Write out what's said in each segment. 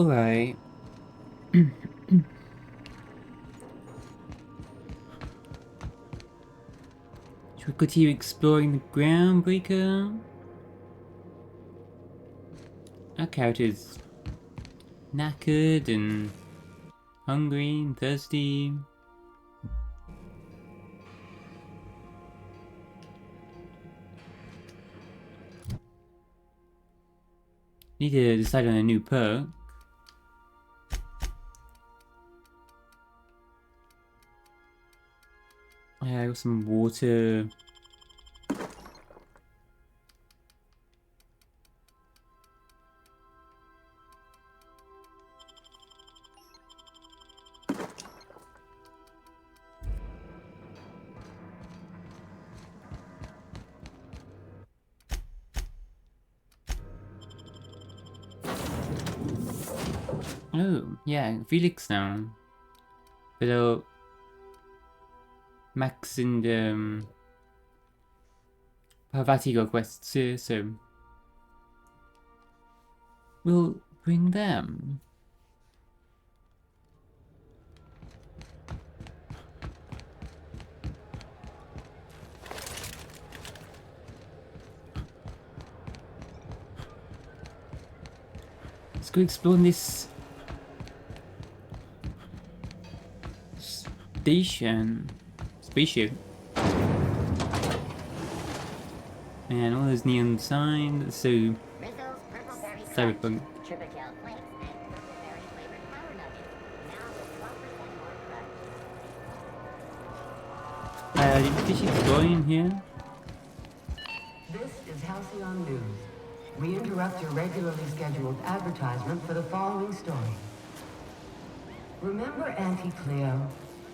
Alright. Should we continue exploring the Groundbreaker? Our character's knackered and hungry and thirsty. Need to decide on a new perk. I got some water. Oh, yeah, Felix now. Below Max and Parvati got quests too, so we'll bring them. Let's go explore this spaceship. And all those neon signs, so cyberpunk. Did she explore in here? This is Halcyon News. We interrupt your regularly scheduled advertisement for the following story. Remember Auntie Cleo?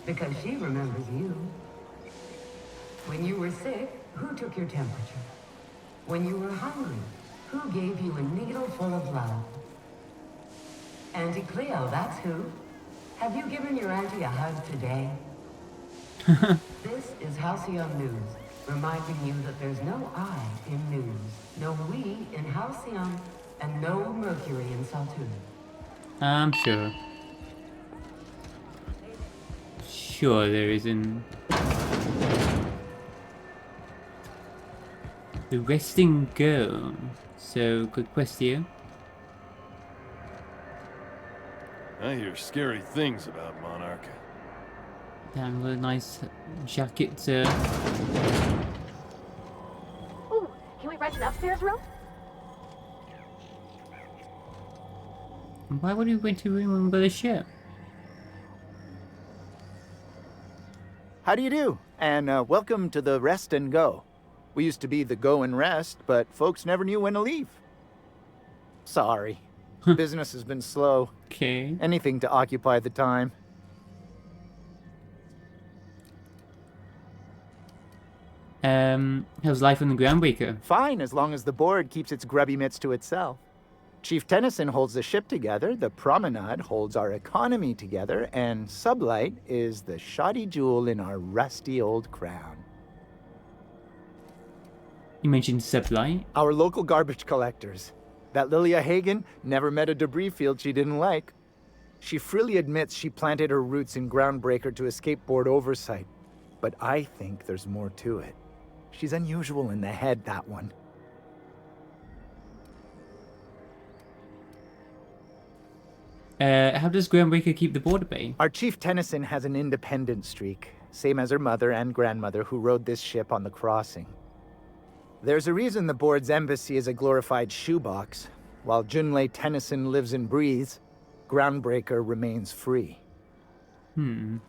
Because she remembers you. When you were sick, who took your temperature? When you were hungry, who gave you a needle full of love? Auntie Cleo, that's who. Have you given your auntie a hug today? This is Halcyon News, reminding you that there's no I in news, no we in Halcyon, and no Mercury in Saltune. I'm sure. Sure there isn't. The resting girl. So, good quest here. I hear scary things about Monarch. Damn, what a nice jacket. Ooh, can we rent an upstairs room? Why would we went to remember the ship? How do you do? And welcome to the Rest and Go. We used to be the Go and Rest, but folks never knew when to leave. Sorry. Business has been slow. Okay. Anything to occupy the time. How's life on the Groundbreaker? Fine, as long as the board keeps its grubby mitts to itself. Chief Tennyson holds the ship together, the Promenade holds our economy together, and Sublight is the shoddy jewel in our rusty old crown. You mentioned Sublight. Our local garbage collectors. That Lilia Hagen never met a debris field she didn't like. She freely admits she planted her roots in Groundbreaker to escape board oversight. But I think there's more to it. She's unusual in the head, that one. How does Groundbreaker keep the board at bay? Our Chief Tennyson has an independent streak, same as her mother and grandmother who rode this ship on the crossing. There's a reason the board's embassy is a glorified shoebox. While Junlei Tennyson lives and breathes, Groundbreaker remains free. Do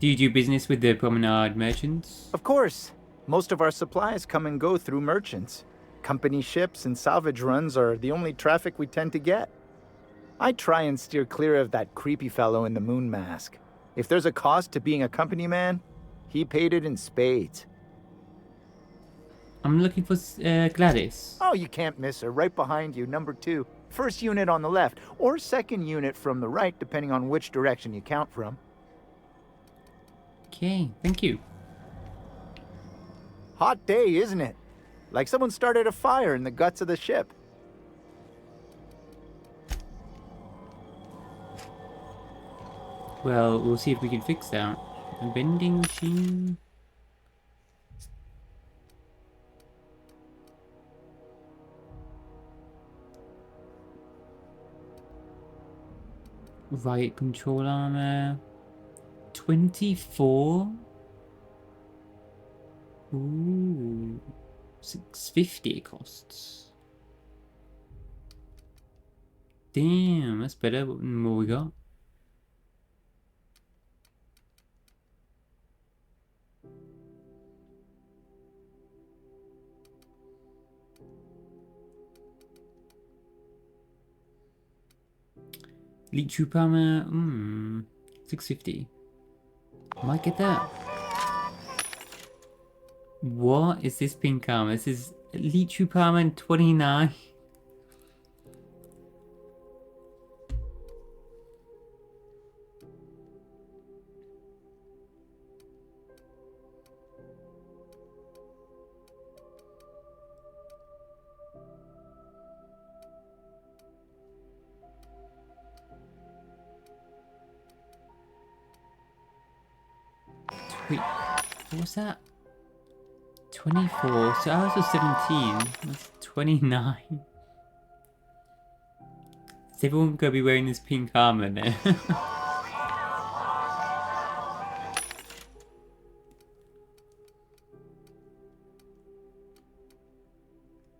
you do business with the Promenade merchants? Of course. Most of our supplies come and go through merchants. Company ships and salvage runs are the only traffic we tend to get. I try and steer clear of that creepy fellow in the moon mask. If there's a cost to being a company man, he paid it in spades. I'm looking for Gladys. Oh, you can't miss her. Right behind you, number 2. First unit on the left, or second unit from the right, depending on which direction you count from. Okay, thank you. Hot day, isn't it? Like someone started a fire in the guts of the ship. Well, we'll see if we can fix that. A vending machine. Riot control armor. 24. Ooh. 650 it costs. Damn, that's better than what we got. Elite troop armor, 650. Might get that. What is this pink armor? This is Elite troop armor and 29. Wait, what was that? 24, so ours was 17. That's 29. Is everyone gonna be wearing this pink armor now?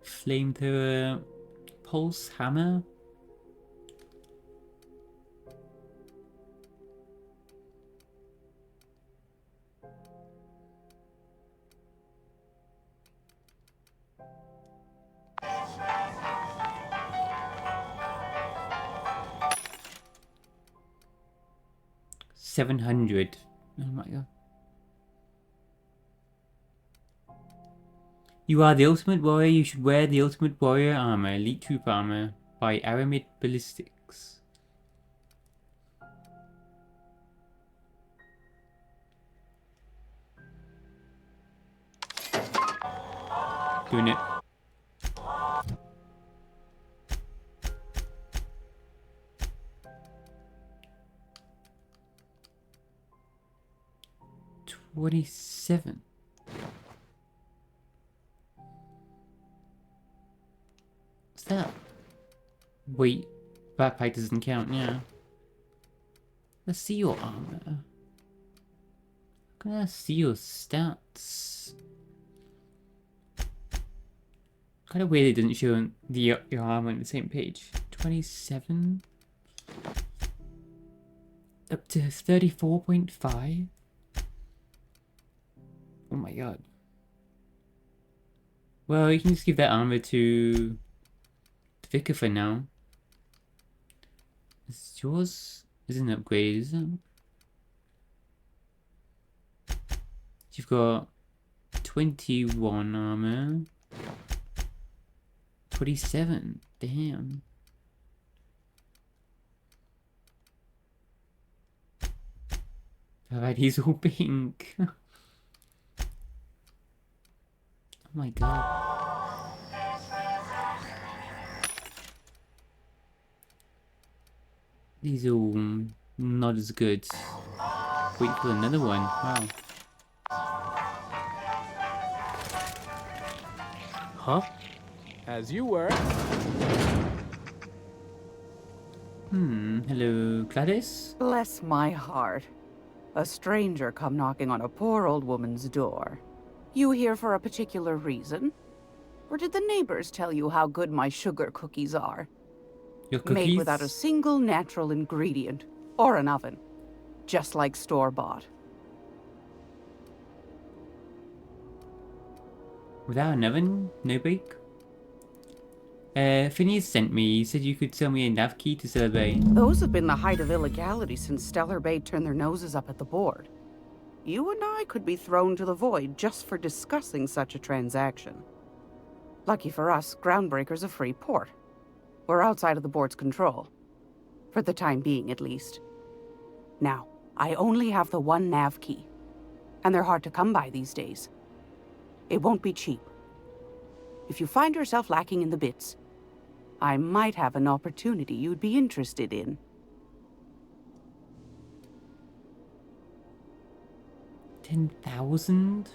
Flamethrower, pulse hammer. $700. Oh my god. You are the ultimate warrior. You should wear the ultimate warrior armor, elite troop armor by Aramid Ballistics. Doing it. $27. What's that? Wait, backpack doesn't count, yeah. Let's see your armor. Let's see your stats. Kind of weird it doesn't show your armor on the same page. 27. Up to 34.5. Oh my god. Well, you can just give that armor to Vicar for now. Yours isn't upgraded, is it? You've got 21 armor. 27. Damn. Alright, he's all pink. Oh my god. These are all not as good. Wait for another one. Wow. Huh? As you were. Hello, Gladys? Bless my heart. A stranger come knocking on a poor old woman's door. You here for a particular reason? Or did the neighbors tell you how good my sugar cookies are? Your cookies? Made without a single natural ingredient. Or an oven. Just like store-bought. Without an oven? No bake? Phineas sent me. He said you could sell me a nav key to celebrate. Those have been the height of illegality since Stellar Bay turned their noses up at the board. You and I could be thrown to the void just for discussing such a transaction. Lucky for us, Groundbreaker's a free port. We're outside of the board's control. For the time being, at least. Now, I only have the one nav key. And they're hard to come by these days. It won't be cheap. If you find yourself lacking in the bits, I might have an opportunity you'd be interested in. 10,000?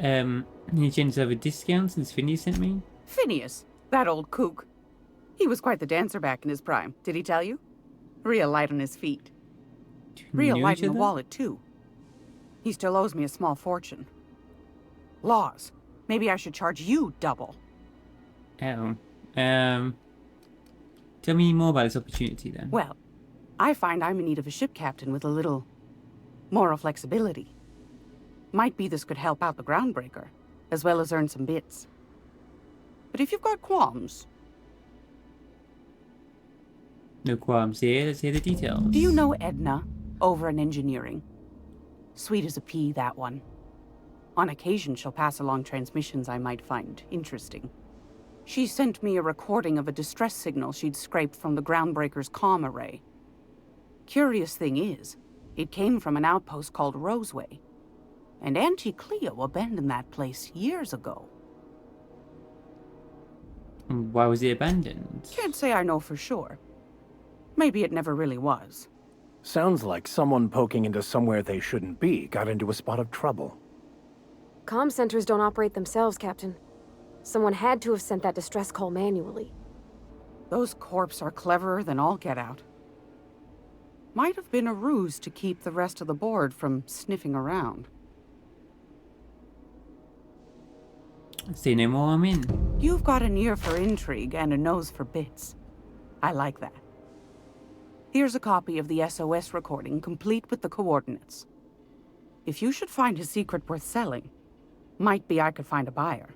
Any chance of a discount since Phineas sent me? Phineas, that old kook. He was quite the dancer back in his prime, did he tell you? Real light on his feet. Do you Real know light each in the other? wallet, too. He still owes me a small fortune. Laws. Maybe I should charge you double. Oh. Tell me more about this opportunity then. Well, I find I'm in need of a ship captain with a little moral flexibility. Might be this could help out the groundbreaker, as well as earn some bits. But if you've got qualms... No qualms here. Let's hear the details. Do you know Edna, over in engineering? Sweet as a pea, that one. On occasion, she'll pass along transmissions I might find interesting. She sent me a recording of a distress signal she'd scraped from the groundbreaker's comm array. Curious thing is, it came from an outpost called Roseway. And Auntie Cleo abandoned that place years ago. Why was it abandoned? Can't say I know for sure. Maybe it never really was. Sounds like someone poking into somewhere they shouldn't be got into a spot of trouble. Comm centers don't operate themselves, Captain. Someone had to have sent that distress call manually. Those corps are cleverer than all get out. Might have been a ruse to keep the rest of the board from sniffing around. Say no more, I'm in. You've got an ear for intrigue and a nose for bits. I like that. Here's a copy of the SOS recording, complete with the coordinates. If you should find a secret worth selling, might be I could find a buyer.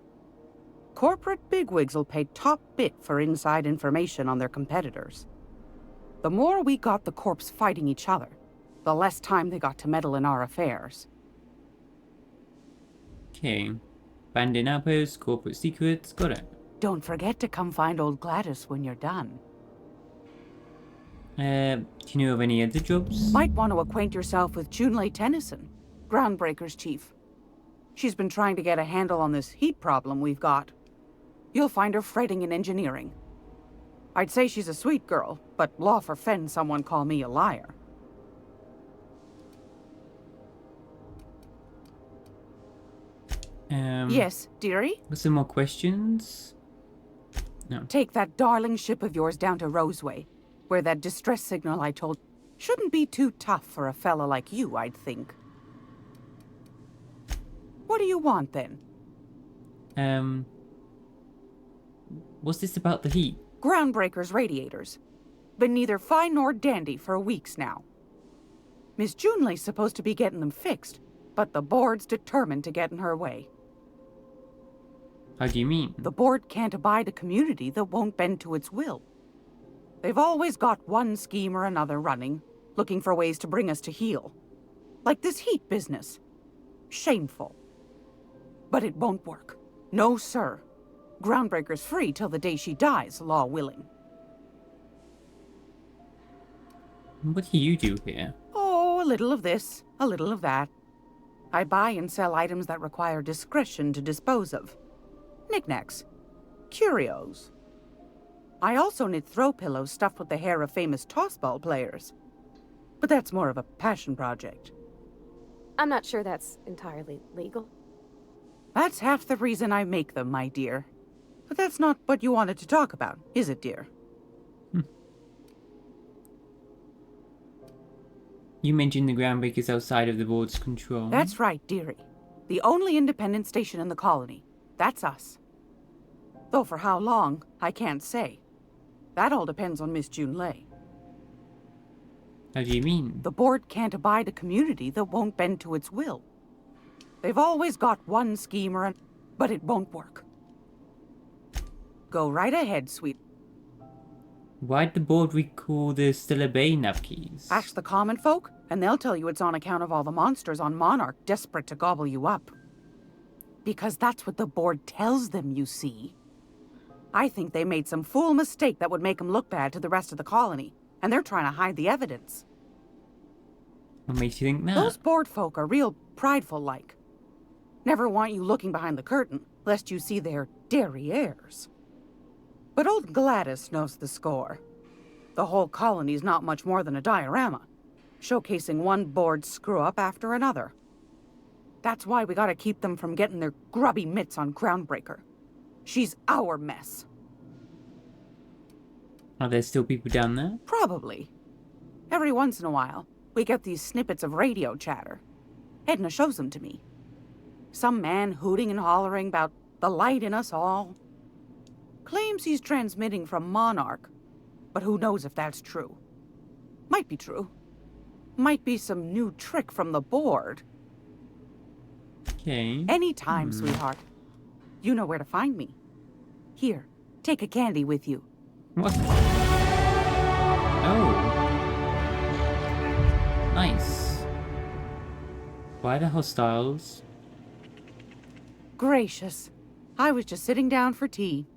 Corporate bigwigs will pay top bit for inside information on their competitors. The more we got the corps fighting each other, the less time they got to meddle in our affairs. Okay. Abandoned outpost, corporate secrets, got it. Don't forget to come find old Gladys when you're done. Do you know of any other jobs? Might want to acquaint yourself with Junlei Tennyson, Groundbreaker's chief. She's been trying to get a handle on this heat problem we've got. You'll find her fretting in engineering. I'd say she's a sweet girl, but law forfend someone call me a liar. Yes, dearie? Got some more questions? No. Take that darling ship of yours down to Roseway, where that distress signal I told shouldn't be too tough for a fella like you, I'd think. What do you want, then? What's this about the heat? Groundbreaker's radiators. Been neither fine nor dandy for weeks now. Miss Junlei's supposed to be getting them fixed, but the board's determined to get in her way. How do you mean? The board can't abide a community that won't bend to its will. They've always got one scheme or another running, looking for ways to bring us to heel. Like this heat business. Shameful. But it won't work. No, sir. Groundbreaker's free till the day she dies, law willing. What do you do here? Oh, a little of this, a little of that. I buy and sell items that require discretion to dispose of. Knickknacks. Curios. I also knit throw pillows stuffed with the hair of famous tossball players. But that's more of a passion project. I'm not sure that's entirely legal. That's half the reason I make them, my dear. But that's not what you wanted to talk about, is it, dear? You mentioned the groundbreaker's outside of the board's control. That's right, dearie. The only independent station in the colony. That's us. Though for how long, I can't say. That all depends on Miss Junlei. How do you mean? The board can't abide a community that won't bend to its will. They've always got one scheme or but it won't work. Go right ahead, sweet. Why'd the board recall the Stellar Bay nav keys? Ask the common folk, and they'll tell you it's on account of all the monsters on Monarch desperate to gobble you up. Because that's what the board tells them, you see. I think they made some fool mistake that would make them look bad to the rest of the colony, and they're trying to hide the evidence. What makes you think that? Those board folk are real prideful-like. Never want you looking behind the curtain, lest you see their derrieres. But old Gladys knows the score. The whole colony's not much more than a diorama. showcasing one board screw-up after another. That's why we gotta keep them from getting their grubby mitts on Groundbreaker. She's our mess. Are there still people down there? Probably. Every once in a while, we get these snippets of radio chatter. Edna shows them to me. Some man hooting and hollering about the light in us all. Claims he's transmitting from Monarch, but who knows if that's true. Might be true. Might be some new trick from the board. Okay. Anytime, sweetheart. You know where to find me. Here, take a candy with you. What? Oh. Nice. Why the hostiles? Gracious. I was just sitting down for tea.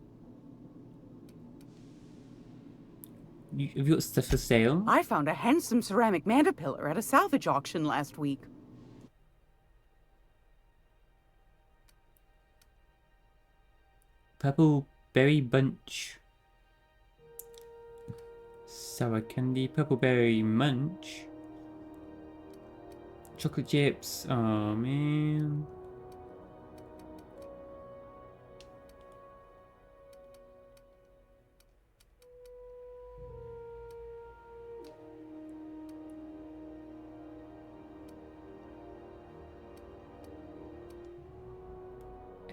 Have you got stuff for sale? I found a handsome ceramic mandapillar at a salvage auction last week. Purple berry bunch. Sour candy. Purple berry munch. Chocolate chips. Oh man.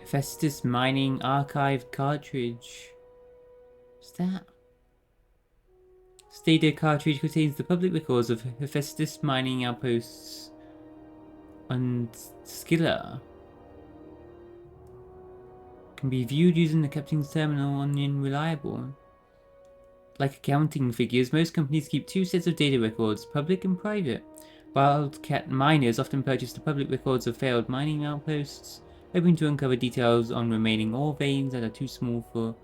Festus Mining Archive cartridge. What's that? Stadia cartridge contains the public records of Hephaestus mining outposts on Scylla. Can be viewed using the captain's terminal on Unreliable. Like accounting figures, most companies keep two sets of data records, public and private. Wildcat miners often purchase the public records of failed mining outposts, hoping to uncover details on remaining ore veins that are too small for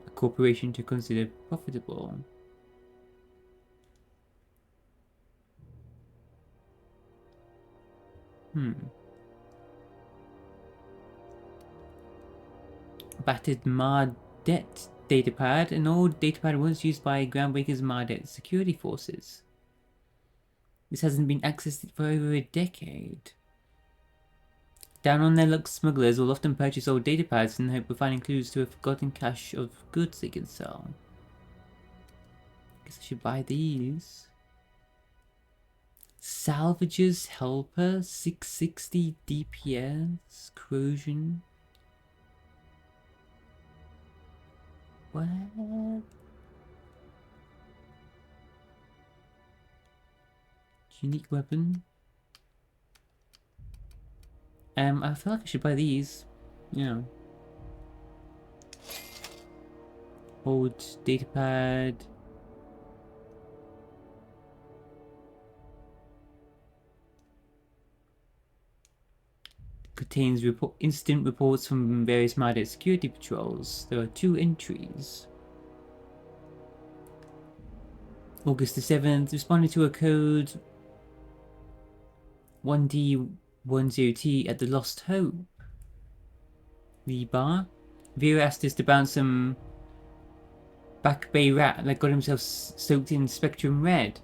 a corporation to consider profitable. Battered Mardet datapad, an old datapad once used by Groundbreaker's Mardet security forces. This hasn't been accessed for over a decade. Down on their luck, smugglers will often purchase old datapads in the hope of finding clues to a forgotten cache of goods they can sell. Guess I should buy these. Salvager's Helper, 660 DPS, corrosion. What? Unique weapon. I feel like I should buy these. Yeah. Old datapad. Contains instant reports from various Mardet security patrols. There are 2 entries. August the 7th, responded to a code 1D10T at the Lost Hope. The bar. Vera asked us to bounce some Back Bay rat that got himself soaked in Spectrum Red.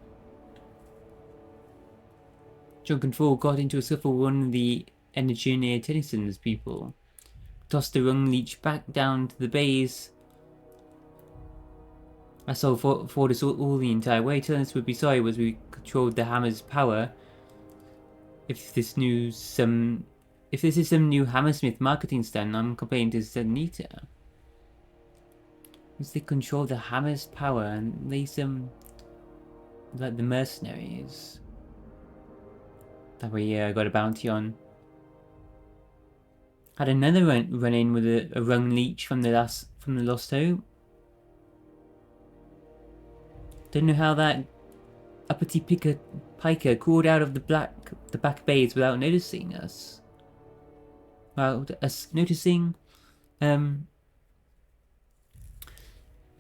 Drunken Fool got into a scuffle with one of the Engineer Tennyson's people. Tossed the rung leech back down to the bays. I saw for us all the entire way, telling us we'd be sorry as we controlled the hammer's power. If this is some new Hammersmith marketing stunt, I'm complaining to Zenita. Once they control the hammer's power and lay some like the mercenaries. That way I got a bounty on. Had another run in with a rung leech from the Lost Hope. Don't know how that uppity piker crawled out of the back bays without noticing us. Without us noticing,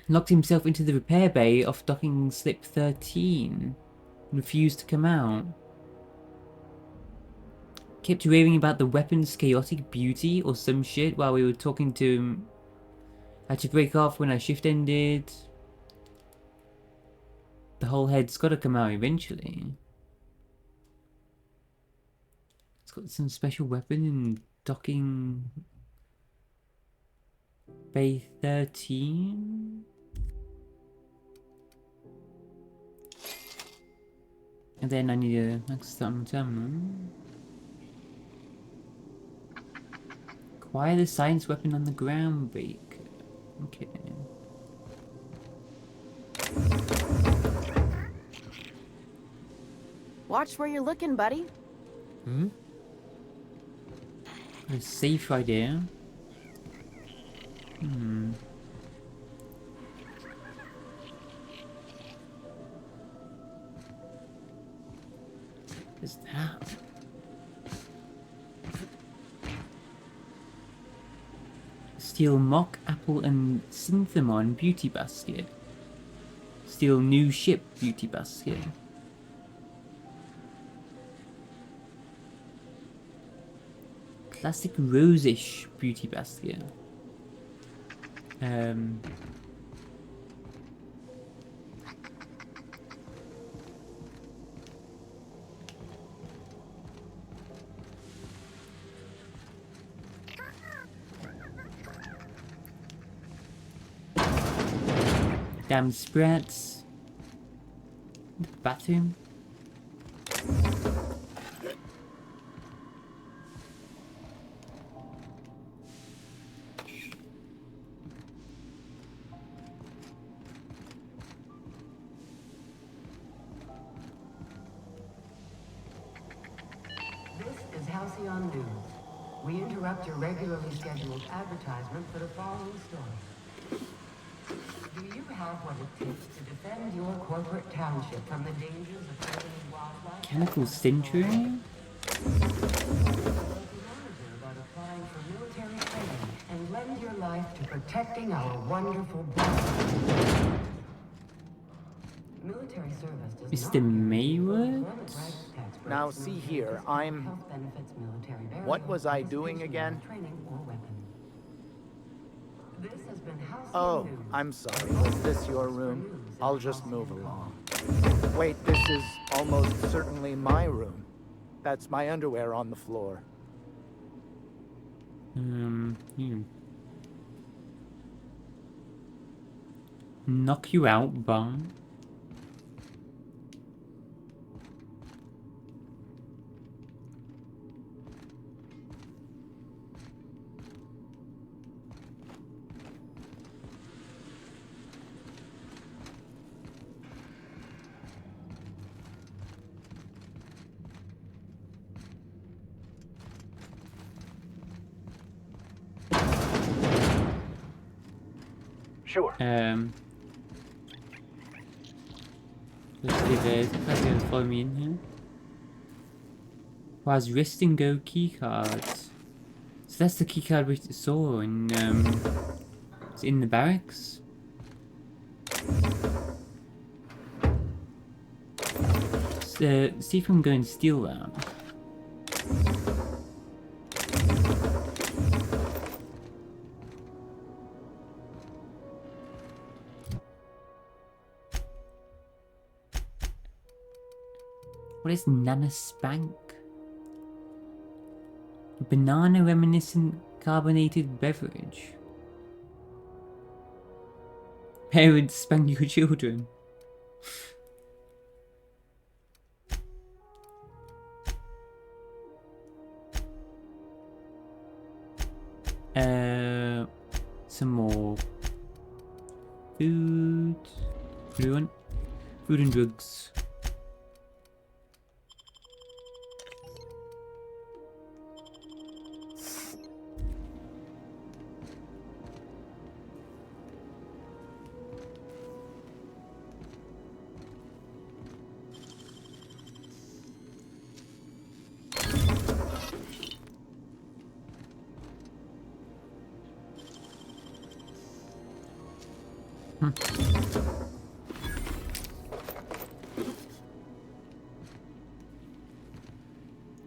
locked himself into the repair bay off docking slip 13. Refused to come out. Kept raving about the weapon's chaotic beauty or some shit while we were talking to him. Had to break off when our shift ended. The whole head's gotta come out eventually. got some special weapon in docking bay 13. And then I need a max time terminal. Acquire the science weapon on the ground break. Okay. Watch where you're looking, buddy. Hmm? There's a safe right there. Hmm. What's that? Steal mock apple and synthamon beauty basket. Steal new ship beauty basket. Classic rosish beauty basket. Damn spreads. Bathroom. This is Halcyon News. We interrupt your regularly scheduled advertisement for the following story. Do you have what it takes to defend your corporate township from the dangers of threatened wildlife? Chemical century? About applying for military training and lend your life to protecting our wonderful body. Military service does Mr. Maywood? Now see here, What was I doing again? Oh, I'm sorry. Was this your room? I'll just move along. Wait, this is almost certainly my room. That's my underwear on the floor. Knock you out, bum. Sure. Let's see if there's gonna follow me in here. Where's rest and go keycards? So that's the keycard we saw in it's in the barracks. So see if we can go and steal that. What is Nana Spank? Banana reminiscent carbonated beverage. Parents spank your children. Some more food. Fluent. Food and drugs.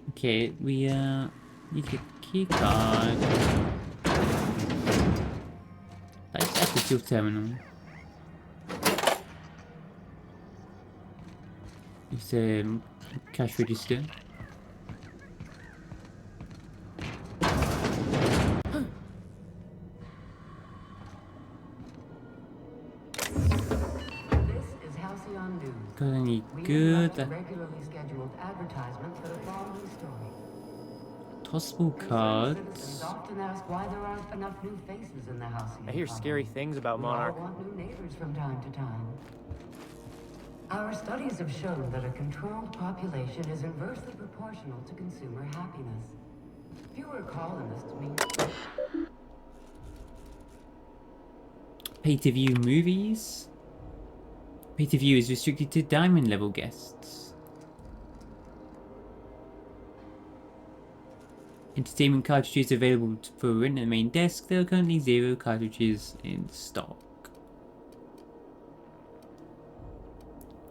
Okay, we need a key card. Let's at the fuel terminal. It's a cash register. What the? Regularly scheduled advertisement for the following story. Tossable Concerned citizens cards. often ask why there aren't enough new faces in the house. I hear scary things about We all Monarch. want new neighbors from time to time. Our studies have shown that a controlled population is inversely proportional to consumer happiness. Fewer colonists mean Pay-to-view movies. Pay-to-view is restricted to diamond level guests. Entertainment cartridges available for rent at the main desk. There are currently 0 cartridges in stock.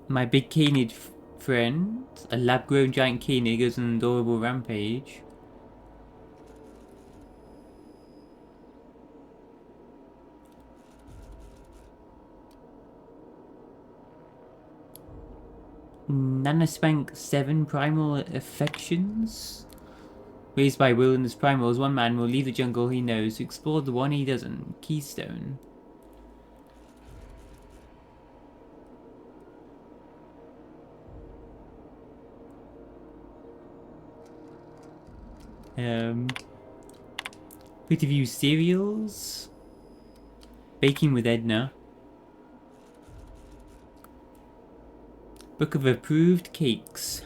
My big canid friend, a lab-grown giant canid, goes on an adorable rampage. Nanospank 7 Primal Affections. Raised by wilderness primals, one man will leave the jungle he knows to explore the one he doesn't. Keystone. Pay-to-view cereals. Baking with Edna. Book of approved cakes.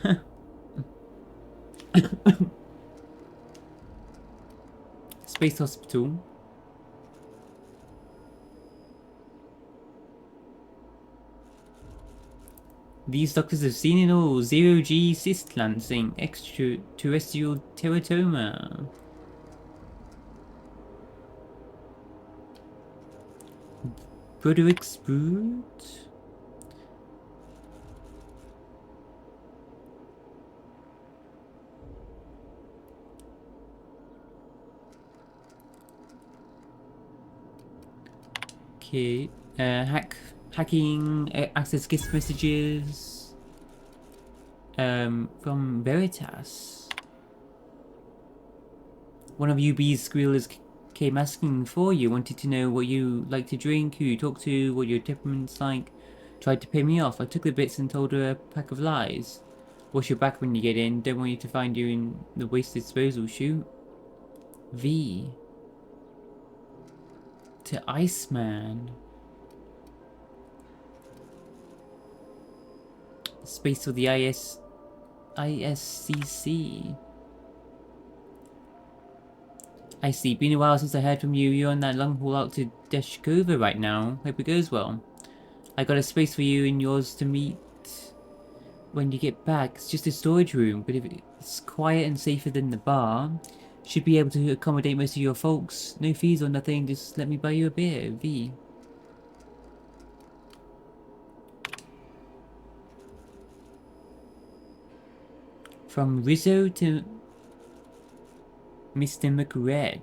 Space Hospital. These doctors have seen it all. 0G cyst lancing. Extraterrestrial teratoma. Broderick's Brood. Okay, hacking access guest messages from Veritas. One of UB's squealers came asking for you, wanted to know what you like to drink, who you talk to, what your temperament's like. Tried to pay me off. I took the bits and told her a pack of lies. Wash your back when you get in. Don't want you to find you in the waste disposal chute. V. To Iceman. Space for the ISCC. I see. Been a while since I heard from you. You're on that long haul out to Deshkova right now. Hope it goes well. I got a space for you and yours to meet when you get back. It's just a storage room, but if it's quiet and safer than the bar, should be able to accommodate most of your folks. No fees or nothing, just let me buy you a beer, V. From Rizzo to Mr. McRed.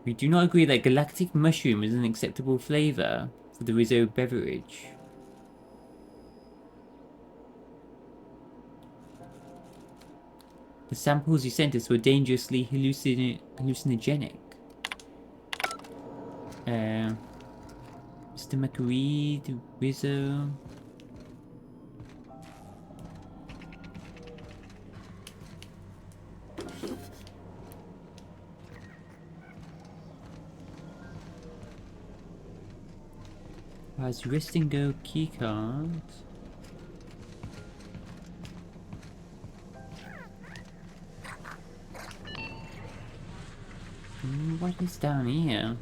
We do not agree that galactic mushroom is an acceptable flavor for the Rizzo beverage. The samples you sent us were dangerously hallucinogenic. Mr. McReed, Rizzo. Has rest and go keycard. What is down here?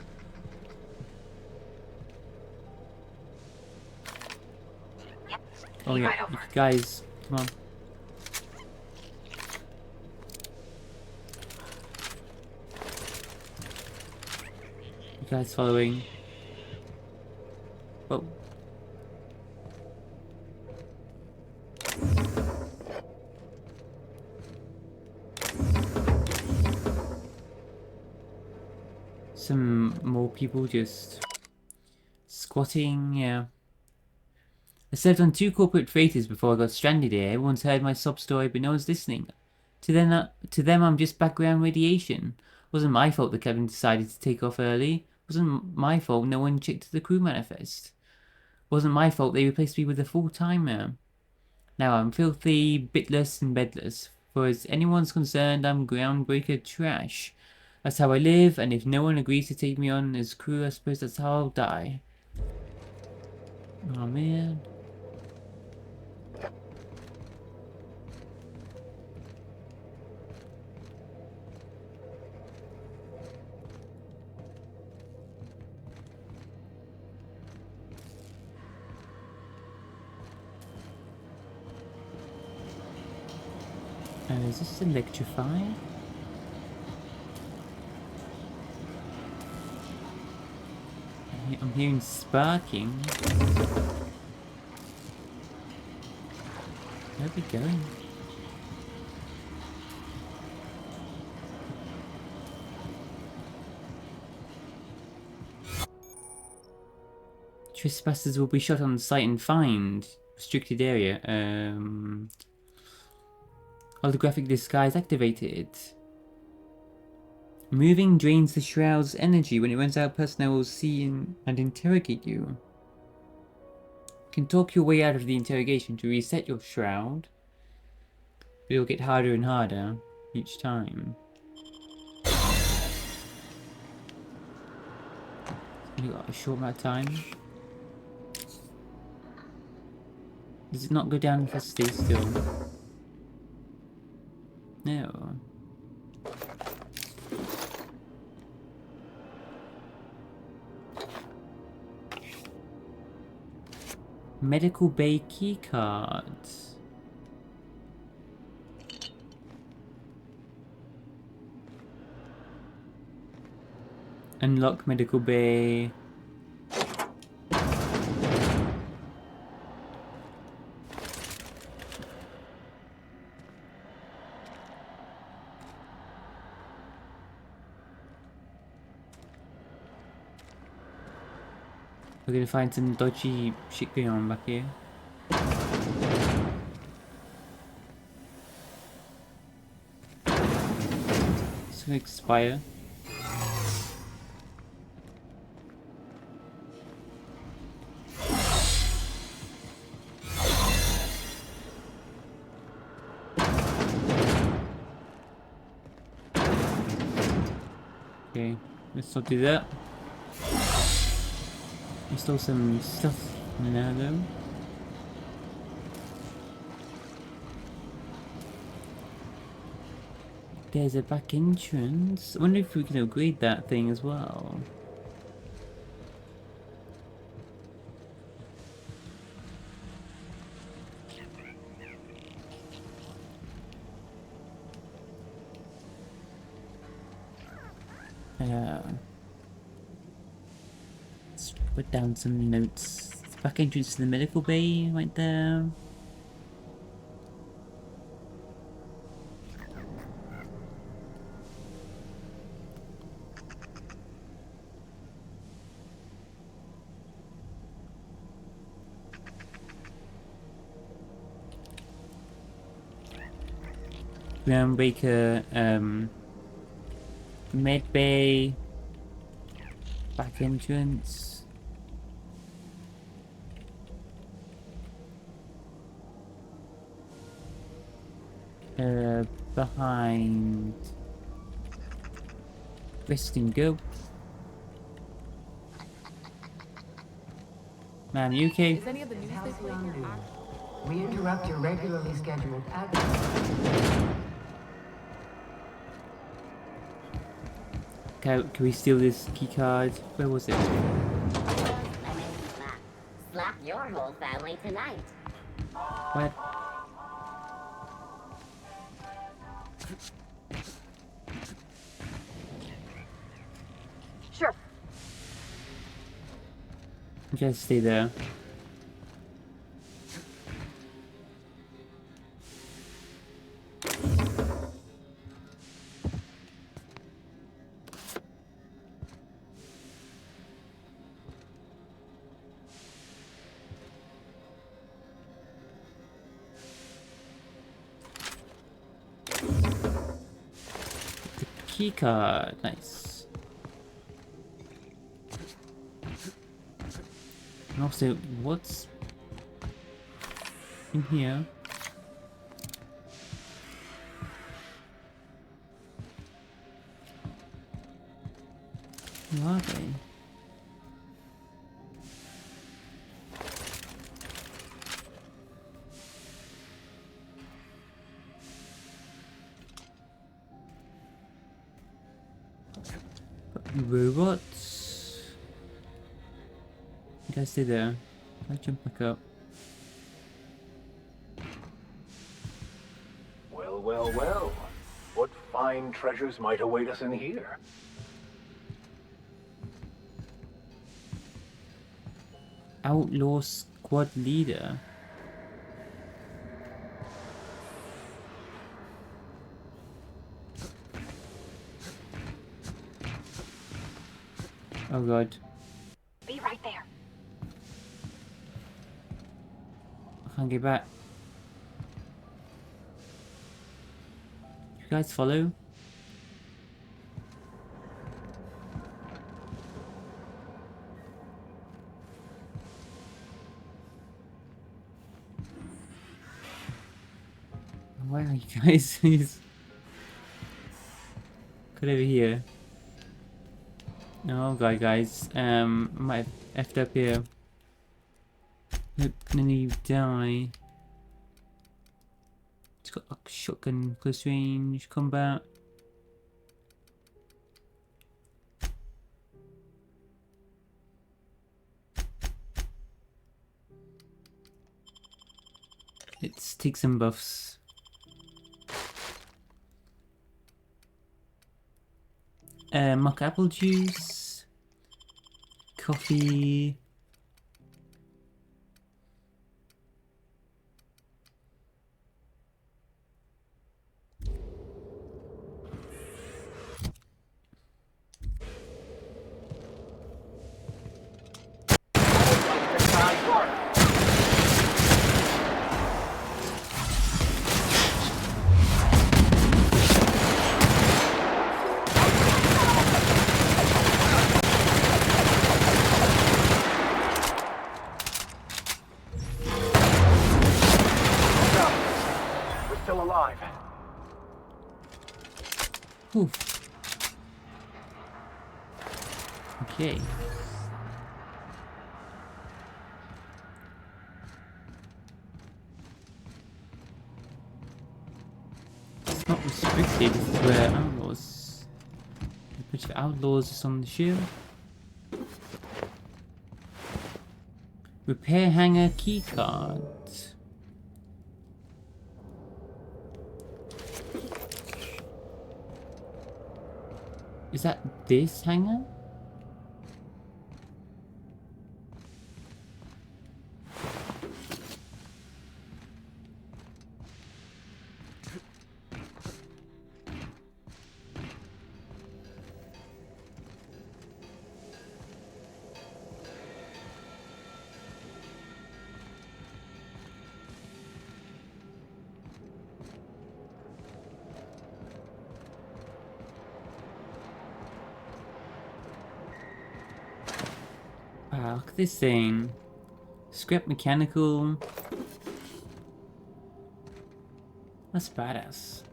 Oh yeah, you guys, come on. You guys following? Oh. Some more people just squatting, yeah. I served on 2 corporate freighters before I got stranded here. Everyone's heard my sob story, but no one's listening. To them, I'm just background radiation. Wasn't my fault the captain decided to take off early. Wasn't my fault no one checked the crew manifest. Wasn't my fault they replaced me with a full-timer. Now I'm filthy, bitless, and bedless. For as anyone's concerned, I'm groundbreaker trash. That's how I live, and if no one agrees to take me on as crew, I suppose that's how I'll die. Oh man. Is this electrified? I'm hearing sparking. Where are we going? Trespassers will be shot on sight and fined. Restricted area. Holographic disguise activated. Moving drains the shroud's energy. When it runs out, personnel will see and interrogate you. You can talk your way out of the interrogation to reset your shroud. But it'll get harder and harder each time. You got a short amount of time. Does it not go down if I stay still? No. Medical bay keycards. Unlock medical bay. We're gonna find some dodgy shit going on back here. It's gonna expire. Okay, let's not do that. There's still some stuff in there though. There's a back entrance. I wonder if we can upgrade that thing as well. Let's put down some notes. Back entrance to the medical bay right there. Groundbreaker, med bay, back entrance. Behind rest and go. Man, you okay? Is any of the news they play here? We interrupt your regularly scheduled Can we steal this key card? Where was it? Slap your whole family tonight. What? Sure. Just stay there. Keycard, nice. And also, what's in here? Who are they? Robots? You guys stay there. I'll jump back up. Well, well, well. What fine treasures might await us in here? Outlaw squad leader. Oh god. Be right there. I can't get back. You guys follow? Where are you guys? Please. Get over here. Oh god, guys. Might have effed up here. Nope, nearly die. It's got a shotgun, close range, combat. Let's take some buffs. Mock apple juice. Coffee. We're still alive. Ooh. Okay. It's not restricted, this is where outlaws. A bunch of outlaws is on the shield. Repair hanger keycard. Is that this hanger? Wow, look at this thing. Scrap mechanical. That's badass.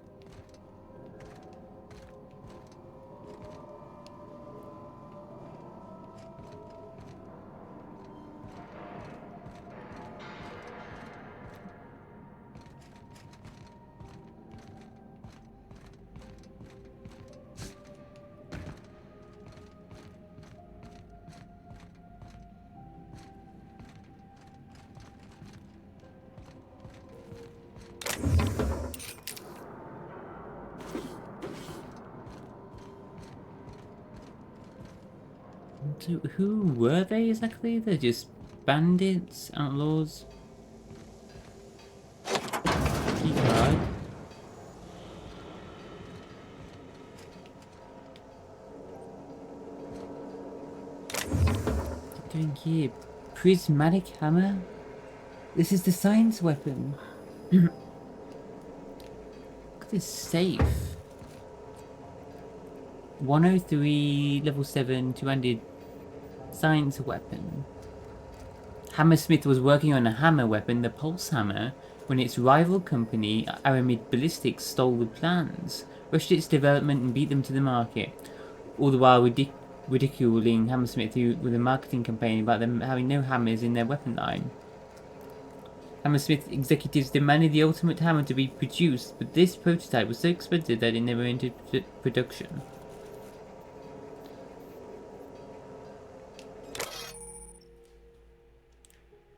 So who were they exactly? They're just bandits, outlaws. Keycard. What's it doing here? Prismatic hammer? This is the science weapon. Look at this safe. 103, level 7, 200 science weapon. Hammersmith was working on a hammer weapon, the Pulse Hammer, when its rival company, Aramid Ballistics, stole the plans, rushed its development and beat them to the market, all the while ridiculing Hammersmith with a marketing campaign about them having no hammers in their weapon line. Hammersmith executives demanded the ultimate hammer to be produced, but this prototype was so expensive that it never entered production.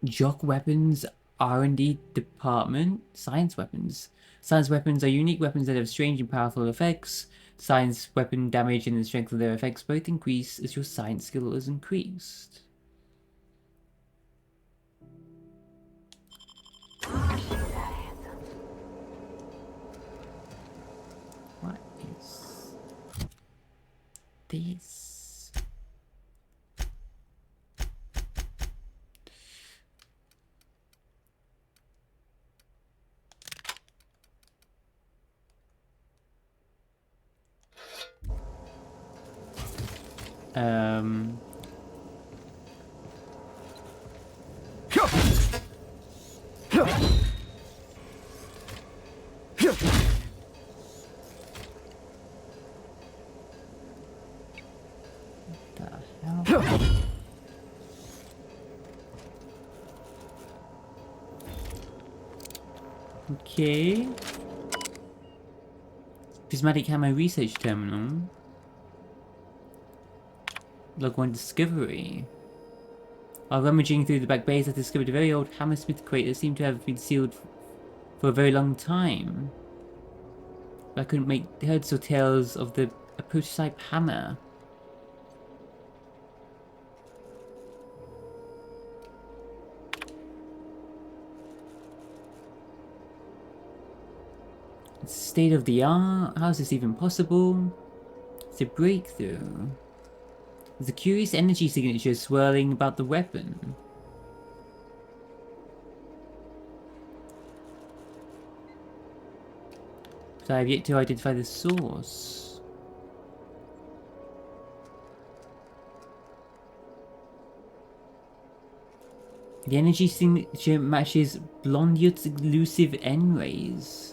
Jock Weapons R&D Department. Science weapons. Science weapons are unique weapons that have strange and powerful effects. Science weapon damage and the strength of their effects both increase as your science skill is increased. What is this? Okay. Prismatic Hammer Research Terminal. Log 1 Discovery. While rummaging through the back bays, I discovered a very old Hammersmith crate that seemed to have been sealed for a very long time. But I couldn't make heads or tails of a prototype hammer. It's state of the art. How is this even possible? It's a breakthrough. There's a curious energy signature swirling about the weapon. But I have yet to identify the source. The energy signature matches Blondiot's elusive N-rays.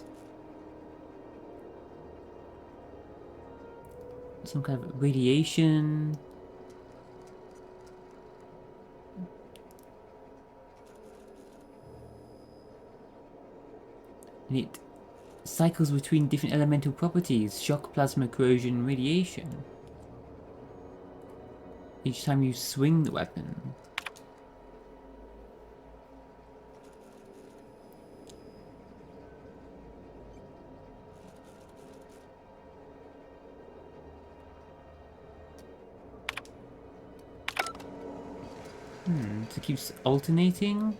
Some kind of radiation. And it cycles between different elemental properties: shock, plasma, corrosion, radiation. Each time you swing the weapon. So it keeps alternating.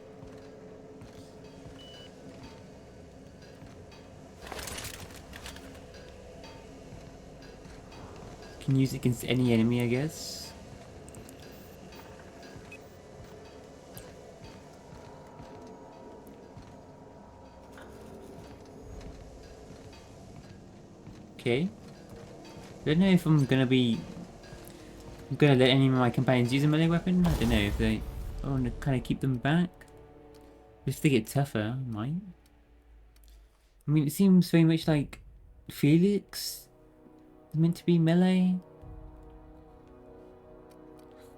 Can use it against any enemy, I guess. Okay. I don't know if I'm gonna let any of my companions use a melee weapon. I don't know if I want to kind of keep them back. If they get tougher, I might. I mean, it seems very much like Felix is meant to be melee.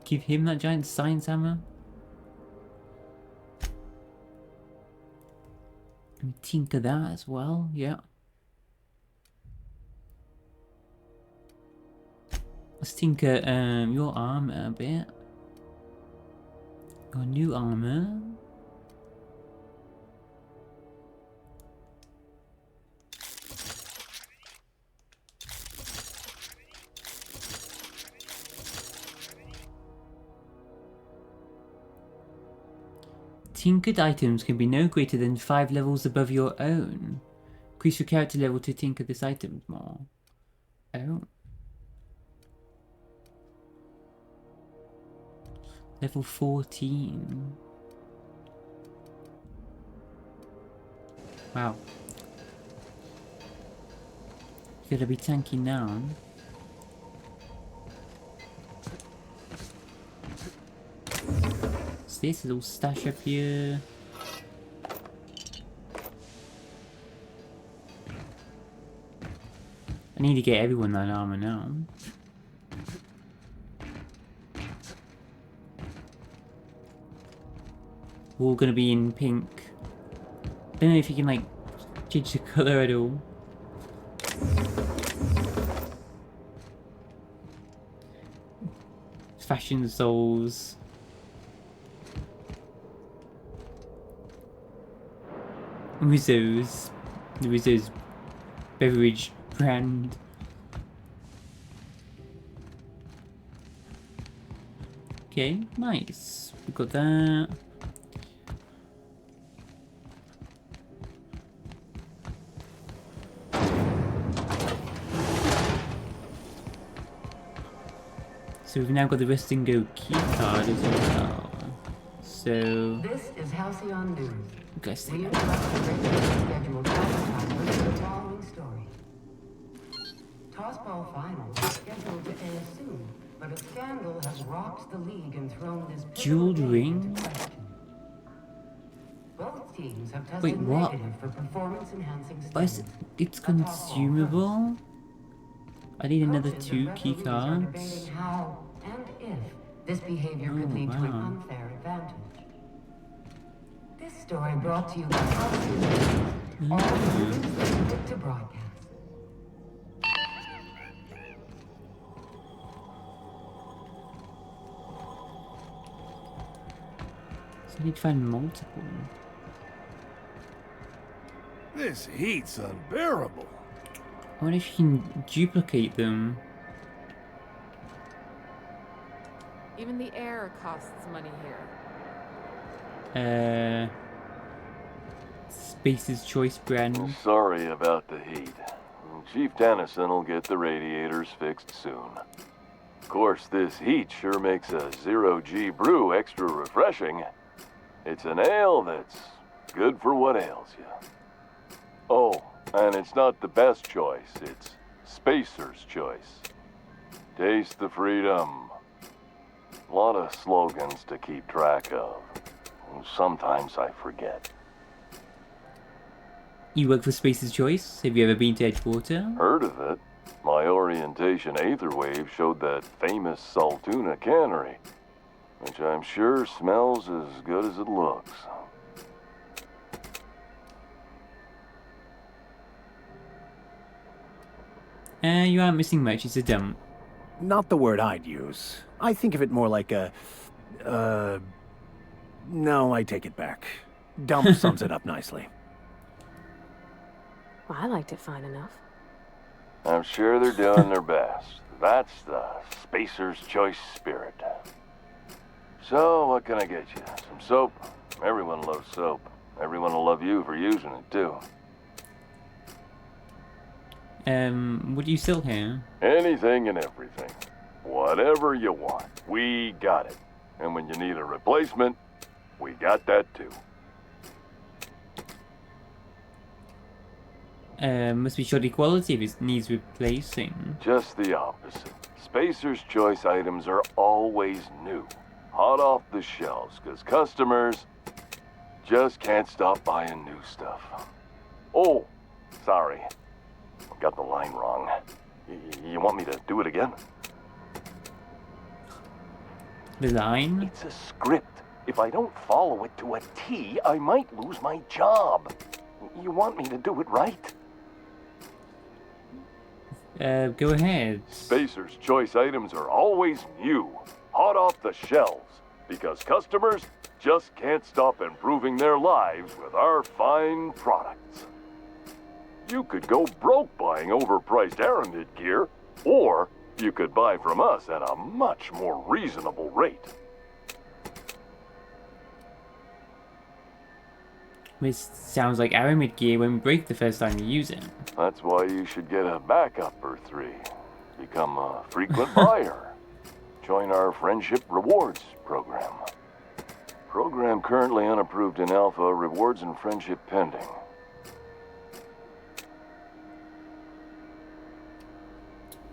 Give him that giant science hammer. And tinker that as well, yeah. Let's tinker your armor a bit. Your new armor. Tinkered items can be no greater than 5 levels above your own. Increase your character level to tinker this item more. Oh. Level 14. Wow. You gotta be tanky now. It's this? A little stash up here. I need to get everyone that armor now. We're all gonna be in pink. I don't know if you can like change the color at all. Fashion Souls. Rizzo's. The Rizzo's beverage brand. Okay, nice. We got that. So we've now got the Rest and Go key card as well. So This is Halcyon News. guess We interrupt the regularly scheduled advertisement for the following story. Tossball final is scheduled to air soon, but a scandal has rocked the league and thrown this Jeweled pivotal game ring? into question. Both teams have tested Wait, what? negative for performance-enhancing But studies. it's consumable? I need another Coaches 2 and key referees are cards. debating how and if this behavior Oh, could lead to an wow. unfair advantage. This story brought to you by Halcyon News. All the news that you pick to broadcast. So I need to find multiple. This heat's unbearable. I wonder if you can duplicate them. Even the air costs money Uh, here. Space's Choice brand. Sorry about the heat. Chief Dennison will get the radiators fixed soon. Of course, this heat sure makes a zero-G brew extra refreshing. It's an ale that's good for what ails you. Oh, and it's not the best choice. It's Spacer's Choice. Taste the freedom. A lot of slogans to keep track of. Sometimes I forget. You work for Space's Choice? Have you ever been to Edgewater? Heard of it. My orientation aetherwave showed that famous Saltuna cannery, which I'm sure smells as good as it looks. You aren't missing much, it's a dump. Not the word I'd use. I think of it more like a... No, I take it back. Dump sums it up nicely. Well, I liked it fine enough. I'm sure they're doing their best. That's the Spacer's Choice spirit. So, what can I get you? Some soap? Everyone loves soap. Everyone will love you for using it, too. What do you sell here? Anything and everything. Whatever you want, we got it. And when you need a replacement, we got that too. Must be shoddy quality if it needs replacing. Just the opposite. Spacer's Choice items are always new. Hot off the shelves, because customers just can't stop buying new stuff. Oh, sorry. Got the line wrong. You want me to do it again? The line? It's a script. If I don't follow it to a T, I might lose my job. You want me to do it right? Go ahead. Spacer's Choice items are always new, hot off the shelves, because customers just can't stop improving their lives with our fine products. You could go broke buying overpriced Aramid gear, or you could buy from us at a much more reasonable rate. This sounds like Aramid gear when we break the first time you use it. That's why you should get a backup or 3. Become a frequent buyer. Join our Friendship Rewards program. Program currently unapproved in Alpha, rewards and friendship pending.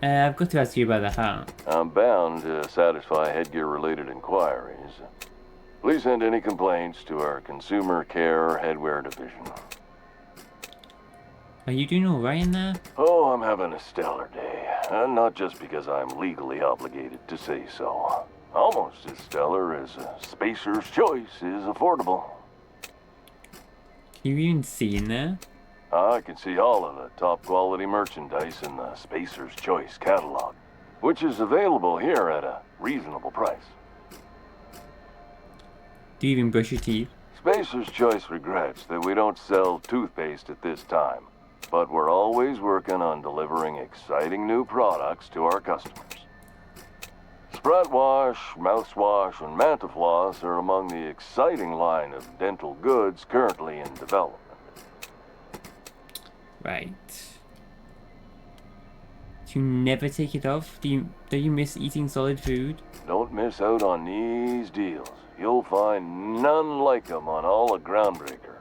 I've got to ask you about the hat. I'm bound to satisfy headgear-related inquiries. Please send any complaints to our Consumer Care Headwear Division. Are you doing alright in there? Oh, I'm having a stellar day. And not just because I'm legally obligated to say so. Almost as stellar as Spacer's Choice is affordable. Can you even see in there? I can see all of the top quality merchandise in the Spacer's Choice catalog, which is available here at a reasonable price. Do you even brush your teeth? Spacer's Choice regrets that we don't sell toothpaste at this time, but we're always working on delivering exciting new products to our customers. Spread wash, mouthwash, and Mantafloss are among the exciting line of dental goods currently in development. Right. Do you never take it off? Do you miss eating solid food? Don't miss out on these deals. You'll find none like them on all of Groundbreaker,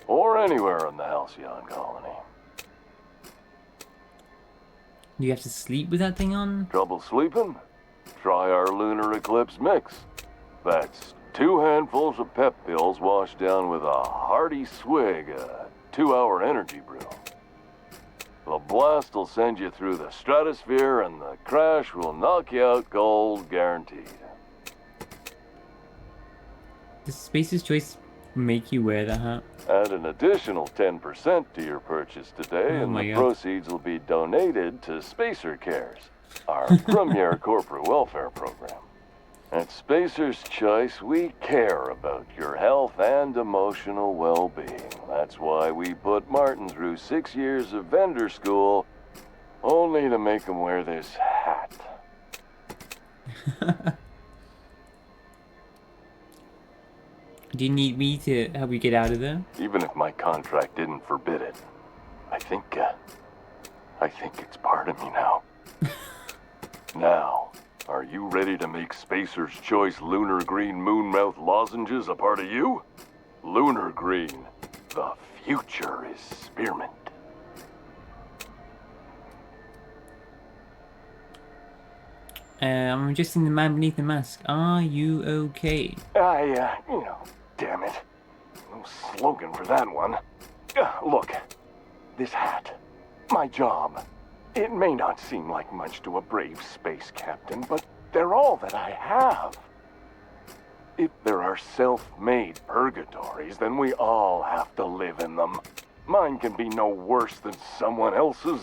or anywhere in the Halcyon colony. Do you have to sleep with that thing on? Trouble sleeping? Try our Lunar Eclipse mix. That's 2 handfuls of pep pills washed down with a hearty swig of 2-hour energy brew. The blast will send you through the stratosphere and the crash will knock you out cold, guaranteed. Does Spacer's Choice make you wear that hat? Add an additional 10% to your purchase today, and the proceeds will be donated to Spacer Cares, our premier corporate welfare program. At Spacer's Choice, we care about your health and emotional well-being. That's why we put Martin through 6 years of vendor school, only to make him wear this hat. Do you need me to help you get out of there? Even if my contract didn't forbid it, I think it's part of me now. Now, are you ready to make Spacer's Choice Lunar Green Moonmouth lozenges a part of you? Lunar Green, the future is spearmint. I'm adjusting the man beneath the mask. Are you okay? Damn it. No slogan for that one. Look, this hat, my job. It may not seem like much to a brave space captain, but they're all that I have. If there are self-made purgatories, then we all have to live in them. Mine can be no worse than someone else's.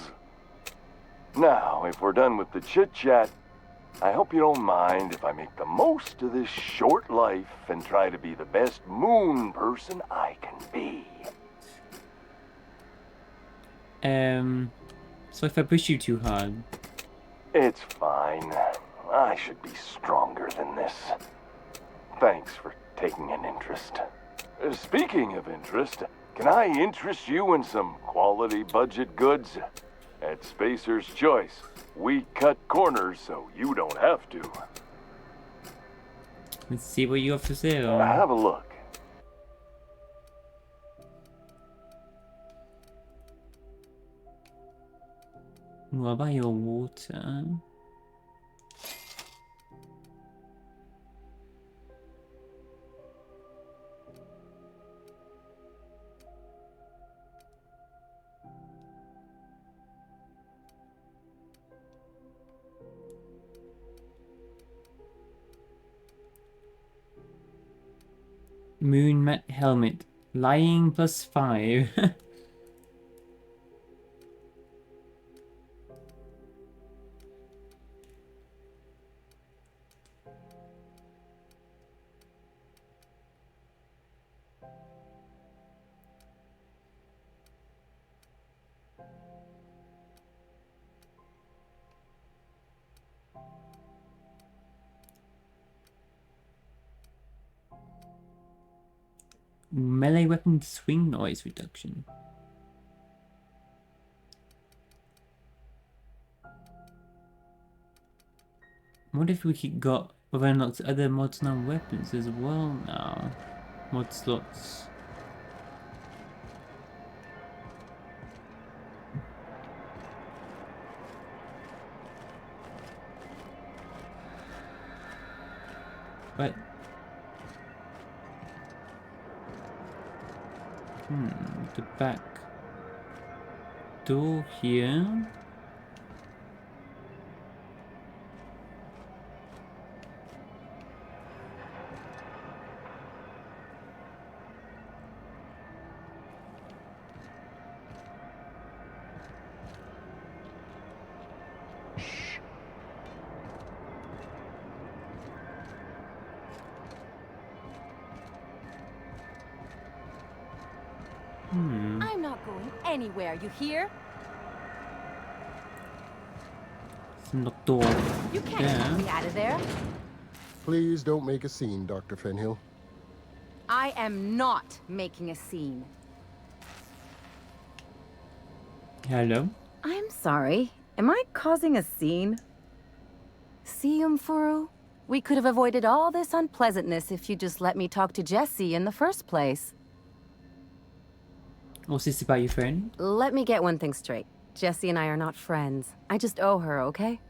Now, if we're done with the chit-chat, I hope you don't mind if I make the most of this short life and try to be the best moon person I can be. So if I push you too hard? It's fine. I should be stronger than this. Thanks for taking an interest. Speaking of interest, can I interest you in some quality budget goods? At Spacer's Choice, we cut corners so you don't have to. Let's see what you have for sale. Have a look. What about your water? Moon mat helmet. Lying +5. Melee weapon swing noise reduction. What if we got unlocked other mods on our weapons as well now? Mod slots. But The back door here. I'm not going anywhere, you hear? It's not door. You can't get me out of there. Please don't make a scene, Dr. Fenhill. I am not making a scene. Hello? I'm sorry. Am I causing a scene? See, Umfuru? We could have avoided all this unpleasantness if you just let me talk to Jessie in the first place. What's this about your friend? Let me get one thing straight. Jessie and I are not friends. I just owe her, okay?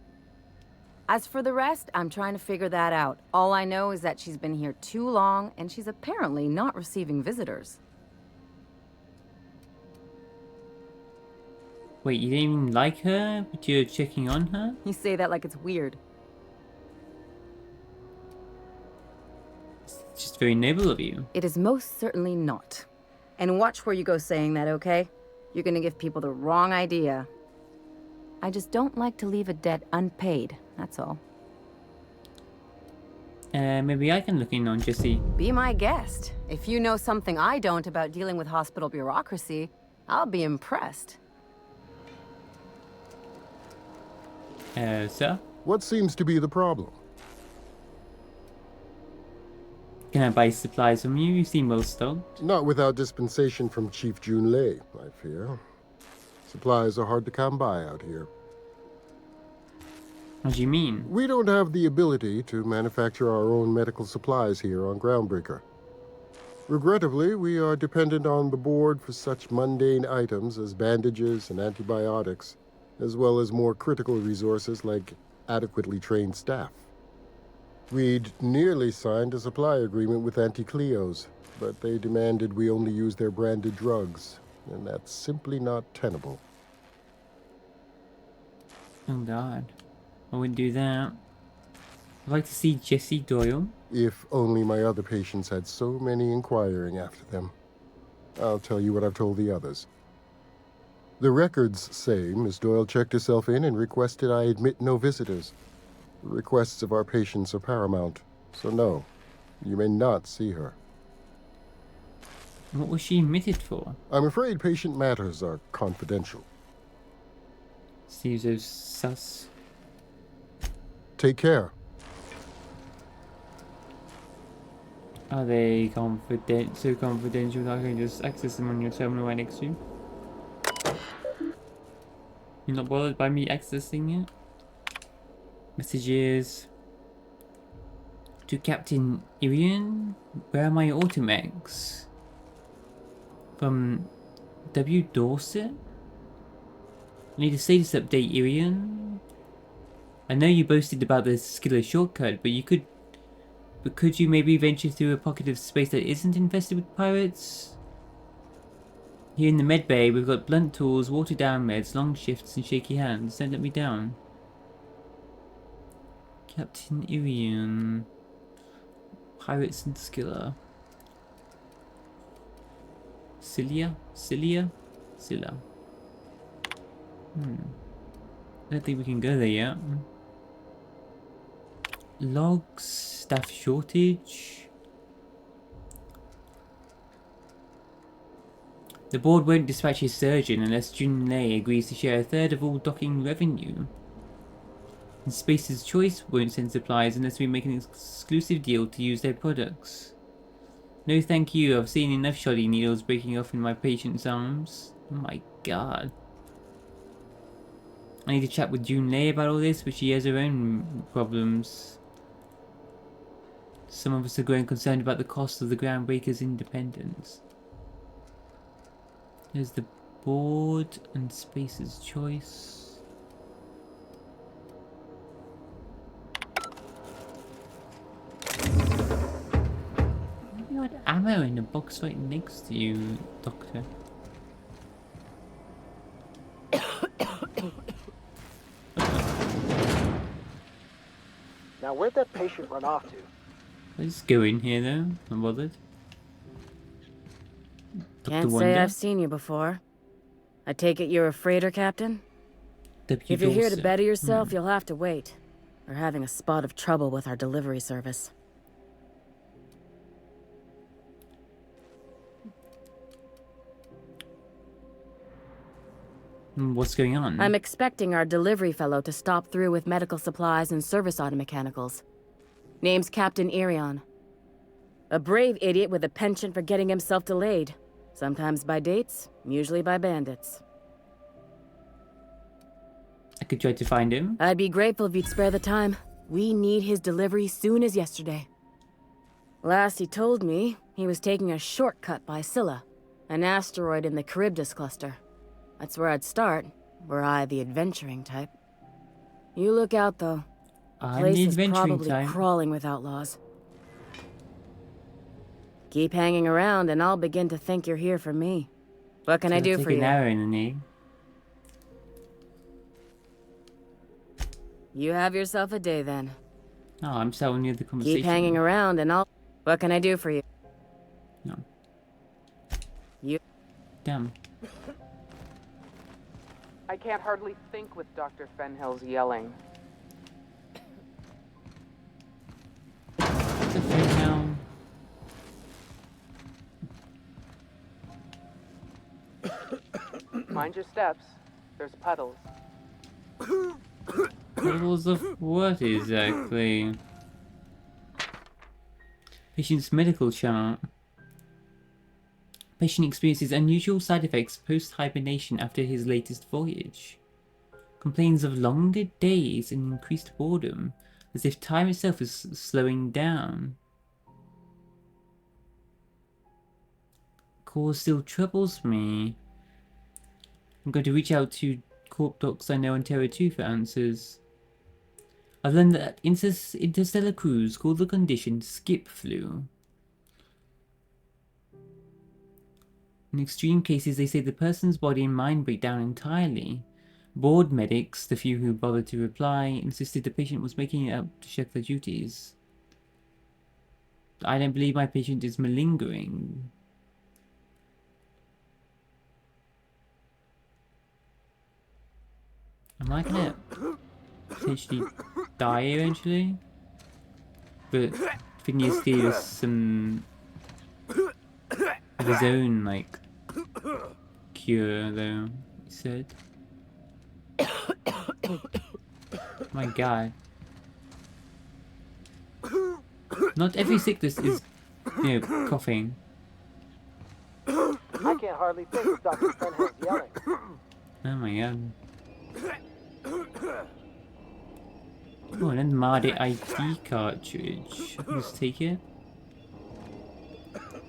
As for the rest, I'm trying to figure that out. All I know is that she's been here too long, and she's apparently not receiving visitors. Wait, you didn't even like her, but you're checking on her? You say that like it's weird. It's just very noble of you. It is most certainly not. And watch where you go saying that, okay? You're gonna give people the wrong idea. I just don't like to leave a debt unpaid, that's all. Maybe I can look in on Jessie. Be my guest. If you know something I don't about dealing with hospital bureaucracy, I'll be impressed. Sir? What seems to be the problem? Can I buy supplies from you? You seem well stocked. Not without dispensation from Chief Junlei, I fear. Supplies are hard to come by out here. What do you mean? We don't have the ability to manufacture our own medical supplies here on Groundbreaker. Regrettably, we are dependent on the board for such mundane items as bandages and antibiotics, as well as more critical resources like adequately trained staff. We'd nearly signed a supply agreement with Anti-Cleos, but they demanded we only use their branded drugs, and that's simply not tenable. Oh god. I wouldn't do that. I'd like to see Jessie Doyle. If only my other patients had so many inquiring after them. I'll tell you what I've told the others. The records say Miss Doyle checked herself in and requested I admit no visitors. The requests of our patients are paramount, so no, you may not see her. What was she admitted for? I'm afraid patient matters are confidential. Seems so sus. Take care. Are they so confidential that I can just access them on your terminal right next to you? You're not bothered by me accessing it? Messages to Captain Irian. Where are my automags? From W. Dorset? I need a status update, Irian. I know you boasted about the Skiller shortcut, but could you maybe venture through a pocket of space that isn't infested with pirates? Here in the med bay, we've got blunt tools, watered down meds, long shifts, and shaky hands. Don't let me down. Captain Irian. Pirates and Skiller. Scylla? Scylla? I don't think we can go there yet. Logs, staff shortage. The board won't dispatch his surgeon unless Junlei agrees to share a third of all docking revenue. And Space's Choice won't send supplies unless we make an exclusive deal to use their products. No thank you, I've seen enough shoddy needles breaking off in my patient's arms. Oh my god. I need to chat with Junlei about all this, but she has her own problems. Some of us are growing concerned about the cost of the Groundbreaker's independence. There's the board and Space's Choice. What ammo ammo in the box right next to you, Doctor. Now, where'd that patient run off to? Let's go in here though. I'm bothered. Can't say I've seen you before. I take it you're a freighter captain? If you're here to better yourself, you'll have to wait. We're having a spot of trouble with our delivery service. What's going on? I'm expecting our delivery fellow to stop through with medical supplies and service auto mechanicals. Name's Captain Irion. A brave idiot with a penchant for getting himself delayed. Sometimes by dates, usually by bandits. I could try to find him. I'd be grateful if you'd spare the time. We need his delivery soon as yesterday. Last he told me, he was taking a shortcut by Scylla, an asteroid in the Charybdis cluster. That's where I'd start, were I the adventuring type. You look out, though. The place is probably crawling with outlaws. Keep hanging around, and I'll begin to think you're here for me. What can I do for you? Take an arrow in the knee. You have yourself a day, then. Oh, I'm so new to the conversation. Keep hanging around, and I'll... What can I do for you? No. You... Damn. I can't hardly think with Dr. Fenhill's yelling. The Fenhill. Mind your steps. There's puddles. Puddles of what exactly? Patient's medical chart. Patient experiences unusual side effects post-hibernation after his latest voyage. Complains of longer days and increased boredom, as if time itself is slowing down. Cause still troubles me. I'm going to reach out to corp docs I know on Terra 2 for answers. I've learned that interstellar crews call the condition skip flu. In extreme cases, they say the person's body and mind break down entirely. Bored medics, the few who bothered to reply, insisted the patient was making it up to check their duties. I don't believe my patient is malingering. Am I gonna potentially die eventually? But Phineas gave us some of his own, like, cure, though, he said. My god. Not every sickness is, you know, coughing. I can't hardly think with Dr. Fenhill's yelling. Oh my god. Oh, an unmodded ID cartridge. Let's take it.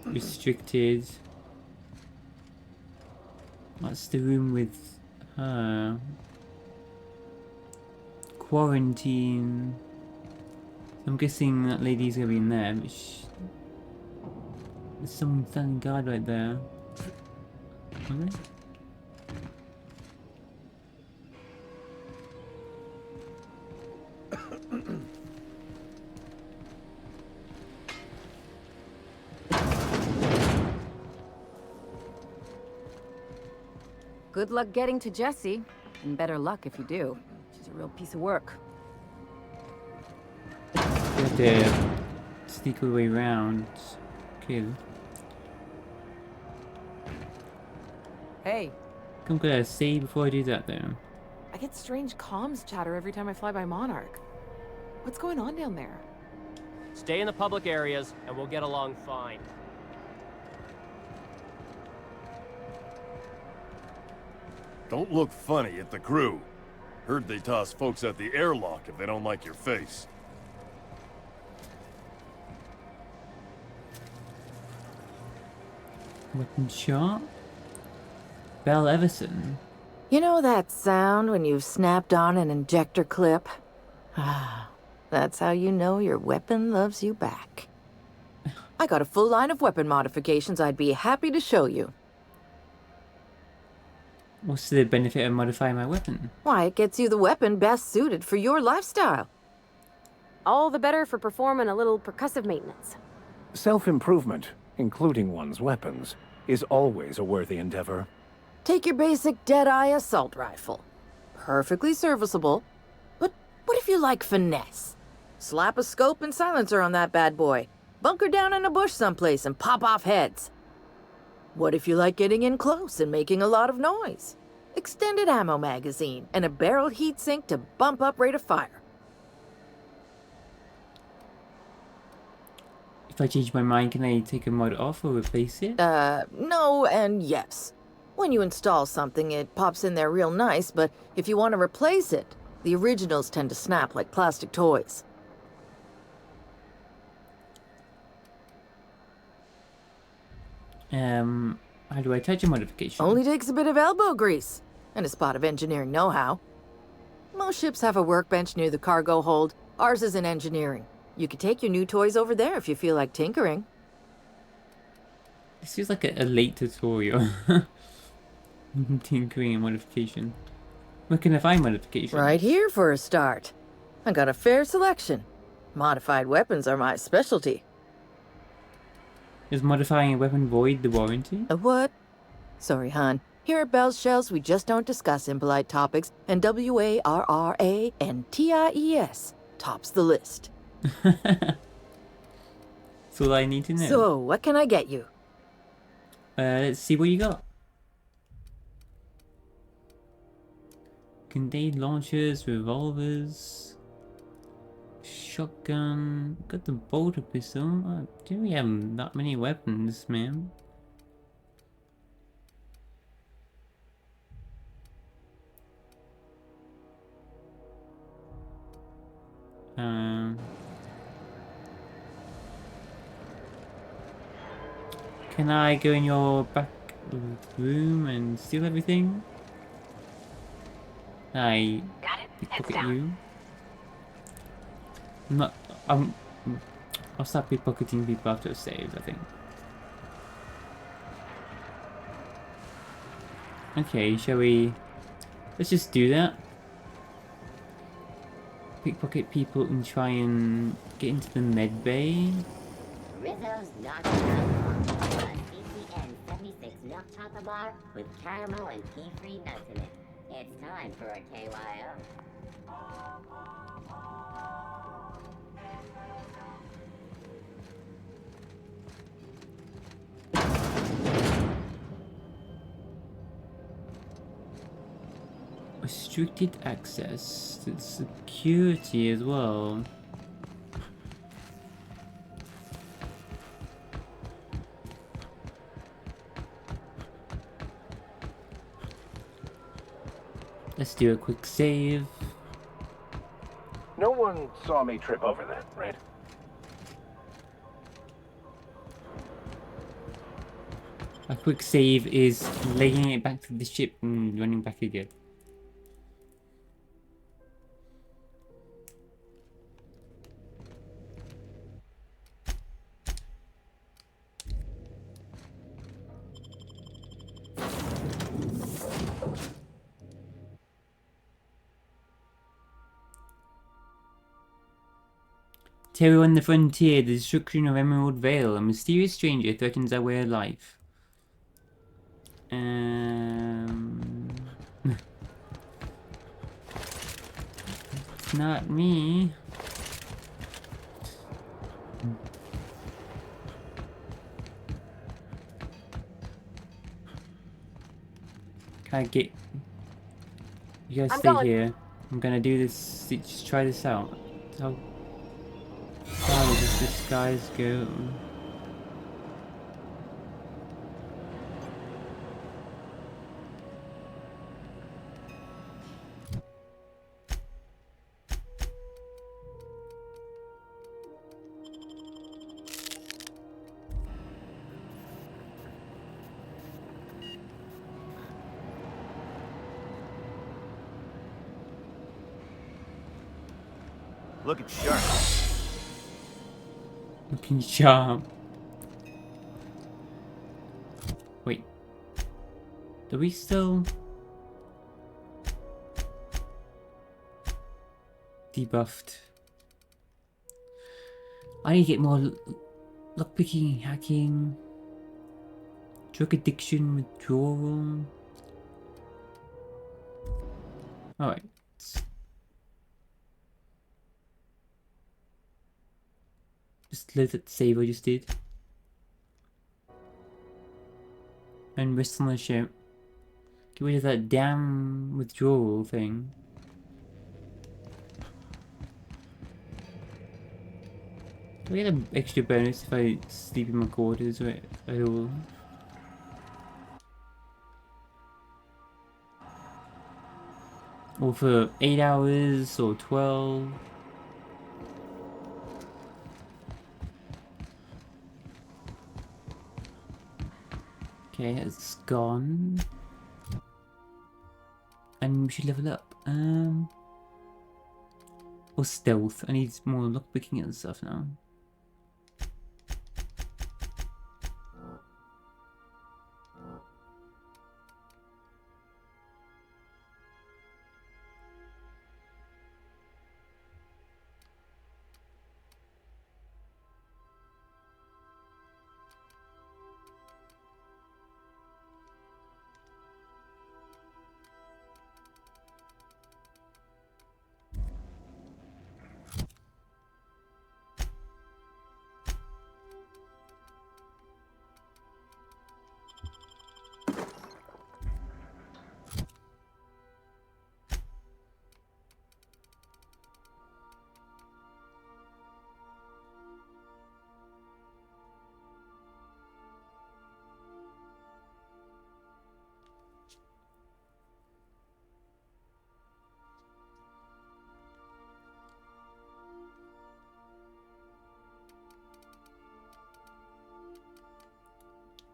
Restricted. What's the room with her? Quarantine. I'm guessing that lady's gonna be in there, but there's someone standing guard right there. Okay. Good luck getting to Jessie, and better luck if you do. She's a real piece of work. You have to sneak all the way around. Kill. Hey. I'm gonna say before I do that though. I get strange comms chatter every time I fly by Monarch. What's going on down there? Stay in the public areas, and we'll get along fine. Don't look funny at the crew. Heard they toss folks at the airlock if they don't like your face. Weapon shot? Belle Everson. You know that sound when you've snapped on an injector clip? Ah, that's how you know your weapon loves you back. I got a full line of weapon modifications I'd be happy to show you. What's the benefit of modifying my weapon? Why, it gets you the weapon best suited for your lifestyle. All the better for performing a little percussive maintenance. Self-improvement, including one's weapons, is always a worthy endeavor. Take your basic Deadeye assault rifle. Perfectly serviceable. But what if you like finesse? Slap a scope and silencer on that bad boy. Bunker down in a bush someplace and pop off heads. What if you like getting in close and making a lot of noise? Extended ammo magazine and a barrel heatsink to bump up rate of fire. If I change my mind, can I take a mod off or replace it? No and yes. When you install something, it pops in there real nice, but if you want to replace it, the originals tend to snap like plastic toys. How do I touch a modification? Only takes a bit of elbow grease and a spot of engineering know-how. Most ships have a workbench near the cargo hold. Ours is in engineering. You could take your new toys over there if you feel like tinkering. This feels like a late tutorial. Tinkering and modification. Where can I find modification? Right here for a start. I got a fair selection. Modified weapons are my specialty. Is modifying a weapon void the warranty? A what? Sorry, hon. Here at Bell's Shells, we just don't discuss impolite topics, and WARRANTIES tops the list. That's all I need to know. So, what can I get you? Let's see what you got. Grenade launchers, revolvers, shotgun. Got the bolter pistol. Oh, do we have that many weapons, man? Can I go in your back room and steal everything? I pickpocket you. I'm not. I'll start pickpocketing people after a save, I think. Okay, shall we? Let's just do that. Pickpocket people and try and get into the med bay. Rizzo's Knocked CCN 76 milk chocolate bar with caramel and pea-free nuts in it. It's time for a KYO. Restricted access to security as well. Let's do a quick save. No one saw me trip over that, right? A quick save is laying it back to the ship and running back again. Terror on the frontier, the destruction of Emerald Vale, a mysterious stranger threatens our way of life. It's not me. Can I get... You guys stay here. I'm gonna do this, just try this out. How far does this guys go? Looking sharp. Looking sharp. Do we still debuffed? I need to get more lockpicking, hacking, drug addiction, withdrawal. Alright. Just load that save I just did. And rest on the ship. Get rid of that damn withdrawal thing. Do I get an extra bonus if I sleep in my quarters or at all? Or for 8 hours or 12? Okay, it's gone. And we should level up. Or stealth. I need more lockpicking and stuff now.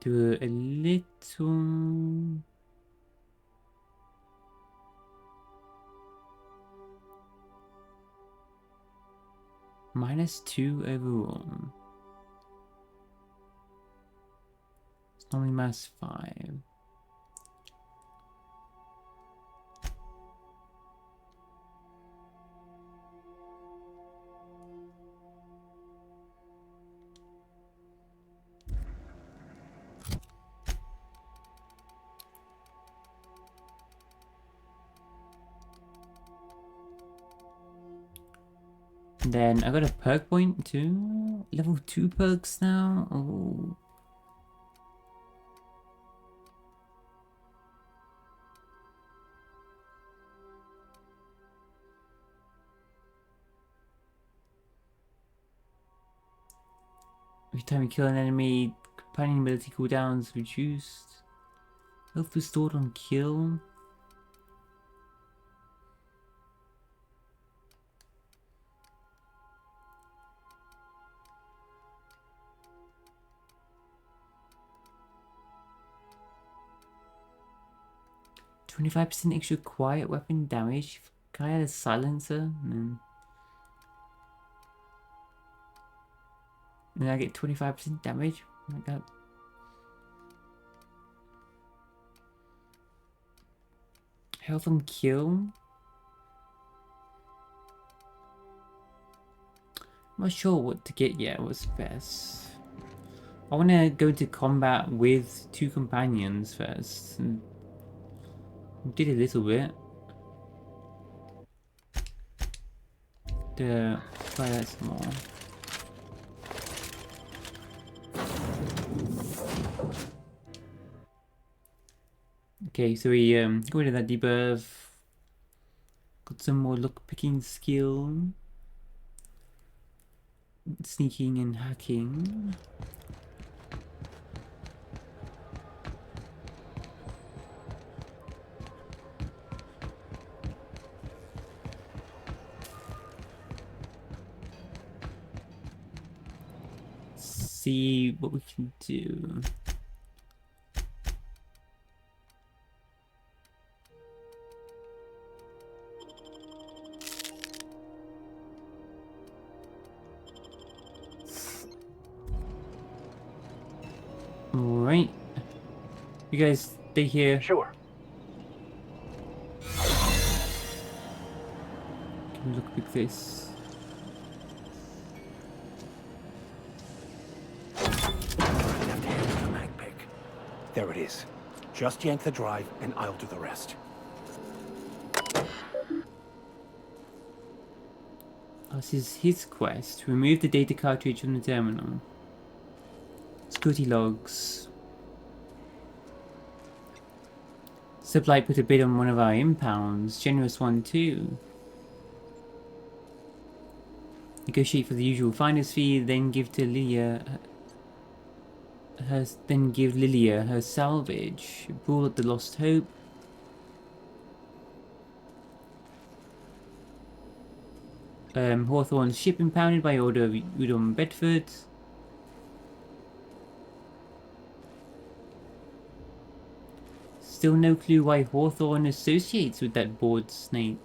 Do a little... -2 overall. It's only -5. Then I got a perk point too. Level 2 perks now. Oh. Every time you kill an enemy, companion ability cooldowns reduced. Health restored on kill. %25 extra quiet weapon damage. Can I add a silencer? No. And I get 25% damage? Oh my god. Health on kill? I'm not sure what to get yet, what's best. I want to go to combat with 2 companions first. Did a little bit. Try that some more. Okay, so we got rid of that debuff. Got some more lockpicking skill. Sneaking and hacking. See what we can do. Alright. You guys stay here. Sure. Can we look like this? There it is. Just yank the drive, and I'll do the rest. Oh, this is his quest. Remove the data cartridge from the terminal. Security logs. Sublight put a bid on one of our impounds. Generous one too. Negotiate for the usual finder's fee, then give to Lilia her salvage. Brawl at the Lost Hope. Hawthorne's ship impounded by order of Udom Bedford. Still no clue why Hawthorne associates with that bored snake.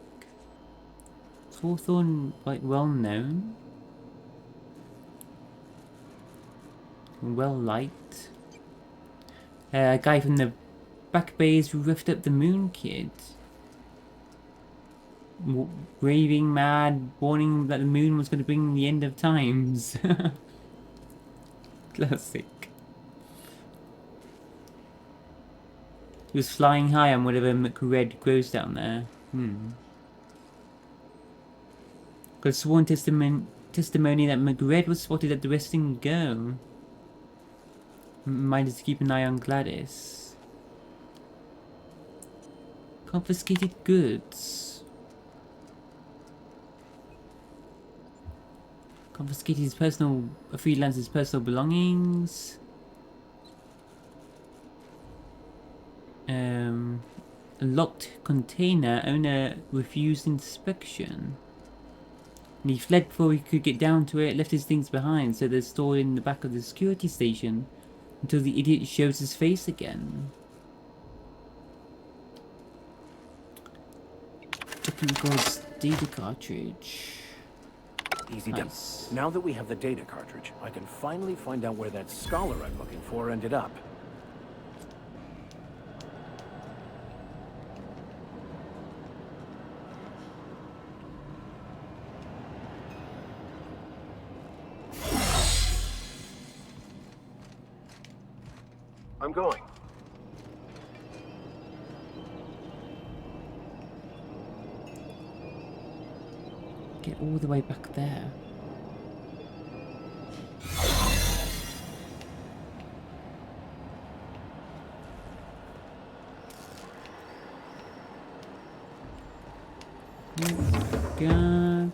Is Hawthorne like well known? Well liked? A guy from the back bays who roughed up the Moon Kid. Raving mad, warning that the moon was going to bring the end of times. Classic. He was flying high on whatever McRed grows down there. Got a sworn testimony that McRed was spotted at the Resting Go. Reminded to keep an eye on Gladys. Confiscated goods. Confiscated his a freelancer's personal belongings. A locked container. Owner refused inspection. And he fled before he could get down to it. Left his things behind, so they're stored in the back of the security station until the idiot shows his face again. God's data cartridge. Easy done. Now that we have the data cartridge, I can finally find out where that scholar I'm looking for ended up. I'm going. Get all the way back there. Oh my god.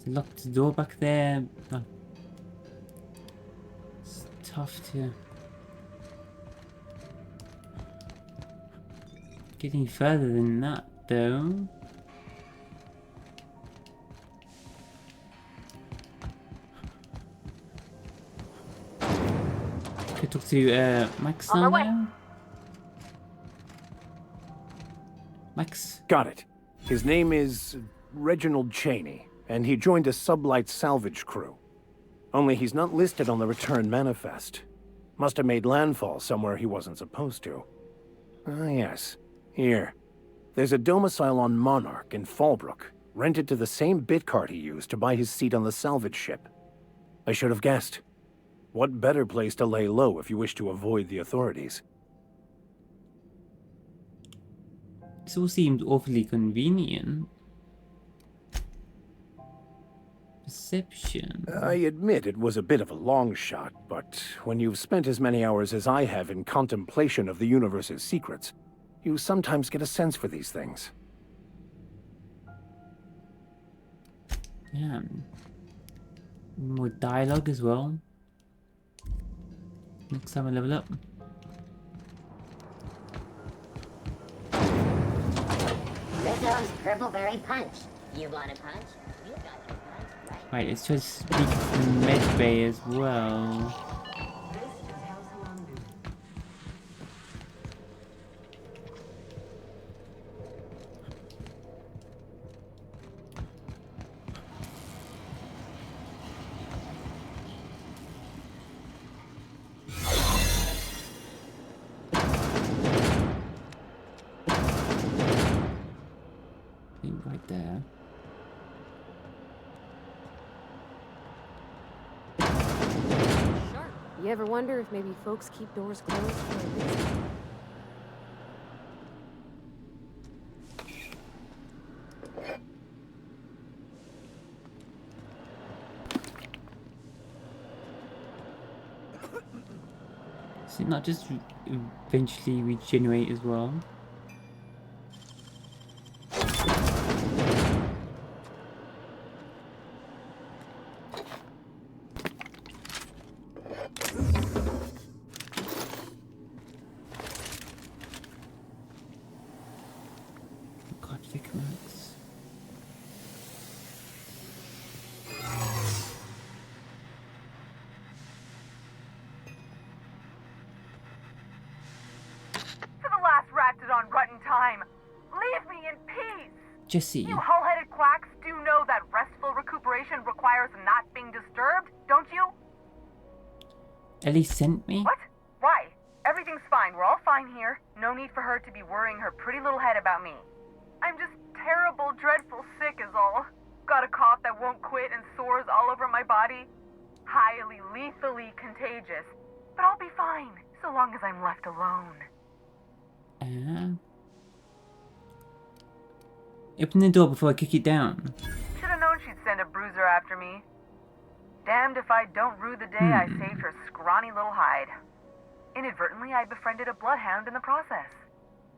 Locked the door back there. Oh. It's tough to get any further than that, though. Could talk to Max now. Max. Got it. His name is Reginald Cheney, and he joined a sublight salvage crew. Only he's not listed on the return manifest. Must have made landfall somewhere he wasn't supposed to. Ah, yes. Here. There's a domicile on Monarch in Fallbrook, rented to the same bit card he used to buy his seat on the salvage ship. I should have guessed. What better place to lay low if you wish to avoid the authorities? This all seemed awfully convenient. Perception. I admit it was a bit of a long shot, but when you've spent as many hours as I have in contemplation of the universe's secrets, you sometimes get a sense for these things. Yeah. More dialogue as well. Next time I level up. Rizzo's Purpleberry Punch. You want a punch? You got your punch, right? Right, let's try to speak to the med bay as well. Right there. Sure. You ever wonder if maybe folks keep doors closed for a reason? Does it not just eventually regenerate as well? God, Vic Max. For the last Raptidon rut in time, leave me in peace! Jesse. You hull-headed quacks do know that restful recuperation requires not being disturbed, don't you? Ellie sent me? What? Why? Everything's fine. We're all fine here. No need for her to be worrying her pretty little head about me. I'm just terrible, dreadful sick is all. Got a cough that won't quit and sores all over my body. Highly, lethally contagious. But I'll be fine, so long as I'm left alone. Open the door before I kick it down. Should have known she'd send a bruiser after me. Damned if I don't rue the day I saved her scrawny little hide. Inadvertently, I befriended a bloodhound in the process.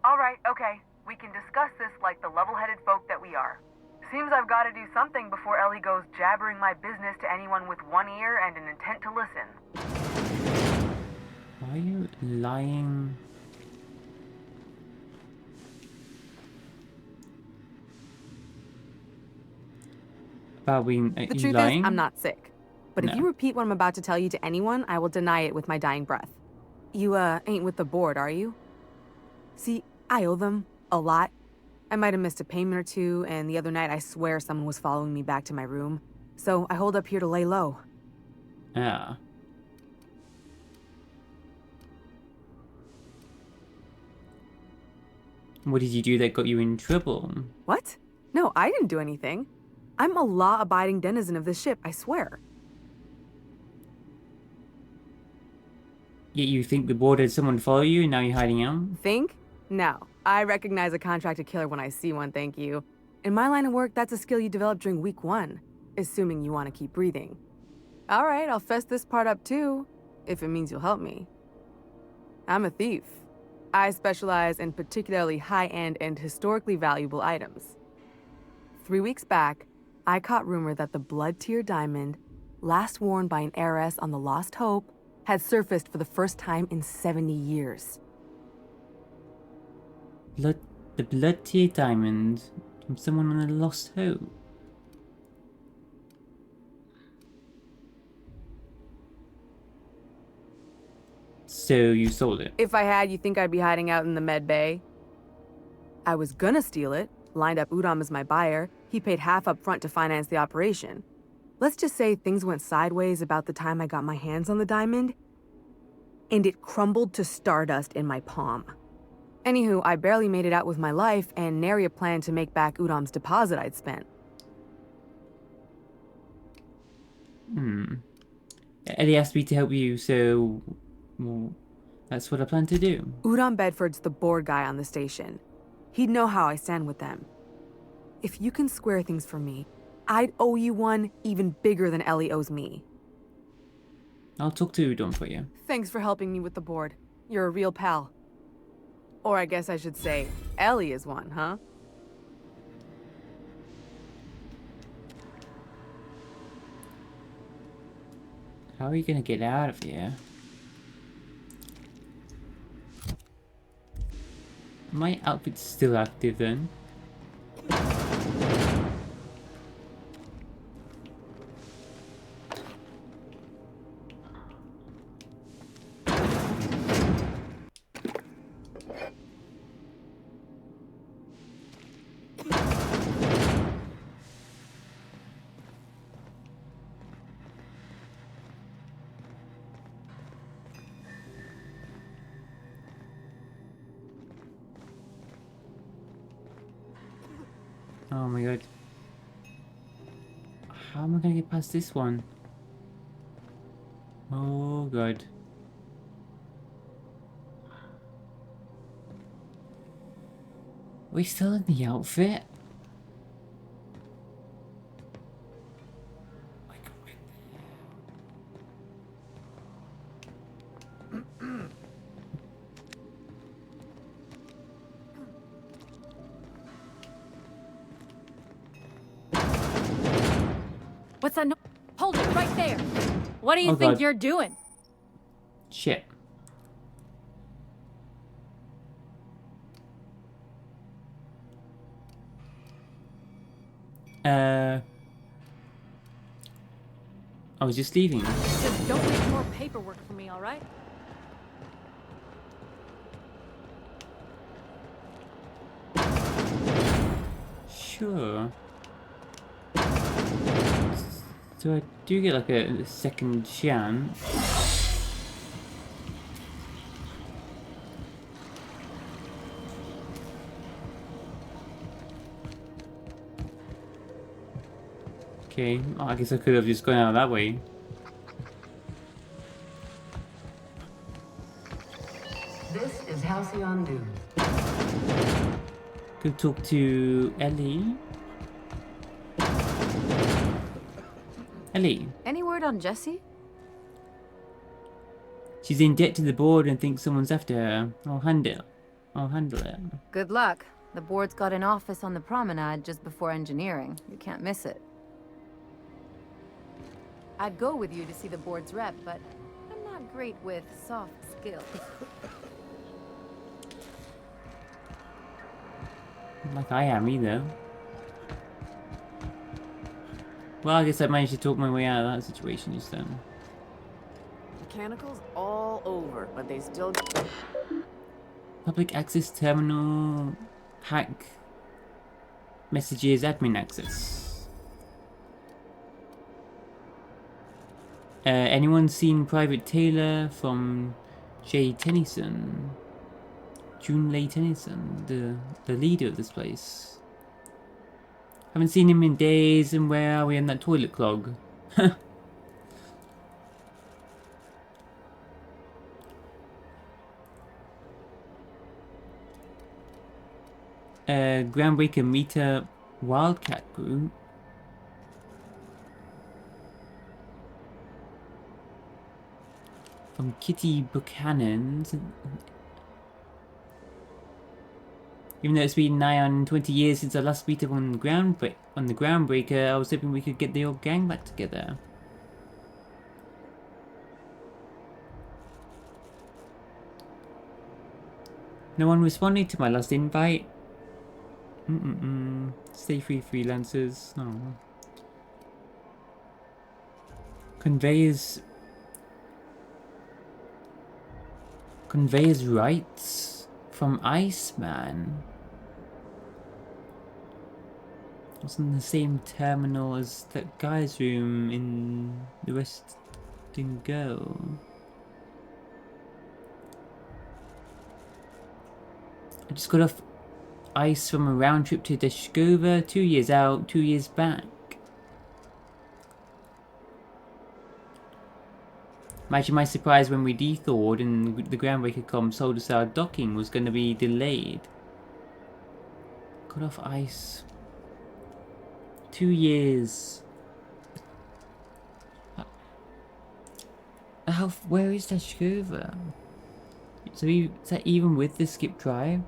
Alright, okay. We can discuss this like the level-headed folk that we are. Seems I've got to do something before Ellie goes jabbering my business to anyone with one ear and an intent to listen. Why are you lying? About being The truth lying? is, I'm not sick. But if No. you repeat what I'm about to tell you to anyone, I will deny it with my dying breath. You, ain't with the board, are you? See, I owe them a lot. I might have missed a payment or two, and the other night I swear someone was following me back to my room. So I hold up here to lay low. Ah. What did you do that got you in trouble? What? No, I didn't do anything. I'm a law-abiding denizen of this ship, I swear. Yet you think the board had someone follow you and now you're hiding out? Think? No. I recognize a contracted killer when I see one, thank you. In my line of work, that's a skill you develop during week 1, assuming you want to keep breathing. All right, I'll fess this part up too, if it means you'll help me. I'm a thief. I specialize in particularly high-end and historically valuable items. 3 weeks back, I caught rumor that the blood tier diamond, last worn by an heiress on the Lost Hope, had surfaced for the first time in 70 years. The blood tier diamond from someone on a Lost Hope. So you sold it? If I had, you think I'd be hiding out in the med bay? I was gonna steal it, lined up Udom as my buyer. He paid half up front to finance the operation. Let's just say things went sideways about the time I got my hands on the diamond, and it crumbled to stardust in my palm. Anywho, I barely made it out with my life, and nary a plan to make back Udom's deposit I'd spent. Ellie asked me to help you, so well, that's what I plan to do. Udon Bedford's the board guy on the station. He'd know how I stand with them. If you can square things for me, I'd owe you one even bigger than Ellie owes me. I'll talk to Udon for you. Thanks for helping me with the board. You're a real pal. Or I guess I should say, Ellie is one, huh? How are you gonna get out of here? My outfit's still active then. Oh my god. How am I gonna get past this one? Oh god. Are we still in the outfit? What's that? Hold it right there. What do you Oh, think God. you're doing? Shit. I was just leaving. Just don't make more paperwork for me, all right? Sure. So I do get like a second chance. Okay, oh, I guess I could have just gone out that way. This is Halcyon News. Could talk to Ellie. Ellie. Any word on Jessie? She's in debt to the board and thinks someone's after her. I'll handle it. Good luck. The board's got an office on the promenade just before engineering. You can't miss it. I'd go with you to see the board's rep, but I'm not great with soft skills. Not like I am either. Well, I guess I managed to talk my way out of that situation just then. Mechanicals all over, but they still... Public access terminal, hack, messages, admin access. Anyone seen Private Taylor from Jay Tennyson? June Lay Tennyson, the leader of this place. Haven't seen him in days, and where are we in that toilet clog? Groundbreaker Meter Wildcat Group. From Kitty Buchanan. Even though it's been nigh on 20 years since I last beat up on the Groundbreaker, I was hoping we could get the old gang back together. No one responded to my last invite. Stay free, freelancers. Oh. Conveyors rights from Iceman. It's in the same terminal as that guy's room in the Western Go. I just got off ice from a round trip to Deshkova, 2 years out, 2 years back. Imagine my surprise when we dethawed and the groundbreaker comm told us our docking was going to be delayed. Got off ice. 2 years. Where is Tashkova? So is that even with the skip drive?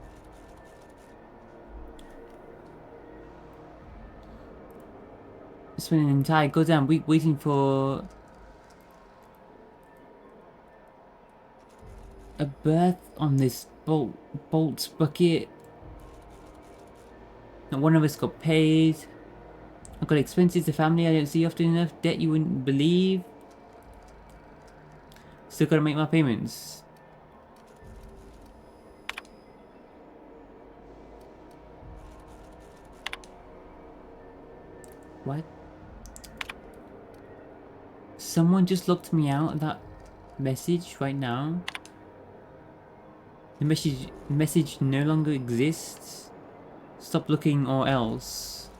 Spent an entire goddamn week waiting for a berth on this bolts bucket. Not one of us got paid. I've got expenses, the family I don't see often enough, debt you wouldn't believe. Still gotta make my payments. What? Someone just locked me out of that message right now. The message no longer exists. Stop looking or else.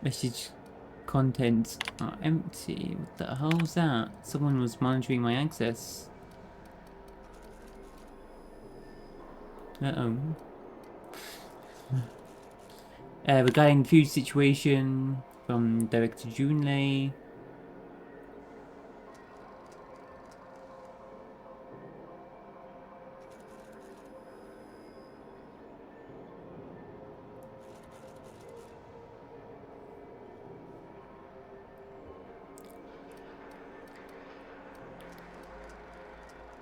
Message contents are empty. What the hell was that? Someone was monitoring my access. Uh-oh. Regarding the food situation from Director Junlei.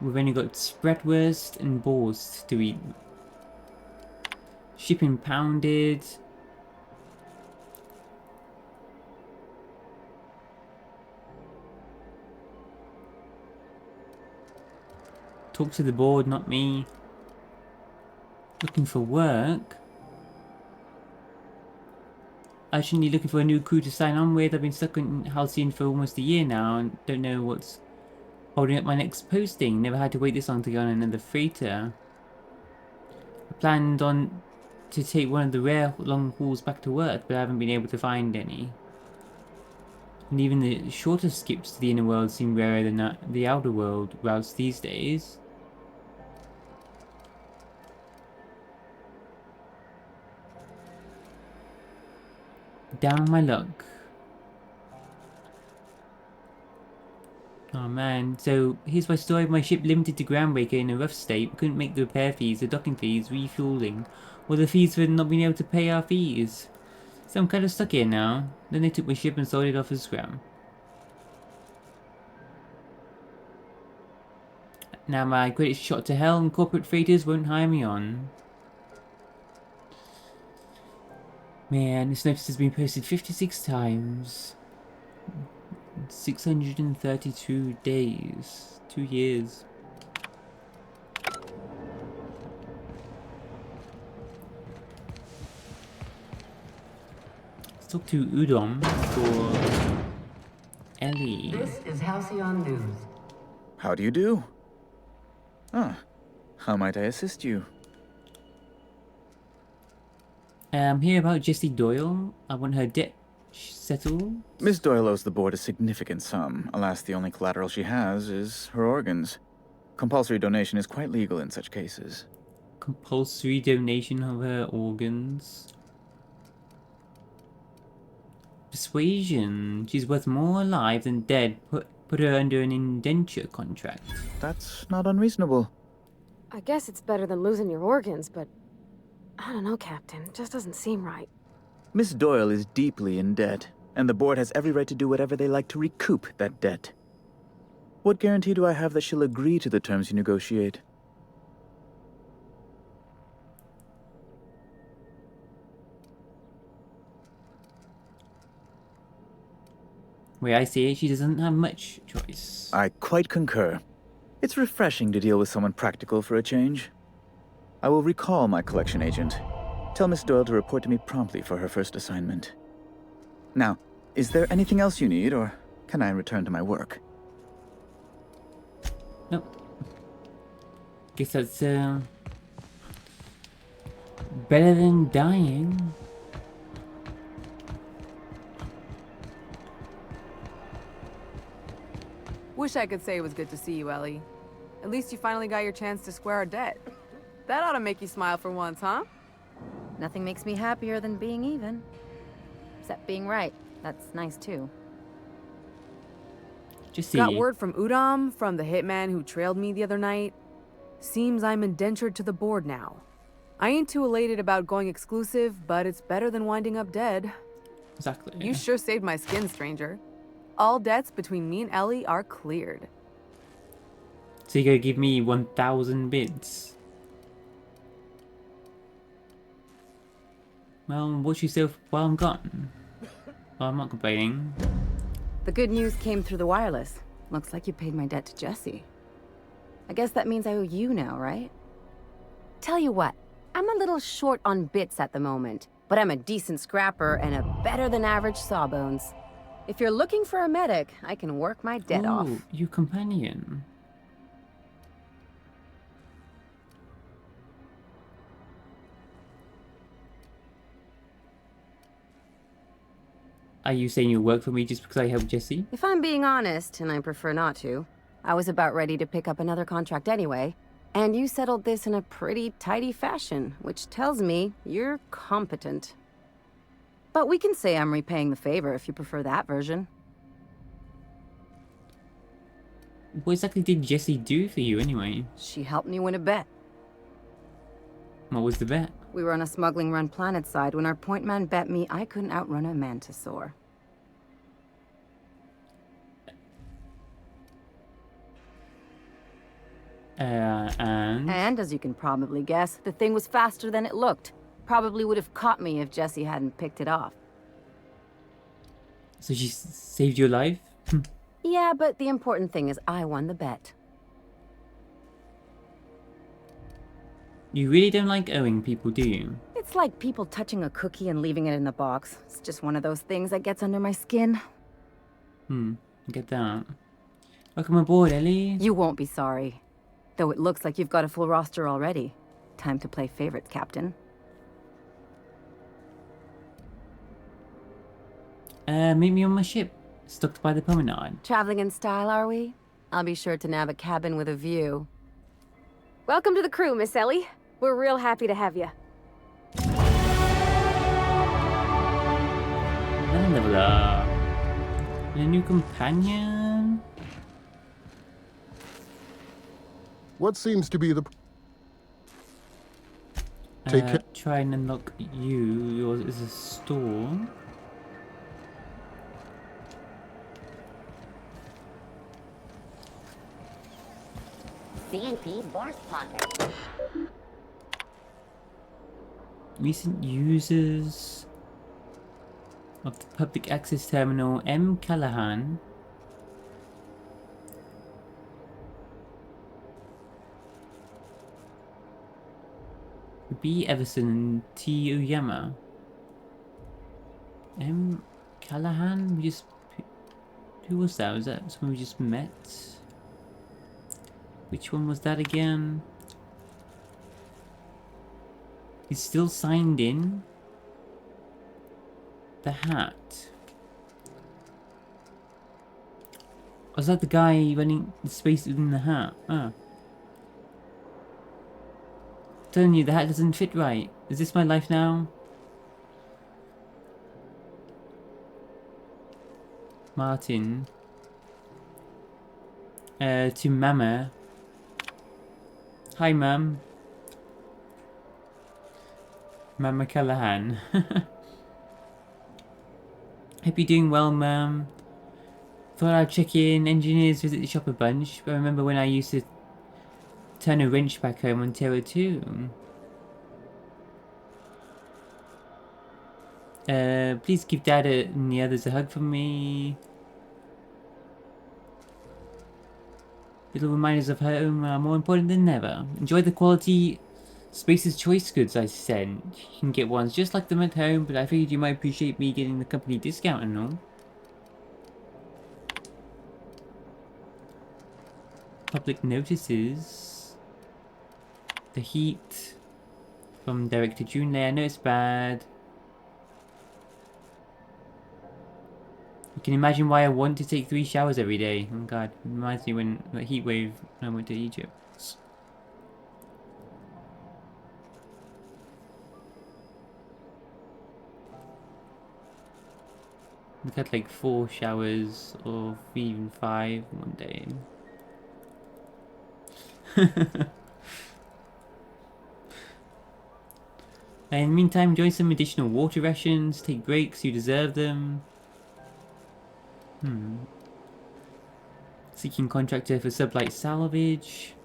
We've only got Spreadwurst and Borst to eat. Shipping pounded. Talk to the board, not me. Looking for work. Actually looking for a new crew to sign on with. I've been stuck in Halcyon for almost a year now and don't know what's holding up my next posting. Never had to wait this long to go on another freighter. I planned on to take one of the rare long hauls back to work, but I haven't been able to find any. And even the shorter skips to the inner world seem rarer than the outer world routes these days. Down on my luck. Oh man, so here's my story. My ship limited to groundbreaker in a rough state. We couldn't make the repair fees, the docking fees, refueling, or the fees for not being able to pay our fees. So I'm kind of stuck here now. Then they took my ship and sold it off as scrap. Now my greatest shot to hell and corporate freighters won't hire me on. Man, this notice has been posted 56 times. 632 days. 2 years. Let's talk to Udom for Ellie. This is Halcyon News. How do you do? Ah, how might I assist you? I'm here about Jessie Doyle. I want her debt settled. Miss Doyle owes the board a significant sum. Alas, the only collateral she has is her organs. Compulsory donation is quite legal in such cases. Compulsory donation of her organs. Persuasion. She's worth more alive than dead. Put her under an indenture contract. That's not unreasonable. I guess it's better than losing your organs, but I don't know, Captain. It just doesn't seem right. Miss Doyle is deeply in debt, and the board has every right to do whatever they like to recoup that debt. What guarantee do I have that she'll agree to the terms you negotiate? Where I see it, she doesn't have much choice. I quite concur. It's refreshing to deal with someone practical for a change. I will recall my collection agent. Tell Miss Doyle to report to me promptly for her first assignment. Now, is there anything else you need, or can I return to my work? Nope. Guess that's, better than dying. Wish I could say it was good to see you, Ellie. At least you finally got your chance to square our debt. That ought to make you smile for once, huh? Nothing makes me happier than being even. Except being right. That's nice too. Just Got see. word from Udom, from the hitman who trailed me the other night. Seems I'm indentured to the board now. I ain't too elated about going exclusive, but it's better than winding up dead. Exactly. You sure saved my skin, stranger. All debts between me and Ellie are cleared. So you're gonna give me 1,000 bids? Well, watch yourself while I'm gone. Well, I'm not complaining. The good news came through the wireless. Looks like you paid my debt to Jesse. I guess that means I owe you now, right? Tell you what, I'm a little short on bits at the moment, but I'm a decent scrapper and a better than average sawbones. If you're looking for a medic, I can work my debt off. Oh, you companion. Are you saying you'll work for me just because I helped Jesse? If I'm being honest, and I prefer not to, I was about ready to pick up another contract anyway, and you settled this in a pretty tidy fashion, which tells me you're competent. But we can say I'm repaying the favor if you prefer that version. What exactly did Jesse do for you anyway? She helped me win a bet. What was the bet? We were on a smuggling run planetside when our point man bet me I couldn't outrun a mantisaur. And as you can probably guess, the thing was faster than it looked. Probably would have caught me if Jesse hadn't picked it off. So she saved your life? Yeah, but the important thing is I won the bet. You really don't like owing people, do you? It's like people touching a cookie and leaving it in the box. It's just one of those things that gets under my skin. I get that. Welcome aboard, Ellie. You won't be sorry. Though it looks like you've got a full roster already. Time to play favorites, Captain. Meet me on my ship. Stocked by the promenade. Traveling in style, are we? I'll be sure to nab a cabin with a view. Welcome to the crew, Miss Ellie. We're real happy to have you. Another level up. And a new companion. What seems to be the... Take care. Try and unlock you. Yours is a store. CNP Boris Potter. Recent users of the public access terminal M. Callahan. B. Everson and T. Uyama. M. Callahan? We just... Who was that? Was that someone we just met? Which one was that again? He's still signed in. The hat. Was that the guy running the space within the hat? Ah. Telling you, the hat doesn't fit right. Is this my life now? Martin. To Mama. Hi, Mum. Mama Callahan. Hope you're doing well, Mum. Thought I'd check in. Engineers visit the shop a bunch. But I remember when I used to turn a wrench back home on Terra 2. Please give Dad and the others a hug for me. Little reminders of home are more important than ever. Enjoy the quality Space's Choice goods I sent. You can get ones just like them at home, but I figured you might appreciate me getting the company discount and all. Public notices. The heat. From Director Junlei. I know it's bad. You can imagine why I want to take 3 showers every day. Oh god, it reminds me when the heat wave when I went to Egypt. We had like 4 showers or even 5 one day. In the meantime, enjoy some additional water rations, take breaks, you deserve them. Seeking contractor for sublight salvage.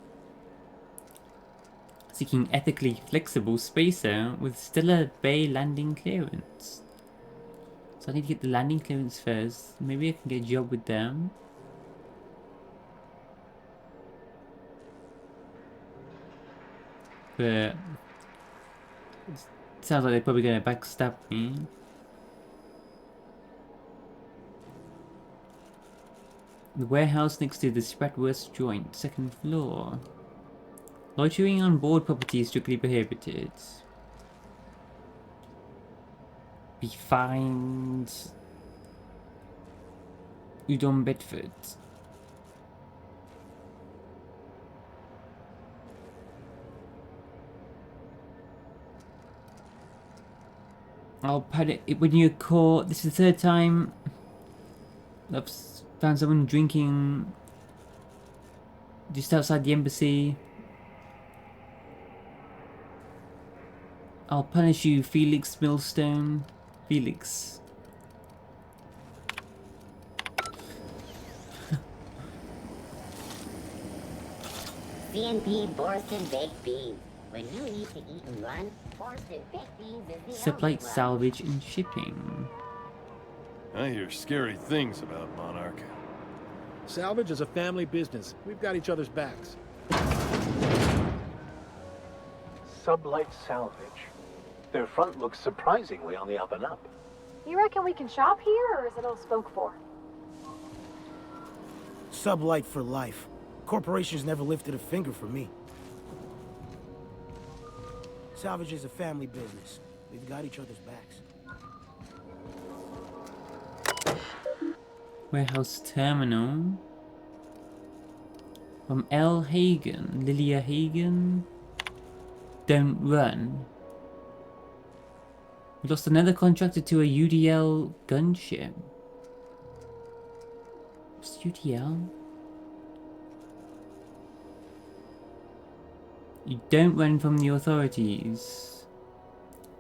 Seeking ethically flexible spacer with Stellar Bay landing clearance. So I need to get the landing clearance first. Maybe I can get a job with them. But it sounds like they're probably going to backstab me. The warehouse next to the Spratwurst joint, 2nd floor. Loitering on board property is strictly prohibited. Be fined. Udon Bedford. I'll put it when you're caught. This is the 3rd time I've found someone drinking just outside the embassy. I'll punish you, Felix Millstone. Felix. CNP Borston Baked Beans. When you need to eat and run, Borston Baked Beans is the Supply only one. salvage and shipping. I hear scary things about Monarch. Salvage is a family business. We've got each other's backs. Sublight Salvage. Their front looks surprisingly on the up and up. You reckon we can shop here, or is it all spoke for? Sublight for life. Corporations never lifted a finger for me. Salvage is a family business. We've got each other's backs. Warehouse terminal. From L. Hagen. Lilia Hagen. Don't run. We lost another contractor to a UDL gunship. What's UDL? You don't run from the authorities.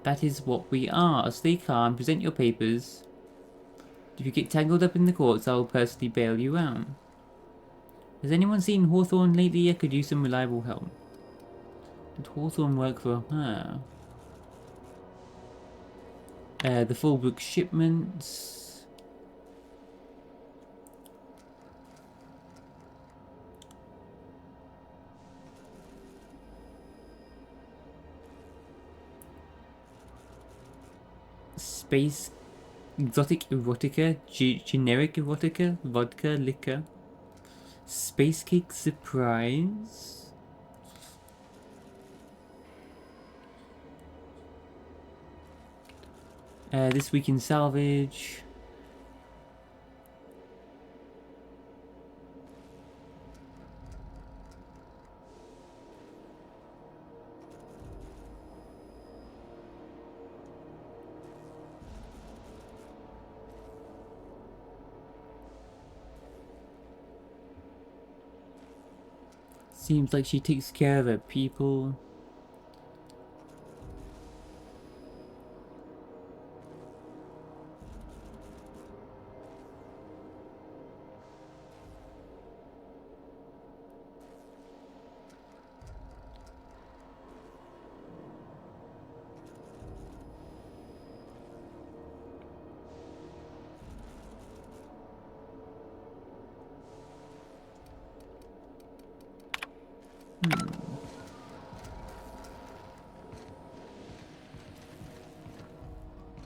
That is what we are. Stay calm, present your papers. If you get tangled up in the courts, I will personally bail you out. Has anyone seen Hawthorne lately? I could use some reliable help. Did Hawthorne work for her? The Fallbrook shipments. Space exotic erotica, generic erotica, vodka, liquor. Space cake surprise. This week in salvage. Seems like she takes care of her people.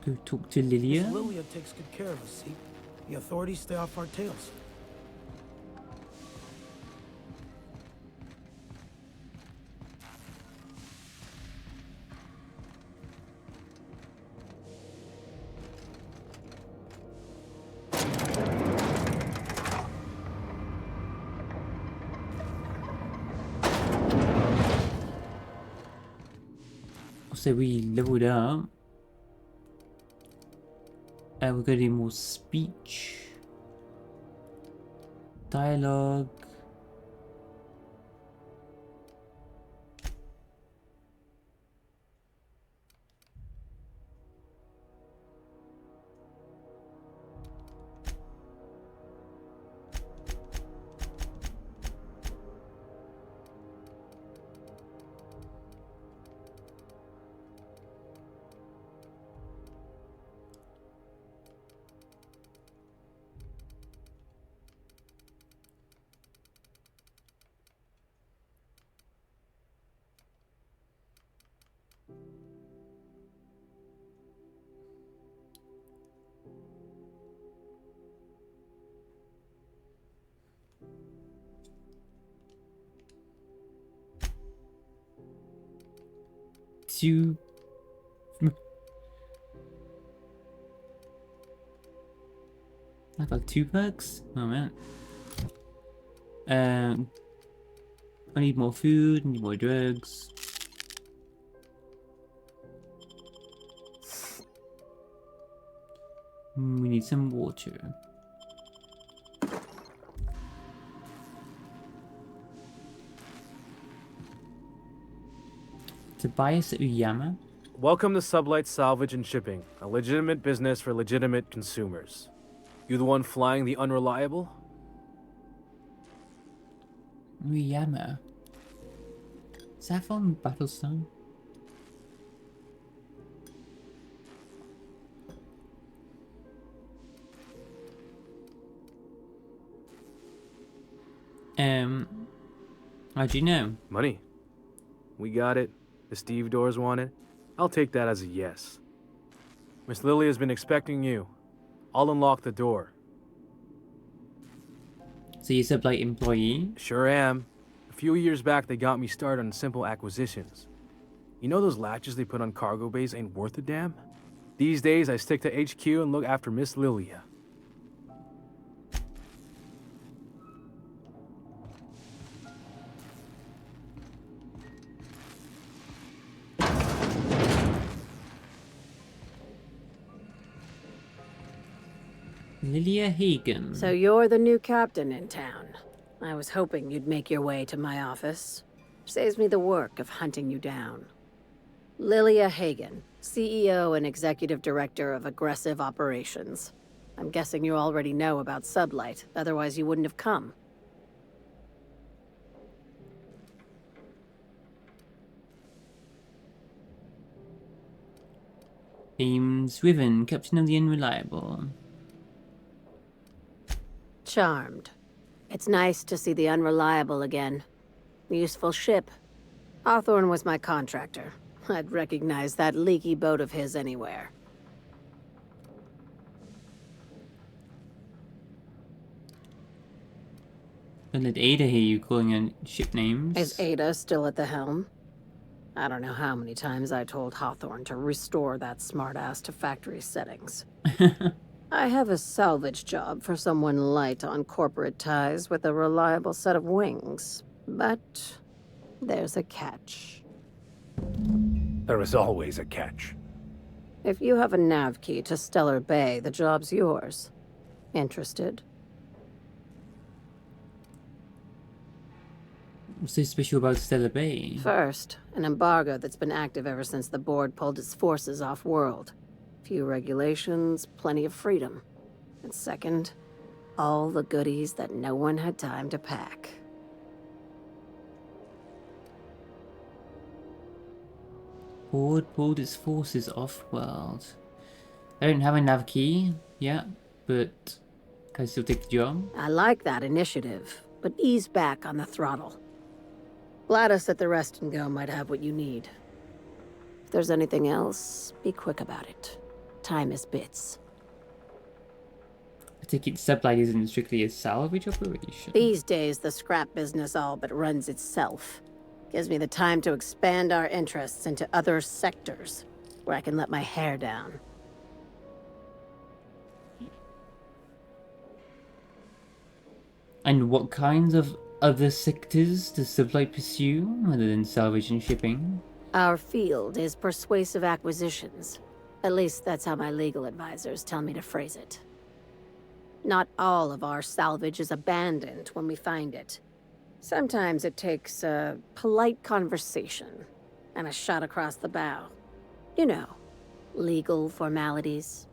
Go talk to Lilia. Miss Lilia takes good care of us, see? The authorities stay off our tails. Also, we leveled up. We're gonna do more speech. Dialogue. Two. I got 2 perks? Oh man. I need more food, need more drugs. We need some water. Tobias Uyama? Welcome to Sublight Salvage and Shipping, a legitimate business for legitimate consumers. You the one flying the Unreliable? Uyama. Is that from Battlestone? How'd you know? Money. We got it. The Steve Doors want it. I'll take that as a yes. Miss Lily has been expecting you. I'll unlock the door. So you're a Sublight employee? Sure am. A few years back, they got me started on simple acquisitions. You know those latches they put on cargo bays ain't worth a damn? These days, I stick to HQ and look after Miss Lilia. Lilia Hagen. So you're the new captain in town. I was hoping you'd make your way to my office. Saves me the work of hunting you down. Lilia Hagen, CEO and Executive Director of Aggressive Operations. I'm guessing you already know about Sublight, otherwise you wouldn't have come. Ames Riven, Captain of the Unreliable. Charmed. It's nice to see the Unreliable again. Useful ship. Hawthorne was my contractor. I'd recognize that leaky boat of his anywhere. And let Ada hear you calling in ship names. Is Ada still at the helm? I don't know how many times I told Hawthorne to restore that smartass to factory settings. I have a salvage job for someone light on corporate ties with a reliable set of wings. But there's a catch. There is always a catch. If you have a nav key to Stellar Bay, the job's yours. Interested? What's so special about Stellar Bay? First, an embargo that's been active ever since the board pulled its forces off-world. Few regulations, plenty of freedom. And second, all the goodies that no one had time to pack. Board pulled its forces off-world. I don't have a nav key yet, but can I still take the job? I like that initiative, but ease back on the throttle. Gladys at the Rest and Go might have what you need. If there's anything else, be quick about it. Time is bits. I take it Sublight isn't strictly a salvage operation. These days, the scrap business all but runs itself. Gives me the time to expand our interests into other sectors, where I can let my hair down. And what kinds of other sectors does Sublight pursue, other than salvage and shipping? Our field is persuasive acquisitions. At least that's how my legal advisors tell me to phrase it. Not all of our salvage is abandoned when we find it. Sometimes it takes a polite conversation and a shot across the bow. You know, legal formalities.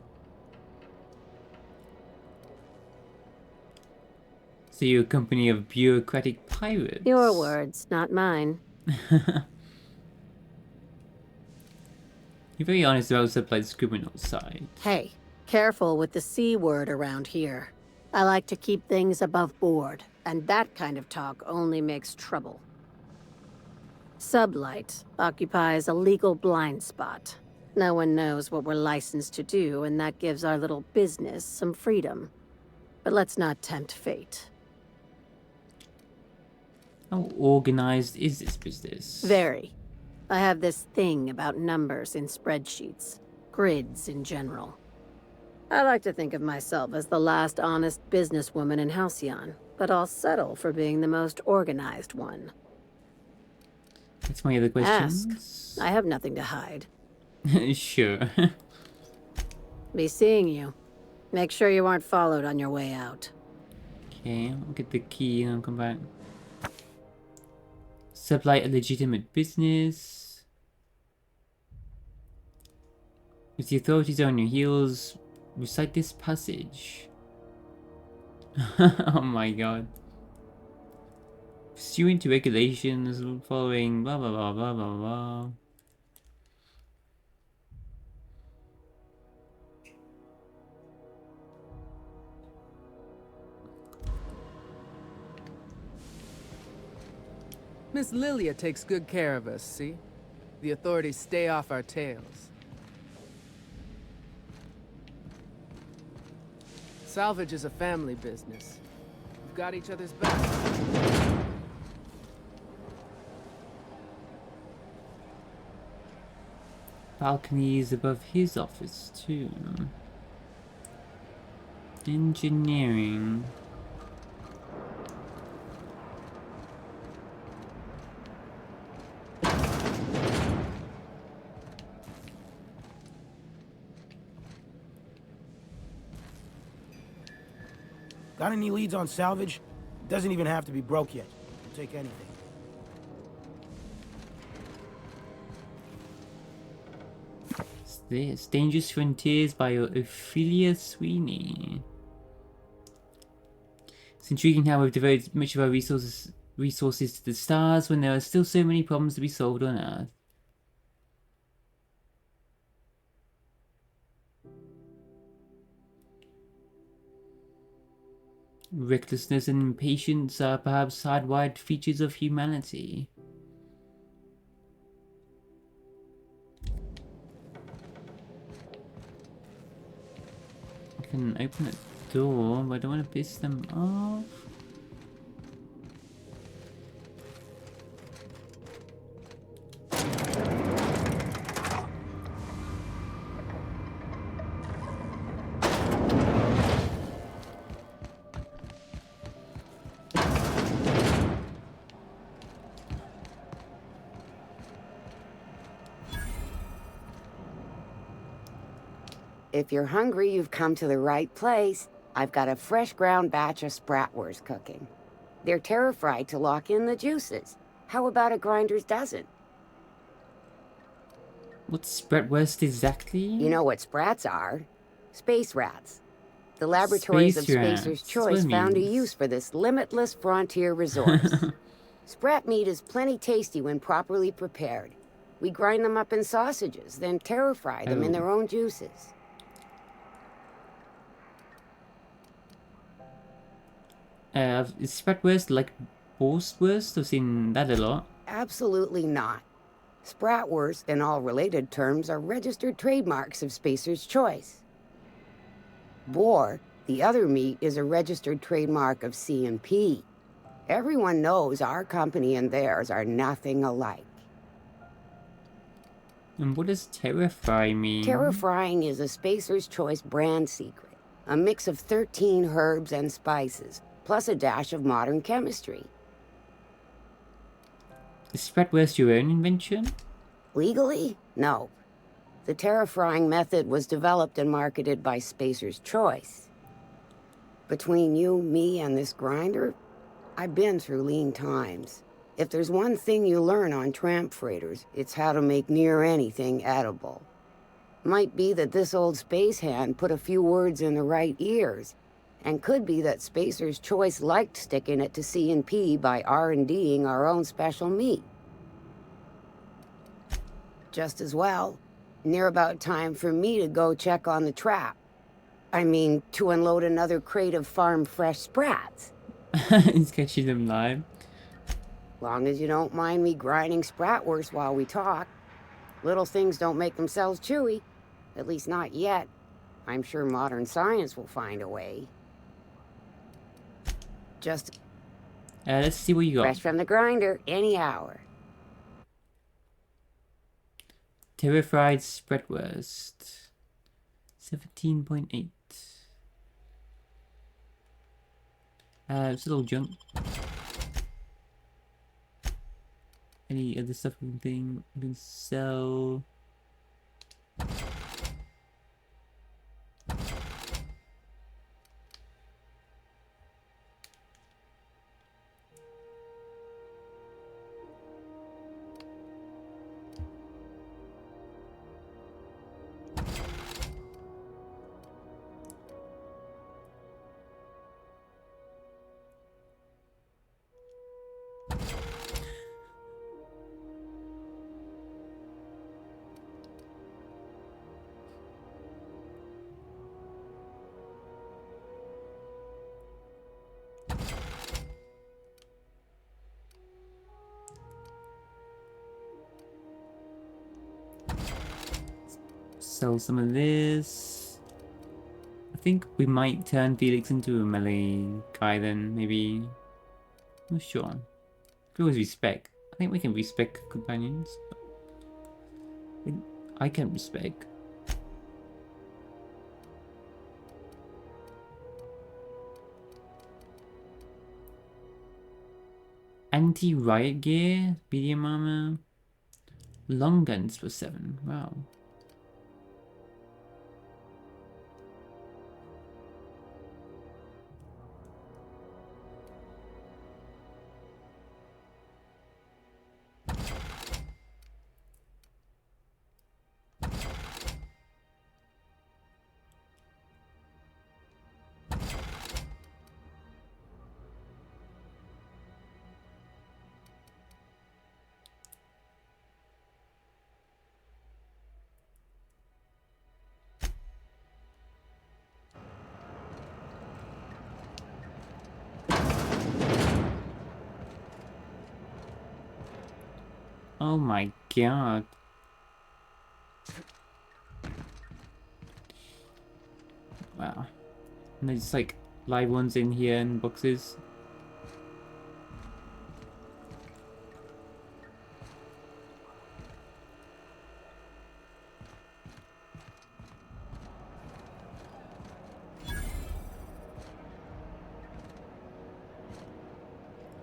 So you're a company of bureaucratic pirates? Your words, not mine. You're very honest about Supplied's criminal side. Hey, careful with the C word around here. I like to keep things above board, and that kind of talk only makes trouble. Sublight occupies a legal blind spot. No one knows what we're licensed to do, and that gives our little business some freedom. But let's not tempt fate. How organized is this business? Very. I have this thing about numbers in spreadsheets, grids in general. I like to think of myself as the last honest businesswoman in Halcyon, but I'll settle for being the most organized one. That's my other question. Ask. I have nothing to hide. Sure. Be seeing you. Make sure you aren't followed on your way out. Okay, I'll get the key and I'll come back. Supply a legitimate business. With the authorities on your heels, recite this passage. Oh my god. Pursuant to regulations following blah blah blah blah blah blah. Miss Lilia takes good care of us, see? The authorities stay off our tails. Salvage is a family business. We've got each other's back. Balconies above his office too. Engineering. Got any leads on salvage? Doesn't even have to be broke yet. I'll take anything. This Dangerous Frontiers by Ophelia Sweeney. It's intriguing how we've devoted much of our resources to the stars when there are still so many problems to be solved on Earth. Recklessness and impatience are perhaps hardwired features of humanity. I can open the door, but I don't want to piss them off. If you're hungry, you've come to the right place. I've got a fresh ground batch of spratwurst cooking. They're terra-fried to lock in the juices. How about a grinder's dozen? What's spratwurst exactly? You know what sprats are? Space rats. The laboratories of Spacer's Choice found a use for this limitless frontier resource. Sprat meat is plenty tasty when properly prepared. We grind them up in sausages, then terra-fry them in their own juices. Is spratwurst like Borstwurst? I've seen that a lot. Absolutely not. Spratwurst and all related terms are registered trademarks of Spacer's Choice. Boar, the other meat, is a registered trademark of C&P. Everyone knows our company and theirs are nothing alike. And what does terra-fry mean? Terra-frying is a Spacer's Choice brand secret. A mix of 13 herbs and spices, plus a dash of modern chemistry. Is spratwurst your own invention? Legally? No. The terrafrying method was developed and marketed by Spacer's Choice. Between you, me, and this grinder, I've been through lean times. If there's one thing you learn on tramp freighters, it's how to make near anything edible. Might be that this old space hand put a few words in the right ears, and could be that Spacer's Choice liked sticking it to C&P by R&Ding our own special meat. Just as well, near about time for me to go check on the trap. I mean, to unload another crate of farm-fresh sprats. He's catching them live. Long as you don't mind me grinding spratwurst while we talk. Little things don't make themselves chewy. At least not yet. I'm sure modern science will find a way. Just... let's see what you got. fresh from the grinder, any hour. Terra-fried spreadwurst. 17.8. It's a little junk. Any other stuff we can sell? Sell some of this. I think we might turn Felix into a melee guy then, maybe. I'm not sure. We can always respec. I think we can respec companions. I can respec. Anti-riot gear, medium armor, long guns for 7. Wow. Oh my god. Wow. And there's like live ones in here in boxes.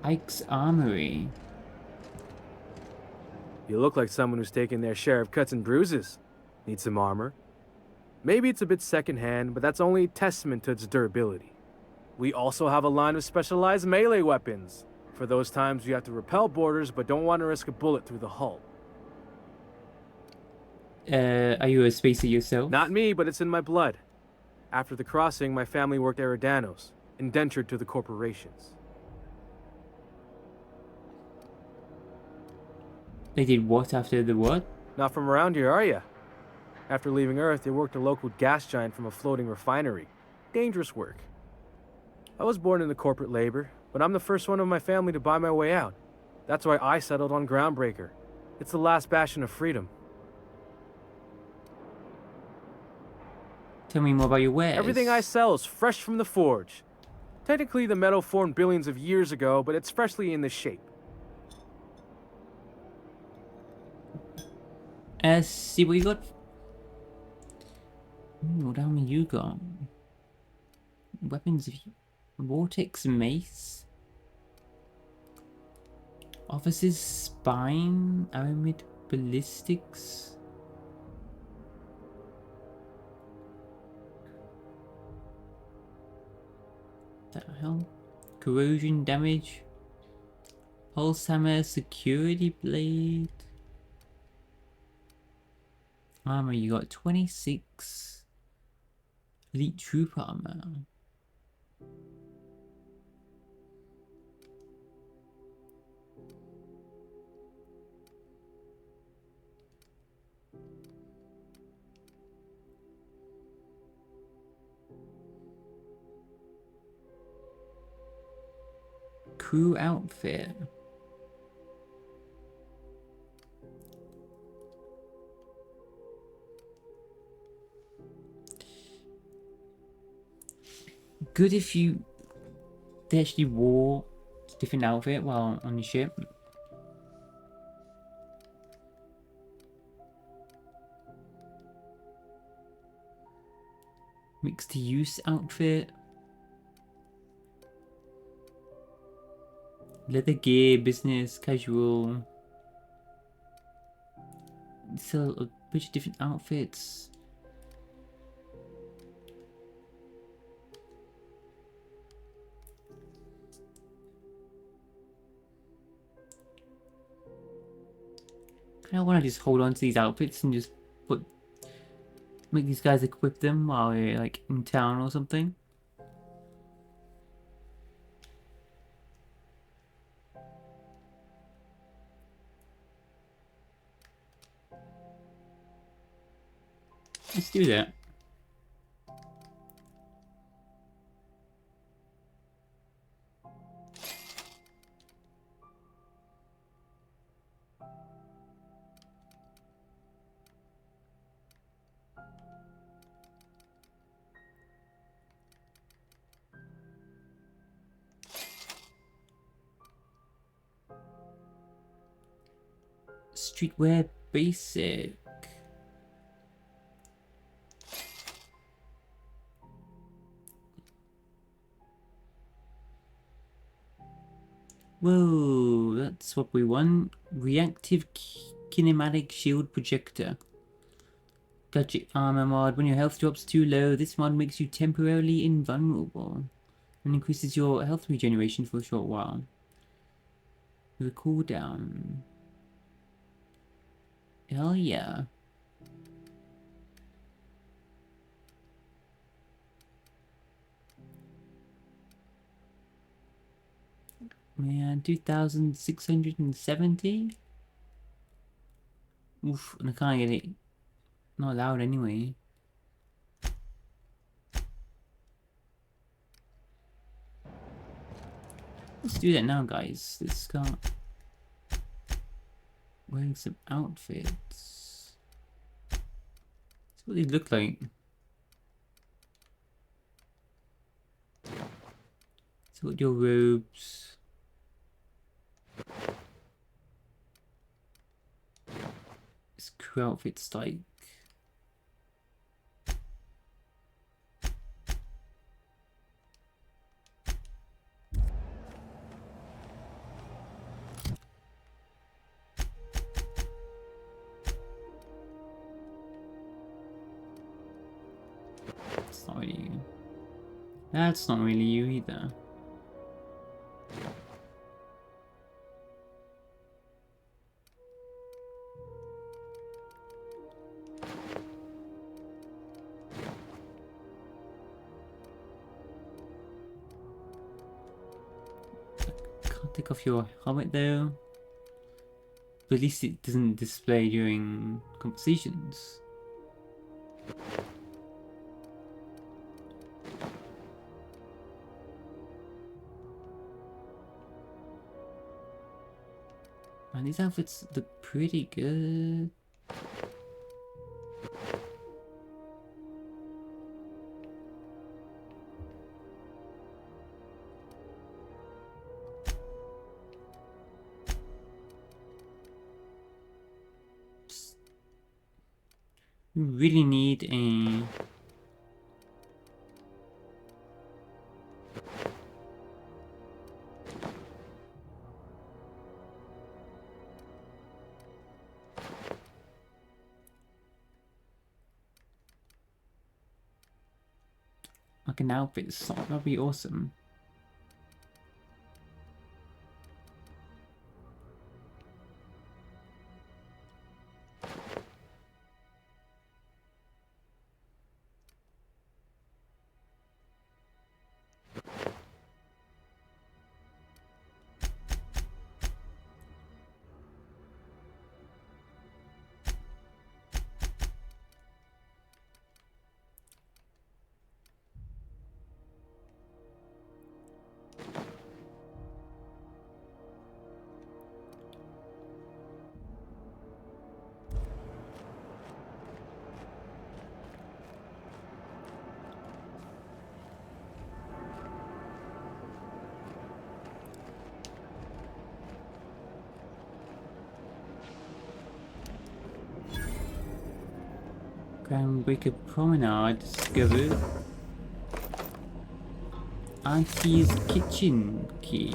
Ike's Armory. You look like someone who's taken their share of cuts and bruises. Need some armor? Maybe it's a bit secondhand, but that's only a testament to its durability. We also have a line of specialized melee weapons, for those times you have to repel boarders but don't want to risk a bullet through the hull. Are you a spacer yourself? Not me, but it's in my blood. After the crossing, my family worked Eridanos, indentured to the corporations. They did what after the what? Not from around here, are ya? After leaving Earth, they worked a local gas giant from a floating refinery. Dangerous work. I was born into corporate labor, but I'm the first one of my family to buy my way out. That's why I settled on Groundbreaker. It's the last bastion of freedom. Tell me more about your wares. Everything I sell is fresh from the forge. Technically, the metal formed billions of years ago, but it's freshly in this shape. See what you got. What armor you got? Weapons of Vortex Mace. Officer's Spine. Aramid ballistics. What the hell? Corrosion damage. Pulse hammer, security blade. Armor, you got 26. Elite troop armor. Crew outfit. Good if they actually wore a different outfit while on the ship. Mixed use outfit. Leather gear, business, casual. So a bunch of different outfits. I don't want to just hold on to these outfits and just make these guys equip them while we're like in town or something. Let's do that. Streetwear basic. Whoa, that's what we want. Reactive kinematic shield projector. Gadget armor mod. When your health drops too low, this mod makes you temporarily invulnerable and increases your health regeneration for a short while. With a cooldown. Hell yeah. Man, 2,670? Oof, and I can't get it. Not allowed anyway. Let's do that now, guys. Let's start wearing some outfits. That's what they look like. So what your robes. This crew outfit's like. It's not really you. That's not really you either. Take off your helmet though. But at least it doesn't display during conversations. Man, these outfits look pretty good. You really need a like an outfit. That'd be awesome. Groundbreaker Promenade discovered. Auntie's kitchen key.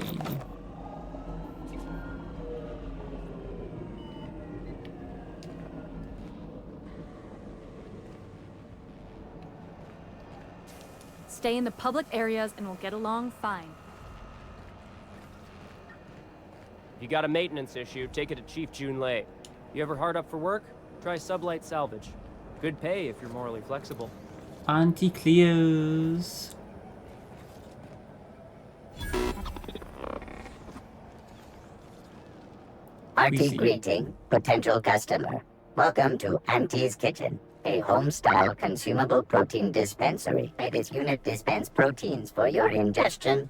Stay in the public areas and we'll get along fine. If you got a maintenance issue, take it to Chief Junlei. You ever hard up for work? Try Sublight Salvage. Good pay if you're morally flexible. Auntie Cleo's. Hearty greeting, potential customer. Welcome to Auntie's Kitchen, a home-style consumable protein dispensary. This unit dispense proteins for your ingestion.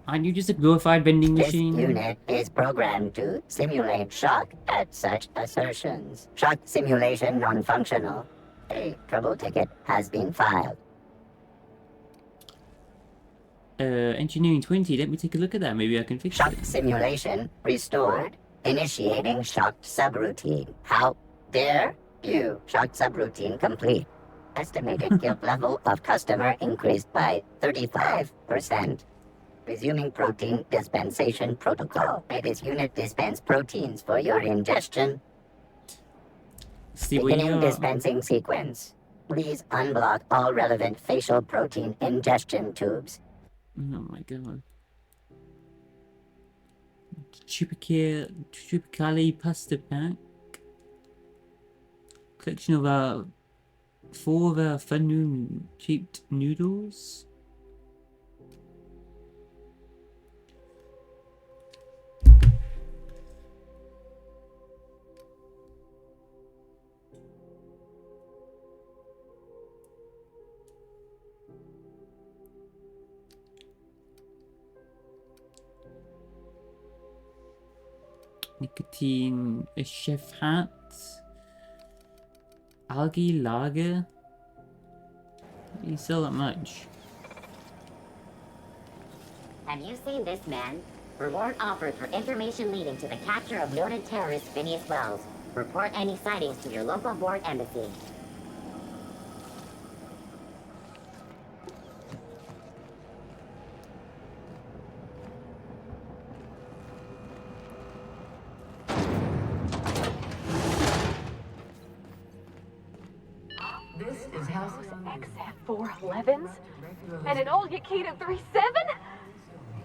Aren't you just a glorified vending machine? This unit is programmed to simulate shock at such assertions. Shock simulation non-functional. A trouble ticket has been filed. Engineering 20, let me take a look at that. Maybe I can fix Shock it. simulation restored. Initiating shocked subroutine. How dare you? Shocked subroutine complete. Estimated guilt level of customer increased by 35%. Resuming protein dispensation protocol. This unit dispense proteins for your ingestion. Beginning dispensing sequence. Please unblock all relevant facial protein ingestion tubes. Oh my god. Chupacali pasta pack. Collection of 4 fun shaped noodles. Nicotine, a chef hat, algae lager. You sell that much? Have you seen this man? Reward offered for information leading to the capture of noted terrorist Phineas Wells. Report any sightings to your local board embassy. This is House XF411s? And an old Yakita 37?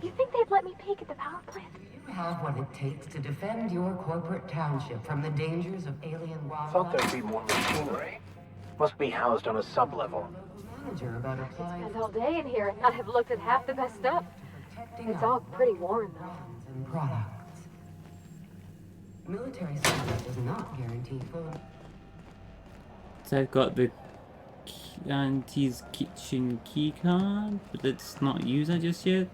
You think they'd let me peek at the power plant? You have what it takes to defend your corporate township from the dangers of alien wildlife. Thought there'd be more machinery. Must be housed on a sub-level. Manager about applying Spent all day in here and not have looked at half the best stuff. It's all pretty worn, though. and products. Military service does not guarantee full. So I've got the Auntie's kitchen key card, but let's not use that just yet.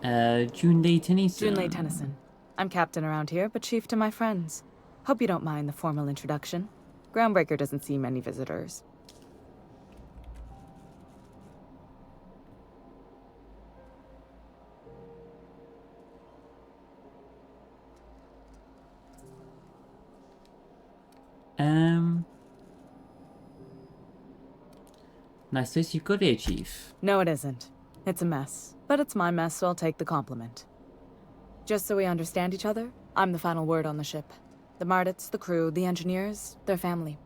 Junlei Tennyson. Junlei Tennyson. I'm captain around here, but chief to my friends. Hope you don't mind the formal introduction. Groundbreaker doesn't see many visitors. Nice place you've got here, Chief. No, it isn't. It's a mess. But it's my mess, so I'll take the compliment. Just so we understand each other, I'm the final word on the ship. The Mardits, the crew, the engineers, their family.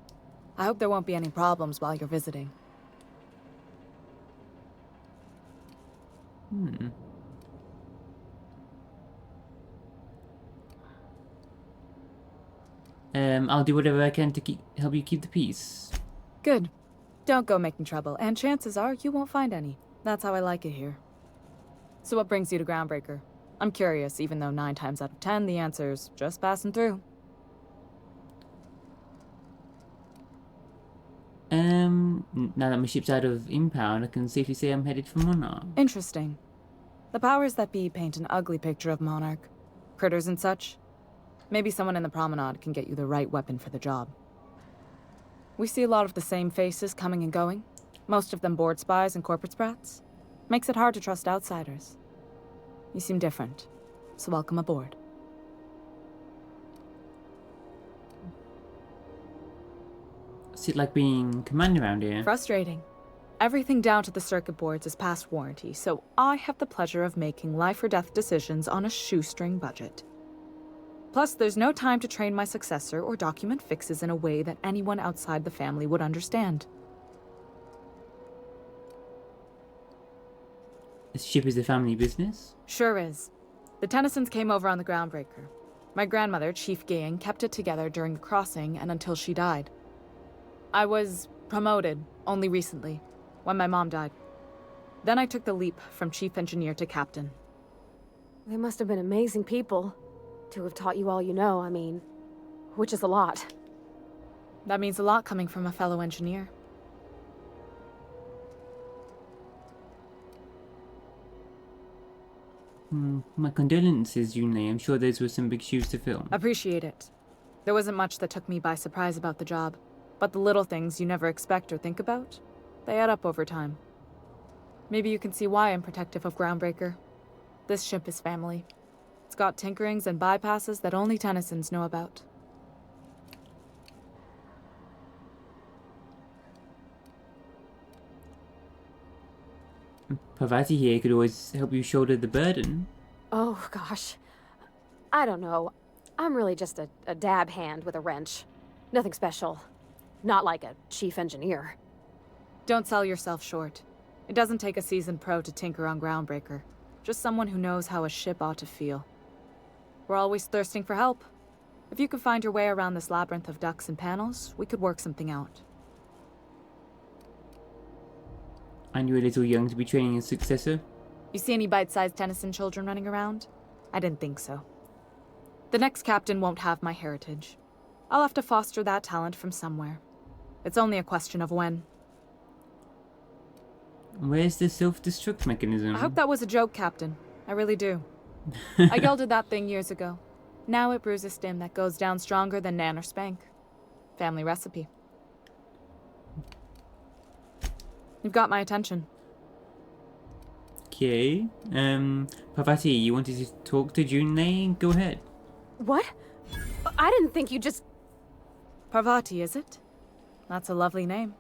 I hope there won't be any problems while you're visiting. I'll do whatever I can to help you keep the peace. Good. Don't go making trouble, and chances are you won't find any. That's how I like it here. So what brings you to Groundbreaker? I'm curious, even though 9 times out of 10 the answer's just passing through. Now that my ship's out of impound, I can safely say I'm headed for Monarch. Interesting. The powers that be paint an ugly picture of Monarch. Critters and such. Maybe someone in the promenade can get you the right weapon for the job. We see a lot of the same faces coming and going. Most of them board spies and corporate sprats. Makes it hard to trust outsiders. You seem different, so welcome aboard. What's it like being commander around here? Frustrating. Everything down to the circuit boards is past warranty, so I have the pleasure of making life or death decisions on a shoestring budget. Plus, there's no time to train my successor or document fixes in a way that anyone outside the family would understand. This ship is a family business? Sure is. The Tennysons came over on the Groundbreaker. My grandmother, Chief Gang, kept it together during the crossing and until she died. I was promoted only recently, when my mom died. Then I took the leap from chief engineer to captain. They must have been amazing people to have taught you all you know, I mean, which is a lot. That means a lot coming from a fellow engineer. My condolences, Junlei. I'm sure those were some big shoes to fill. Appreciate it. There wasn't much that took me by surprise about the job, but the little things you never expect or think about, they add up over time. Maybe you can see why I'm protective of Groundbreaker. This ship is family. It's got tinkerings and bypasses that only Tennysons know about. Parvati here could always help you shoulder the burden. Oh, gosh. I don't know. I'm really just a dab hand with a wrench. Nothing special. Not like a chief engineer. Don't sell yourself short. It doesn't take a seasoned pro to tinker on Groundbreaker. Just someone who knows how a ship ought to feel. We're always thirsting for help. If you could find your way around this labyrinth of ducts and panels, we could work something out. And you're a little young to be training a successor? You see any bite-sized Tennyson children running around? I didn't think so. The next captain won't have my heritage. I'll have to foster that talent from somewhere. It's only a question of when. Where's the self-destruct mechanism? I hope that was a joke, Captain. I really do. I gelded that thing years ago. Now it brews a stim that goes down stronger than Nan or Spank. Family recipe. You've got my attention. Okay. Parvati, you wanted to talk to Junlei? Go ahead. What? I didn't think you just... Parvati, is it? That's a lovely name.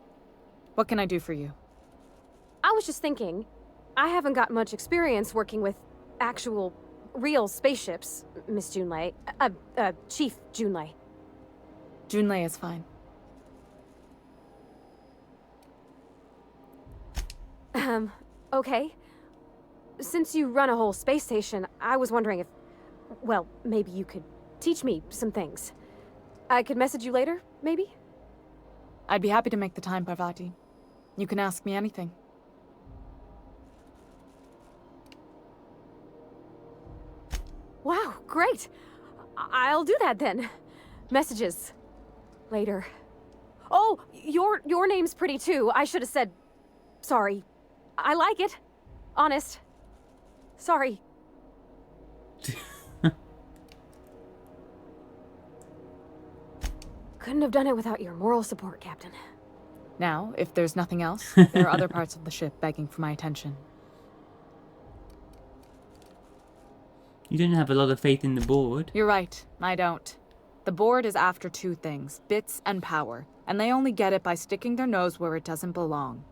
What can I do for you? I was just thinking, I haven't got much experience working with actual, real spaceships, Miss Junlei. Chief Junlei. Junlei is fine. Okay. Since you run a whole space station, I was wondering if... Well, maybe you could teach me some things. I could message you later, maybe? I'd be happy to make the time, Parvati. You can ask me anything. Wow, great! I'll do that then. Messages. Later. Oh, your name's pretty too. I should have said... Sorry. I like it. Honest. Sorry. Couldn't have done it without your moral support, Captain. Now, if there's nothing else, there are other parts of the ship begging for my attention. You don't have a lot of faith in the board. You're right, I don't. The board is after two things, bits and power, and they only get it by sticking their nose where it doesn't belong.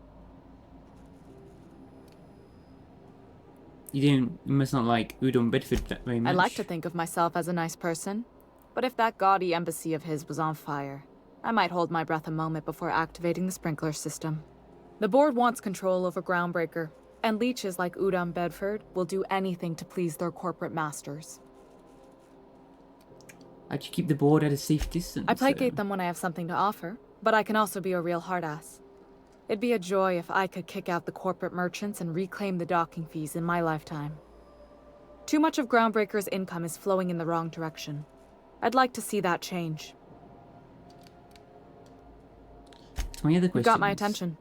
You must not like Udon Bedford very much. I like to think of myself as a nice person, but if that gaudy embassy of his was on fire, I might hold my breath a moment before activating the sprinkler system. The board wants control over Groundbreaker, and leeches like Udon Bedford will do anything to please their corporate masters. How'd you keep the board at a safe distance? I placate them when I have something to offer, but I can also be a real hard-ass. It'd be a joy if I could kick out the corporate merchants and reclaim the docking fees in my lifetime. Too much of Groundbreaker's income is flowing in the wrong direction. I'd like to see that change. Any other You questions? got my attention.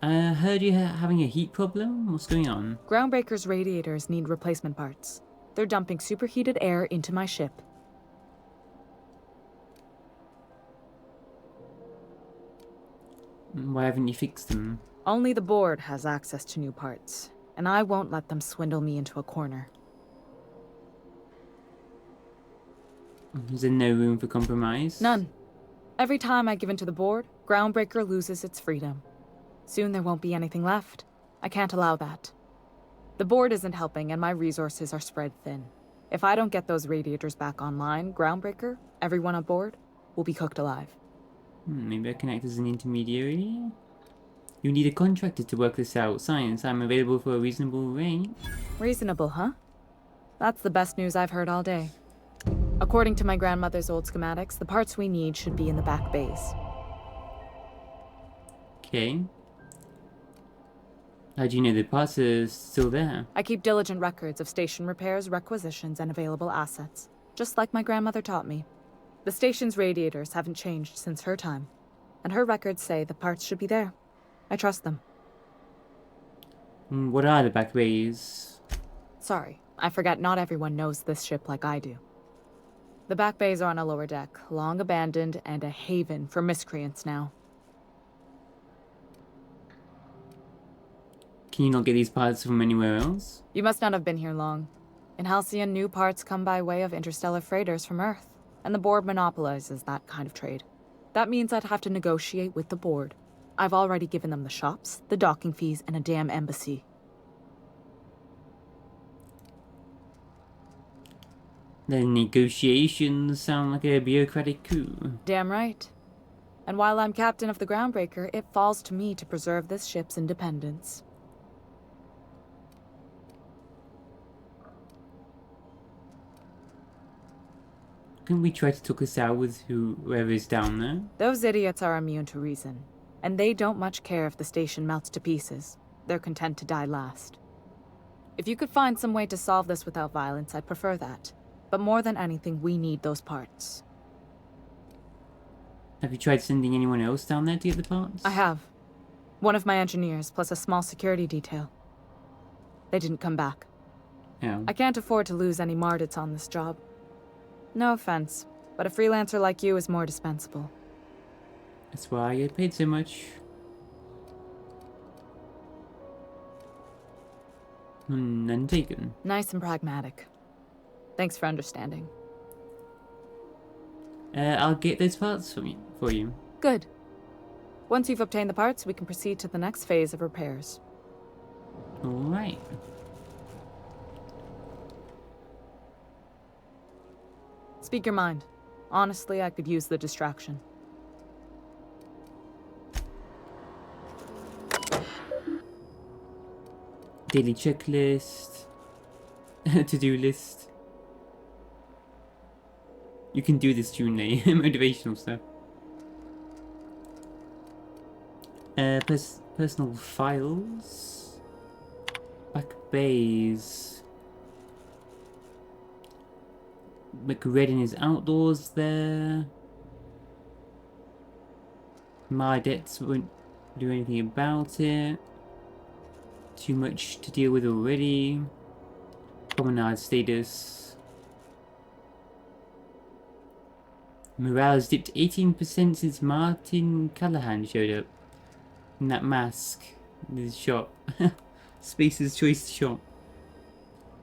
I heard you're having a heat problem. What's going on? Groundbreaker's radiators need replacement parts. They're dumping superheated air into my ship. Why haven't you fixed them? Only the board has access to new parts, and I won't let them swindle me into a corner. Is there no room for compromise? None. Every time I give in to the board, Groundbreaker loses its freedom. Soon there won't be anything left. I can't allow that. The board isn't helping and my resources are spread thin. If I don't get those radiators back online, Groundbreaker, everyone on board, will be cooked alive. Maybe I can act as an intermediary? You need a contractor to work this out. Science, I'm available for a reasonable rate. Reasonable, huh? That's the best news I've heard all day. According to my grandmother's old schematics, the parts we need should be in the back bays. Okay. How do you know the parts are still there? I keep diligent records of station repairs, requisitions, and available assets, just like my grandmother taught me. The station's radiators haven't changed since her time, and her records say the parts should be there. I trust them. What are the back bays? Sorry, I forget not everyone knows this ship like I do. The back bays are on a lower deck, long abandoned and a haven for miscreants now. Can you not get these parts from anywhere else? You must not have been here long. In Halcyon, new parts come by way of interstellar freighters from Earth, and the board monopolizes that kind of trade. That means I'd have to negotiate with the board. I've already given them the shops, the docking fees, and a damn embassy. The negotiations sound like a bureaucratic coup. Damn right. And while I'm captain of the Groundbreaker, it falls to me to preserve this ship's independence. Couldn't we try to talk this out with whoever is down there? Those idiots are immune to reason, and they don't much care if the station melts to pieces. They're content to die last. If you could find some way to solve this without violence, I'd prefer that. But more than anything, we need those parts. Have you tried sending anyone else down there to get the parts? I have. One of my engineers, plus a small security detail. They didn't come back. Yeah. I can't afford to lose any Mardits on this job. No offense, but a freelancer like you is more dispensable. That's why I get paid so much. None taken. Nice and pragmatic. Thanks for understanding. I'll get those parts for you. Good. Once you've obtained the parts, we can proceed to the next phase of repairs. Alright. Speak your mind. Honestly, I could use the distraction. Daily checklist. To-do list. You can do this, Junlei. Motivational stuff. Personal files. Back bays. McRedden is outdoors there. My debts won't do anything about it. Too much to deal with already. Promenade status. Morale has dipped 18% since Martin Callahan showed up. In that mask. In his shop. Space's choice shop.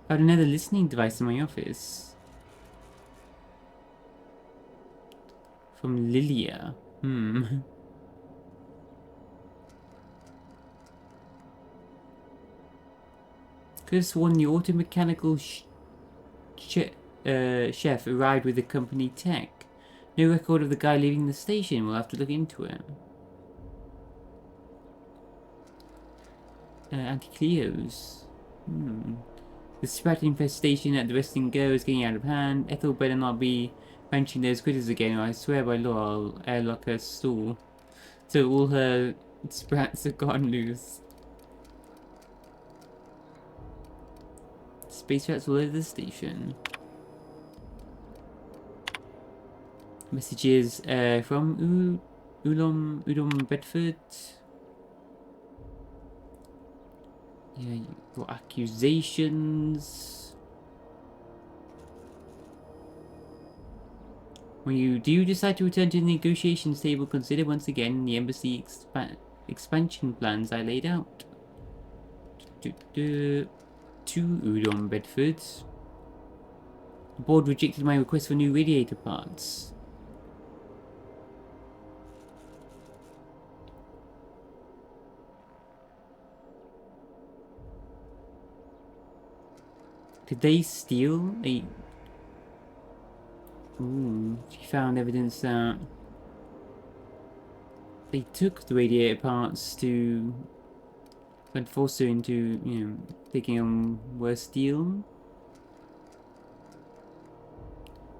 I had another listening device in my office. From Lilia. Could have sworn the auto-mechanical chef arrived with the company tech. No record of the guy leaving the station. We'll have to look into it. Anti-Cleo's. The spread infestation at the Resting Girl is getting out of hand. Ethel better not be mentioning those critters again, or I swear by law I'll airlock her stall. So all her sprats have gone loose. Space rats all over the station. Messages from Udom Bedford. Yeah, you got accusations. When you do decide to return to the negotiations table, consider once again the embassy expansion plans I laid out. To Udom Bedford. The board rejected my request for new radiator parts. Did they steal a... Ooh, she found evidence that they took the radiator parts to... went forced her into, you know, taking on worse deal.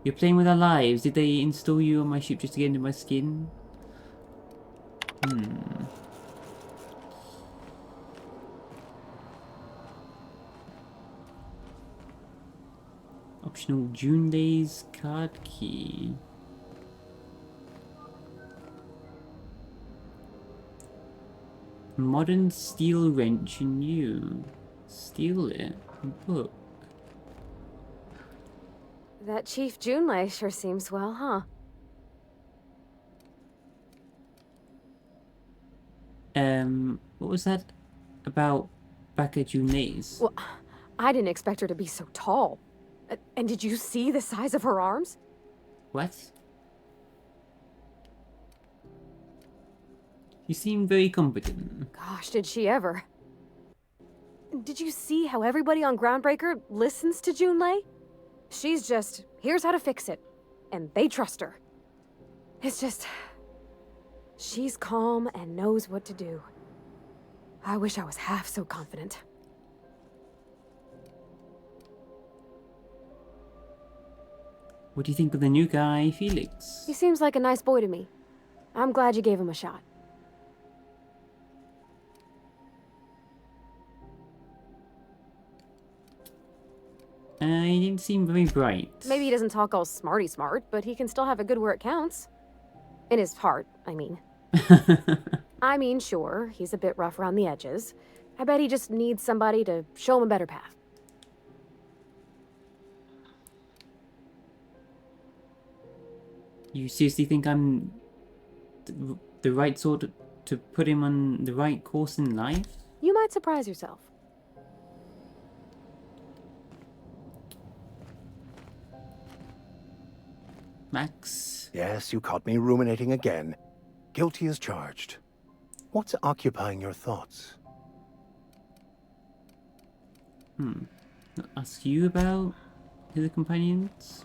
You're playing with our lives. Did they install you on my ship just to get into my skin? Optional June Days card key. Modern steel wrench and you. Steal it. Book. That Chief Junlei sure seems well, huh? What was that about back at Junlei's? Well, I didn't expect her to be so tall. And did you see the size of her arms? What? You seem very competent. Gosh, did she ever. Did you see how everybody on Groundbreaker listens to Junlei? She's just, here's how to fix it. And they trust her. It's just... she's calm and knows what to do. I wish I was half so confident. What do you think of the new guy, Felix? He seems like a nice boy to me. I'm glad you gave him a shot. He didn't seem very bright. Maybe he doesn't talk all smarty smart, but he can still have it good where it counts. In his heart, I mean. I mean, sure, he's a bit rough around the edges. I bet he just needs somebody to show him a better path. You seriously think I'm the right sort to put him on the right course in life? You might surprise yourself. Max? Yes, you caught me ruminating again. Guilty as charged. What's occupying your thoughts? Ask you about the companions?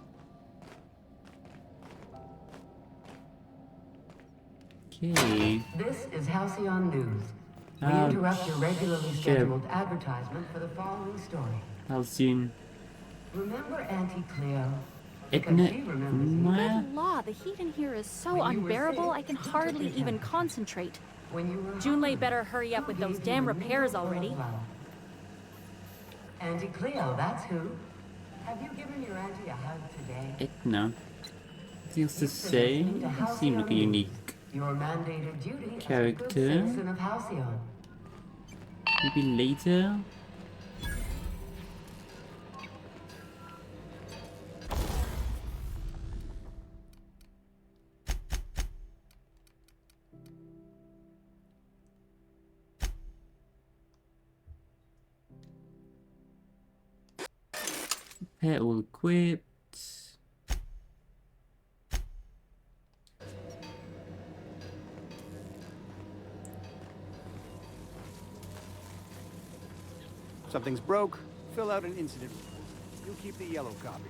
Okay. This is Halcyon News. We interrupt your regularly scheduled advertisement for the following story. Halcyon. Remember Auntie Cleo? Good law, the heat in here is so unbearable I can hardly even concentrate. Junlei better hurry up with those damn repairs already. Auntie Cleo, that's who. Have you given your auntie a hug today? No. Anything else to say? You seem like a unique your mandated duty character. As a good citizen of Halcyon. Maybe later? Repair all equipped. Something's broke, Fill out an incident report. You'll keep the yellow copy.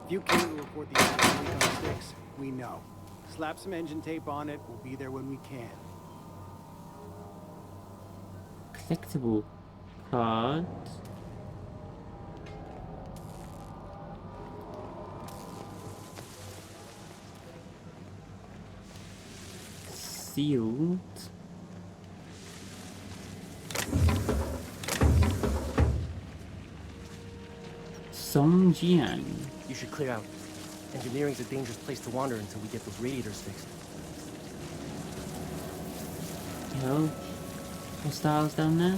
If you came to report the engine leak on 6, we know. Slap some engine tape on it, we'll be there when we can. Collectible card. Sealed. Songjiang. You should clear out. Engineering's a dangerous place to wander until we get those radiators fixed. Yo, hostiles down there?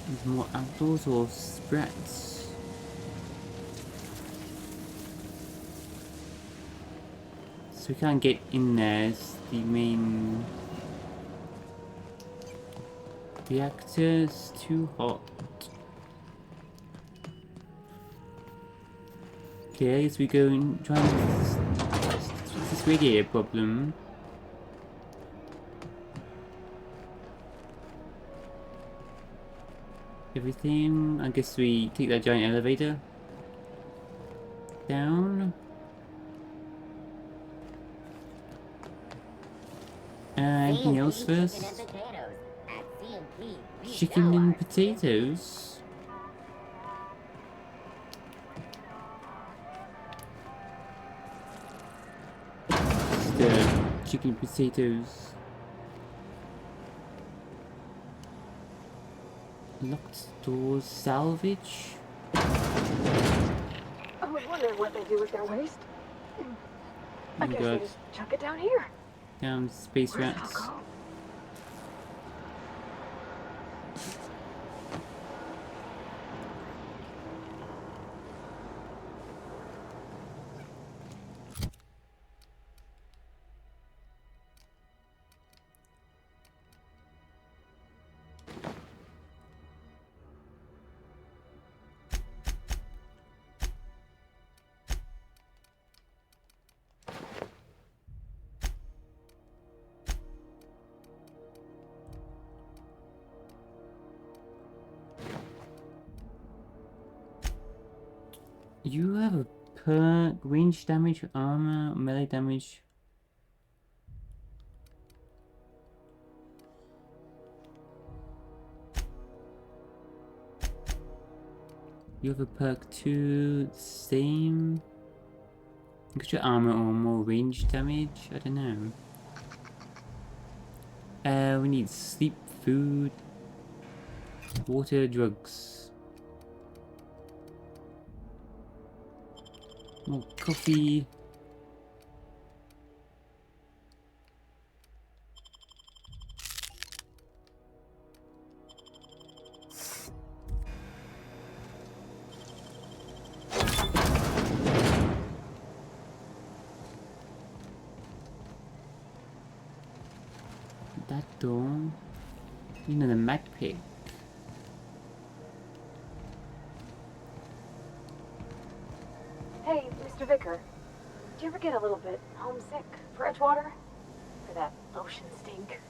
There's more outdoors or spreads. So we can't get in there. It's the main reactor's too hot. Okay, I guess we go and try and fix this radiator problem. Everything. I guess we take that giant elevator down. Anything else first? Chicken and potatoes. Just chicken potatoes. Locked doors, salvage. I was wondering what they do with their waste. I guess they just chuck it down here. Down space rats. You have a perk, range damage, armor, melee damage. You have a perk too, same. Get your armor or more range damage? I don't know. We need sleep, food, water, drugs. More coffee. That door. You know, the mag pick. Hey, Mr. Vicker. Do you ever get a little bit homesick for Edgewater? For that ocean stink?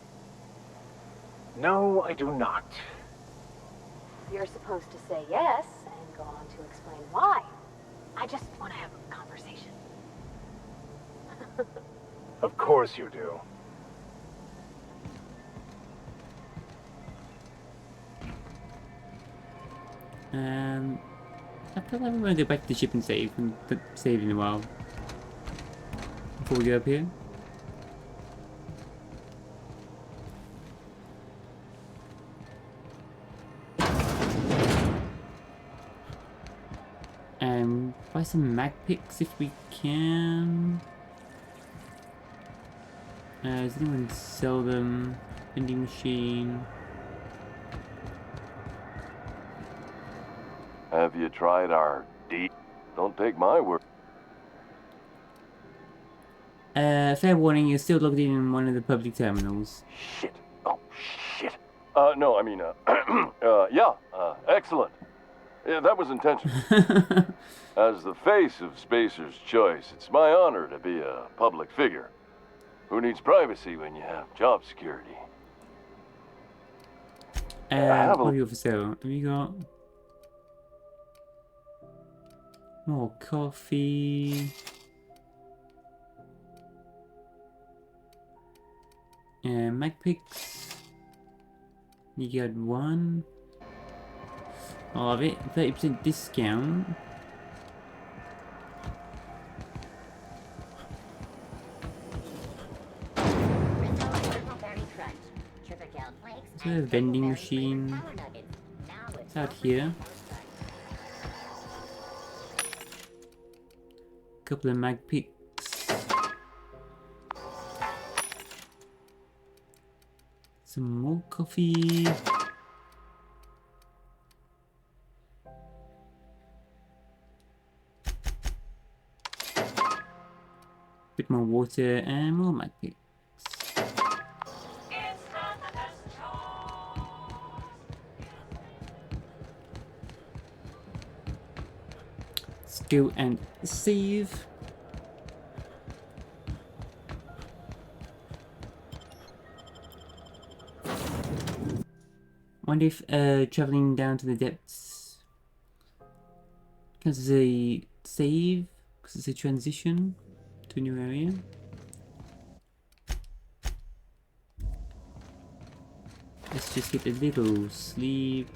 No, I do not. You're supposed to say yes and go on to explain why. I just want to have a conversation. Of course you do. I feel like we're going to go back to the ship and save. And save in a while. Before we go up here. Buy some mag picks if we can. Does anyone sell them? Vending machine. Have you tried our D? Don't take my word. Fair warning, you're still logged in one of the public terminals. Shit. Oh, shit. No, I mean, excellent. Yeah, that was intentional. As the face of Spacer's Choice, it's my honor to be a public figure. Who needs privacy when you have job security? What have you got for sale? Have you got more coffee? Mag picks. You got one. I'll have it. 30% discount. Is there a vending machine? It's out here. Couple of mag picks. Some more coffee. Bit more water and more mag picks. Let's go and save. Wonder if traveling down to the depths because a save, because it's a transition to a new area. Let's just get a little sleep.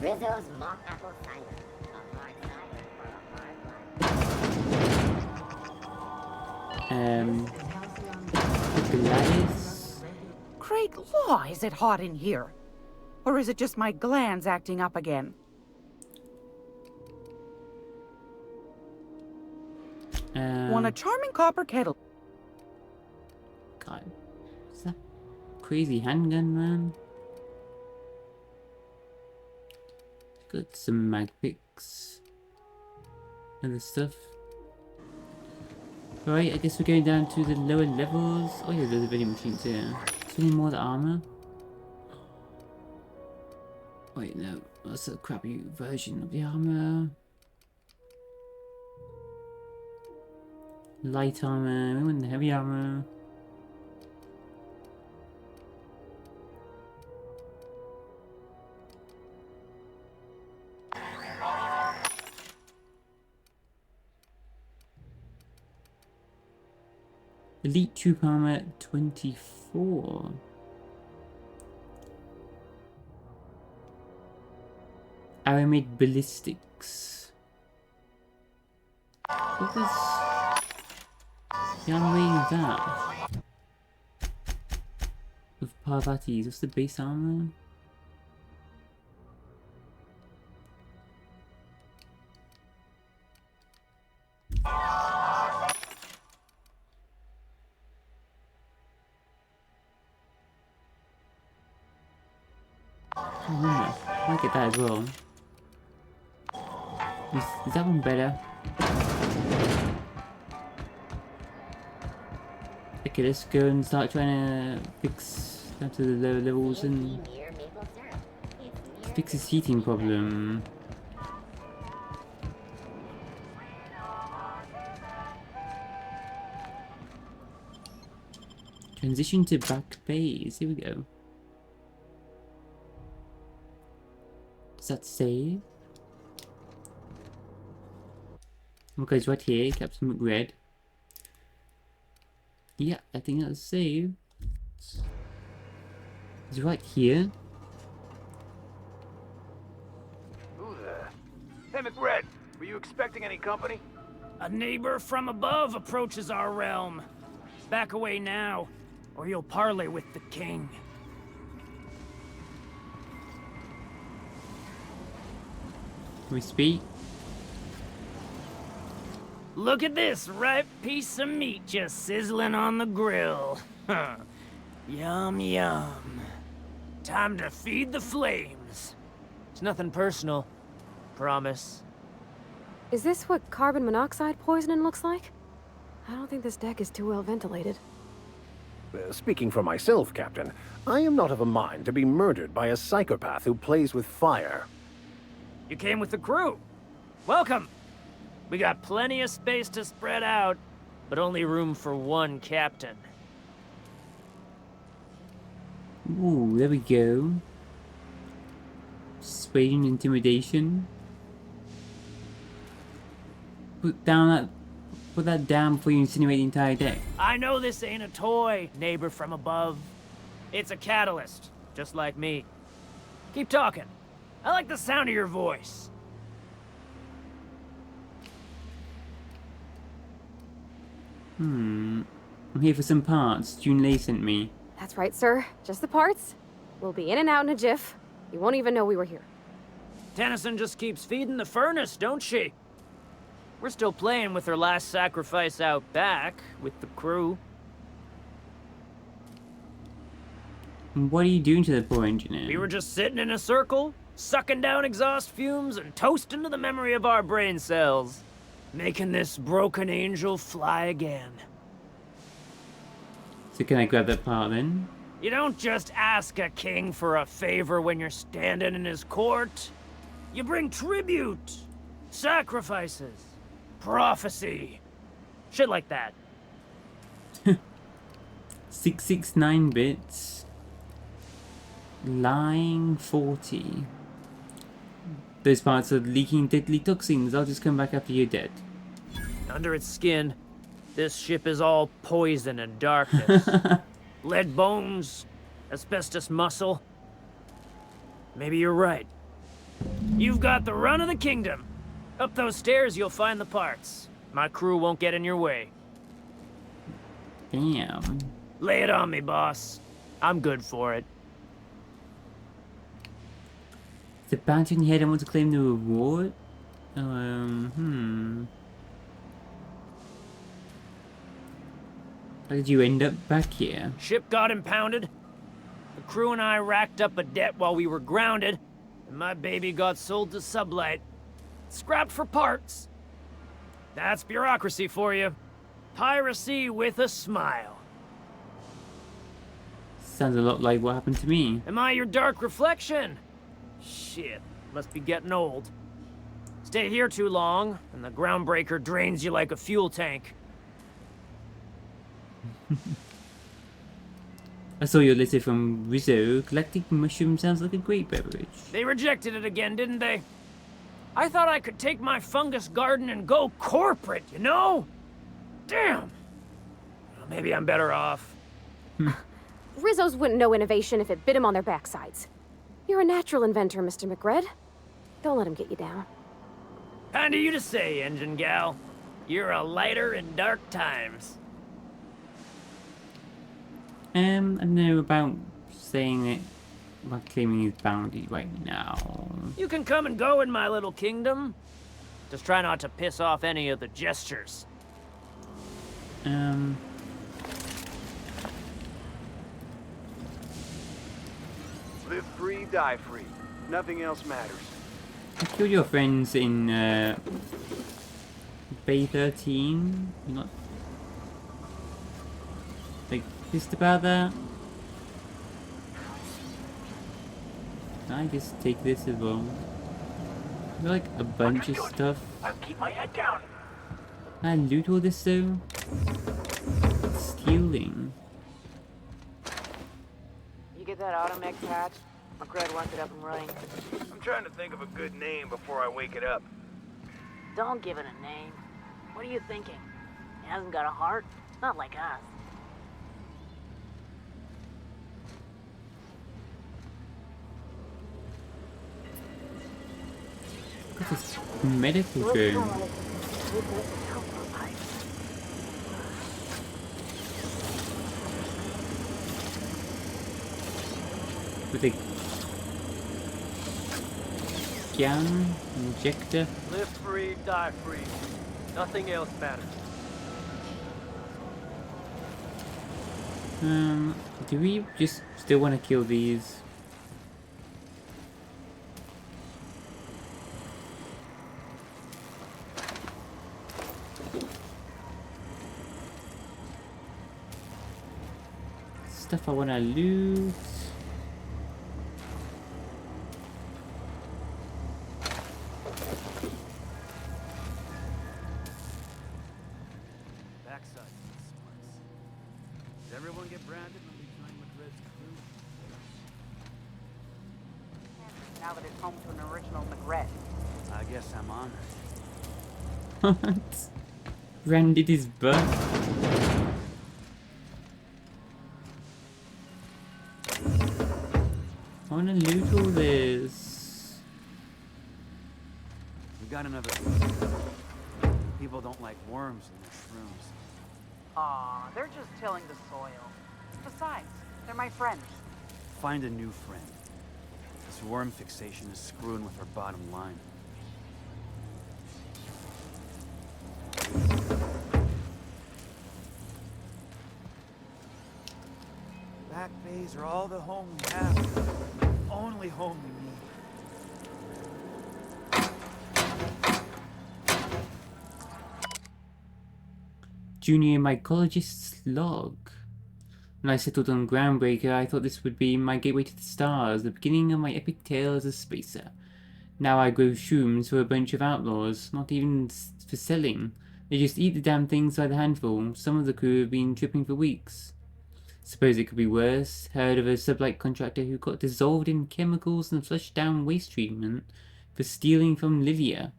Rizzo's mock apple cider. A hard cider for a hard life. Gladys. Great law, is it hot in here? Or is it just my glands acting up again? Want a charming copper kettle? God, what's that crazy handgun, man? Got some mag picks. Other stuff. Right, I guess we're going down to the lower levels. Oh yeah, there's a vending machines here. Is there any more of the armor? Wait, no. That's a crappy version of the armor. Light armor. We want the heavy armor. Elite troop armor 24. Aramid ballistics. What was the armor rating of that? Of Parvati's, what's the base armor? I might get that as well. Is that one better? Okay, let's go and start trying to fix down to the lower levels and fix this heating problem. Transition to back base. Here we go. Does that save? Okay, it's right here. Captain McRed. Yeah, I think that's saved. Is it right here? Who there? Hey, McRed, were you expecting any company? A neighbor from above approaches our realm. Back away now, or you'll parley with the king. Can we speak? Look at this ripe piece of meat just sizzling on the grill. Yum, yum. Time to feed the flames. It's nothing personal. Promise. Is this what carbon monoxide poisoning looks like? I don't think this deck is too well ventilated. Speaking for myself, Captain, I am not of a mind to be murdered by a psychopath who plays with fire. You came with the crew. Welcome. We got plenty of space to spread out, but only room for one captain. Ooh, there we go. Persuasion, intimidation. Put that down before you insinuate the entire deck. I know this ain't a toy, neighbor from above. It's a catalyst, just like me. Keep talking. I like the sound of your voice. I'm here for some parts Junlei sent me. That's right, sir. Just the parts. We'll be in and out in a jiff. You won't even know we were here. Tennyson just keeps feeding the furnace, don't she? We're still playing with her last sacrifice out back, with the crew. What are you doing to the poor engineer? We were just sitting in a circle, sucking down exhaust fumes and toasting to the memory of our brain cells. Making this broken angel fly again. So can I grab that part then? You don't just ask a king for a favor when you're standing in his court. You bring tribute, sacrifices, prophecy, shit like that. 669 bits. Lying 40. Those parts are leaking deadly toxins. I'll just come back after you're dead. Under its skin, this ship is all poison and darkness. Lead bones, asbestos muscle. Maybe you're right. You've got the run of the kingdom. Up those stairs, you'll find the parts. My crew won't get in your way. Damn. Lay it on me, boss. I'm good for it. The bounty on your head, I want to claim the reward? How did you end up back here? Ship got impounded. The crew and I racked up a debt while we were grounded, and my baby got sold to Sublight. Scrapped for parts. That's bureaucracy for you. Piracy with a smile. Sounds a lot like what happened to me. Am I your dark reflection? Shit, must be getting old. Stay here too long, and the groundbreaker drains you like a fuel tank. I saw your letter from Rizzo. Galactic mushroom sounds like a great beverage. They rejected it again, didn't they? I thought I could take my fungus garden and go corporate, you know? Damn. Well, maybe I'm better off. Rizzo's wouldn't know innovation if it bit him on their backsides. You're a natural inventor, Mr. McRed. Don't let him get you down. Kind of you to say, engine gal. You're a lighter in dark times. I don't know about saying it, about claiming his bounty right now. You can come and go in my little kingdom. Just try not to piss off any of the gestures. Live free, die free. Nothing else matters. I killed your friends in Bay 13. You're not like pissed about that? Can I just take this as well? There's like a bunch of stuff. I'll keep my head down. Can I loot all this though? Stealing. You get that automech patch? McRed wants it up and running. I'm trying to think of a good name before I wake it up. Don't give it a name. What are you thinking? He hasn't got a heart? Not like us. Got this medical drone. With a gun injector. Live free, die free. Nothing else matters. Do we just still want to kill these? Stuff I want to loot. Backside to this place. Does everyone get branded when they join McRed's crew? Now that it's home to an original McRed. I guess I'm honored. What? Branded his butt. I wanna loot all this. We got another. People don't like worms and mushrooms. Aw, they're just tilling the soil. Besides, they're my friends. Find a new friend. This worm fixation is screwing with our bottom line. Back bays are all the home we have. The only home we need. Junior mycologist's log. When I settled on Groundbreaker, I thought this would be my gateway to the stars, the beginning of my epic tale as a spacer. Now I grow shrooms for a bunch of outlaws, not even for selling. They just eat the damn things by the handful. Some of the crew have been tripping for weeks. Suppose it could be worse. Heard of a sublight contractor who got dissolved in chemicals and flushed down waste treatment for stealing from Livia.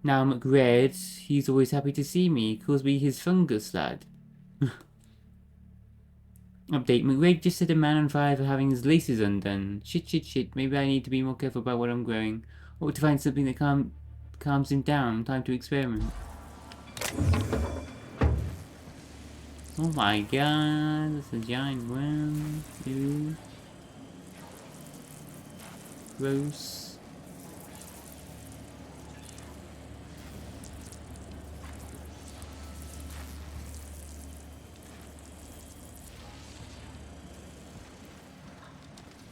Now McRed, he's always happy to see me, calls me his fungus lad. Update, McRed just set a man on fire for having his laces undone. Shit, maybe I need to be more careful about what I'm growing. Or to find something that calms him down. Time to experiment. Oh my god, that's a giant worm, dude. Gross.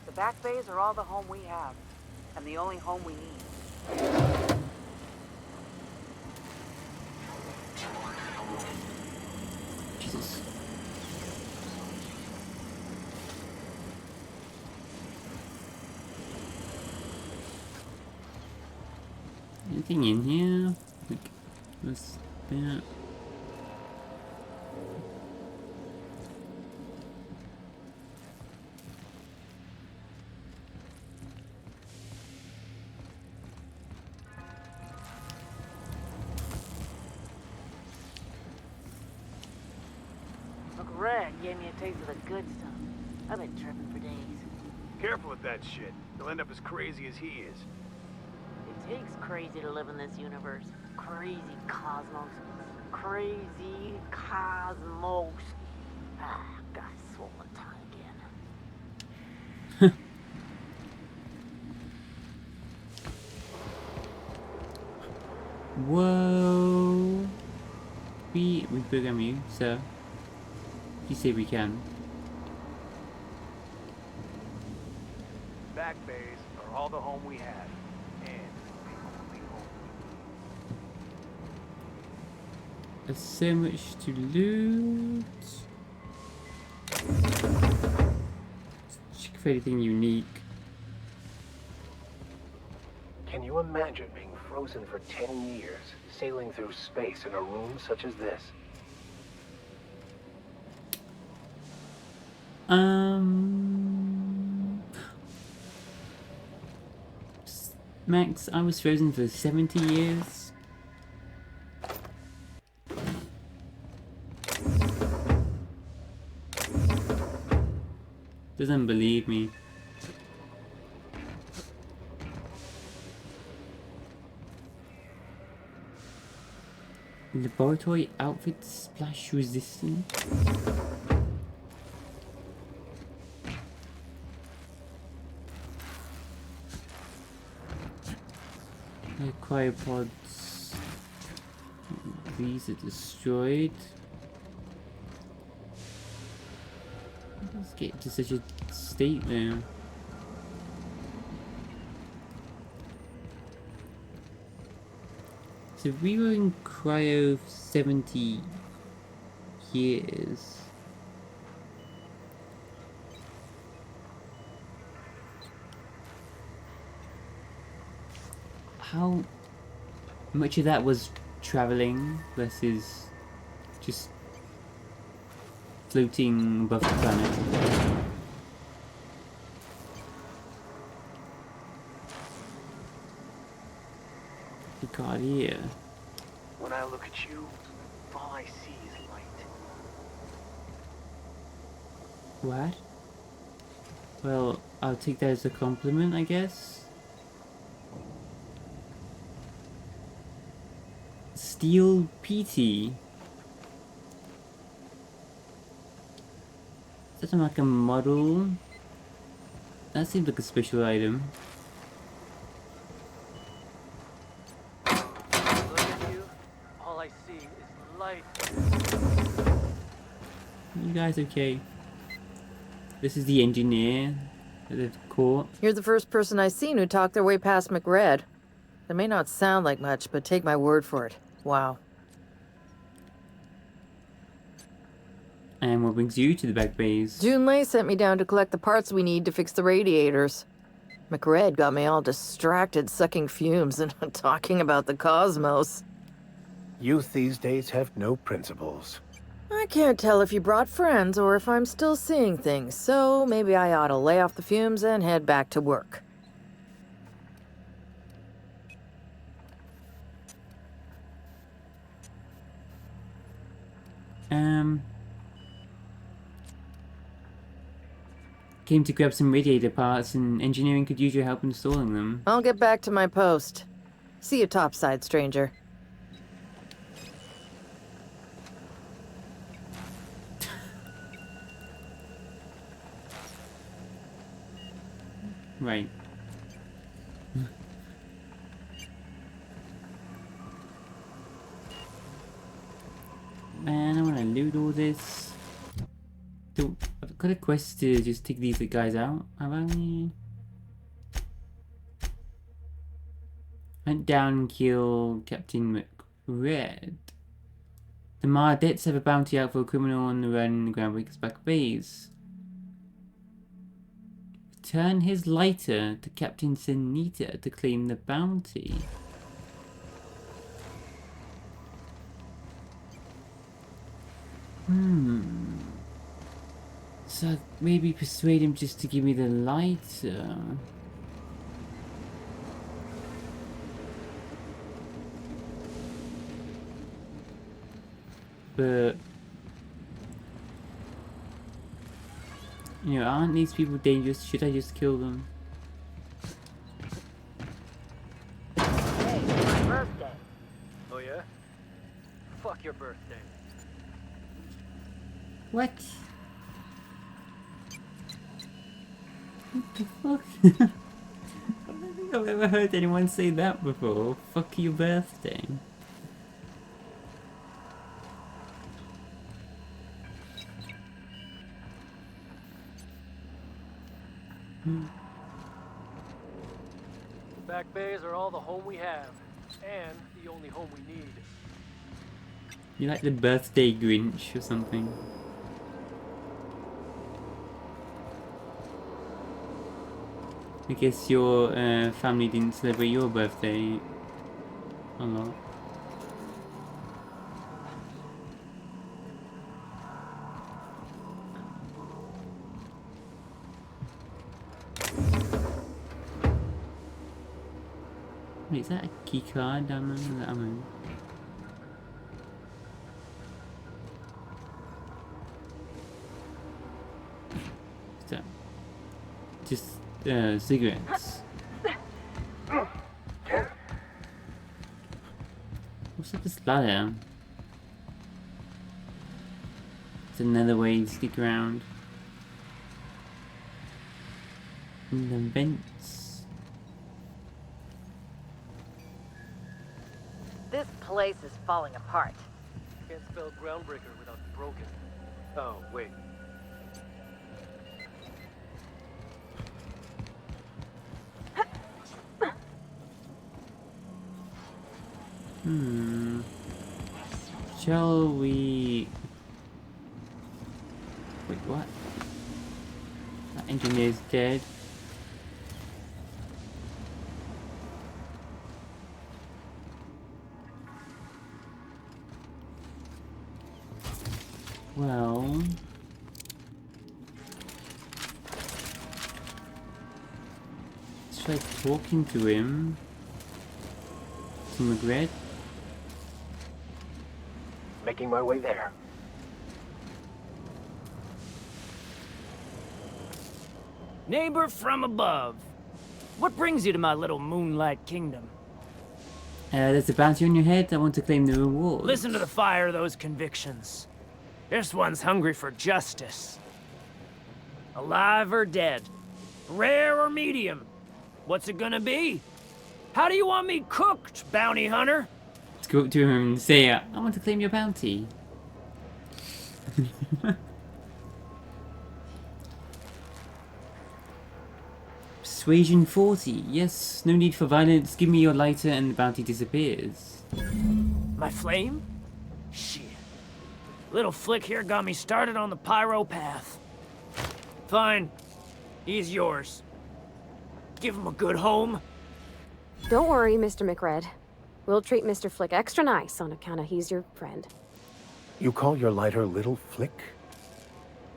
The back bays are all the home we have, and the only home we need. Jesus. Anything in here? Like, what's that? McRed gave me a taste of the good stuff. I've been tripping for days. Careful with that shit. You'll end up as crazy as he is. It takes crazy to live in this universe. Crazy cosmos. Crazy cosmos. Ah, got a swollen tongue again. Whoa. We program you, so you say we can. Back bays are all the home we have. And the only home There's so much to loot. Check for anything unique. Can you imagine being frozen for 10 years, sailing through space in a room such as this? Max, I was frozen for 70 years. Doesn't believe me. Laboratory outfit splash resistant. Cryopods. These are destroyed. Let's get to such a state now. So we were in cryo for 70 years. How much of that was traveling versus just floating above the planet? God, yeah. When I look at you, all I see is light. What? Well, I'll take that as a compliment, I guess. Steel PT. Is that like a model? That seems like a special item. Look at you. All I see is light. You guys okay? This is the engineer that they've caught. You're the first person I've seen who talked their way past McRed. That may not sound like much, but take my word for it. Wow. And what brings you to the back bays? Junlei sent me down to collect the parts we need to fix the radiators. McRed got me all distracted sucking fumes and talking about the cosmos. Youth these days have no principles. I can't tell if you brought friends or if I'm still seeing things, so maybe I ought to lay off the fumes and head back to work. Came to grab some radiator parts and engineering could use your help installing them. I'll get back to my post. See you topside, stranger. Right. Man, I wanna loot all this. So, I've got a quest to just take these guys out. Have I? Hunt down and kill Captain McRed. The Mardettes have a bounty out for a criminal on the run in the Groundbreaker's back base. Return his lighter to Captain Senita to claim the bounty. So maybe persuade him just to give me the lighter. But you know, aren't these people dangerous? Should I just kill them? Hey, it's my birthday. Oh yeah? Fuck your birthday. What? What the fuck? I don't think I've ever heard anyone say that before. Fuck your birthday. The back bays are all the home we have, and the only home we need. You're like the birthday Grinch or something. I guess your family didn't celebrate your birthday a lot. Wait, is that a key card down there that I'm in? What's that? Just cigarettes. What's up this ladder? Just another way to stick around. In the vents. This place is falling apart. Can't spell groundbreaker without broken. Oh, wait. Shall we... Wait, what? That engineer's dead. Well... let's try talking to him. To McRed. Making my way there. Neighbor from above. What brings you to my little moonlight kingdom? There's a bounty on your head. I want to claim the reward. Listen to the fire of those convictions. This one's hungry for justice. Alive or dead? Rare or medium? What's it gonna be? How do you want me cooked, bounty hunter? Let's go up to him and say, I want to claim your bounty. Persuasion 40. Yes, no need for violence. Give me your lighter and the bounty disappears. My flame? Shit. Little flick here got me started on the pyro path. Fine. He's yours. Give him a good home. Don't worry, Mr. McRed. We'll treat Mr. Flick extra nice on account of he's your friend. You call your lighter Little Flick?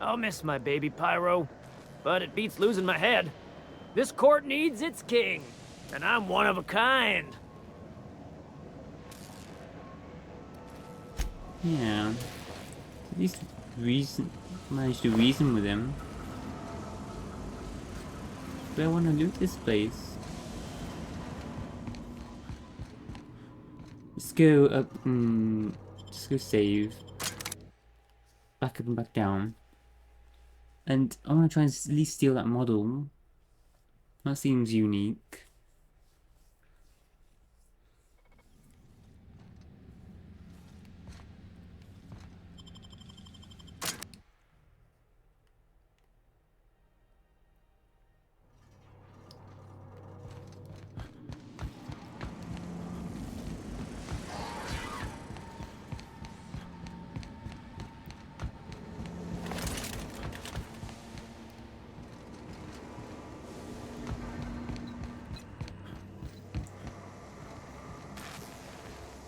I'll miss my baby pyro, but it beats losing my head. This court needs its king, and I'm one of a kind. Yeah. At least managed to reason with him. But I want to loot this place. Let's go up and just go save. Back up and back down. And I want to try and at least steal that model. That seems unique.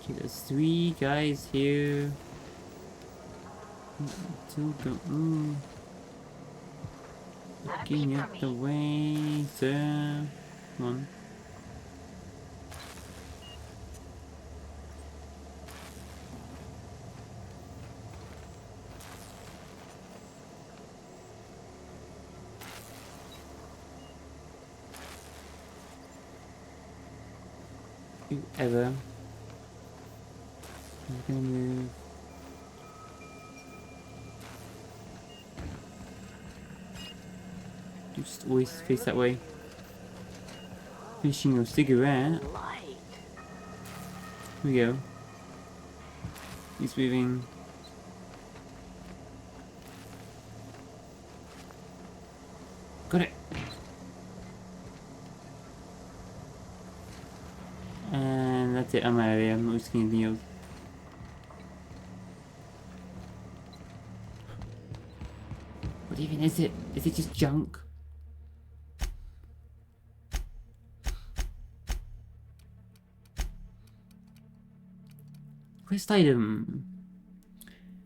Okay, there's 3 guys here. Looking at the way, sir. Come on. Whoever. I'm gonna move. Just always face that way. Finishing your cigarette. Here we go. He's moving. Got it. And that's it. I'm out of here. I'm not risking anything else. What even is it? Is it just junk? Quest item.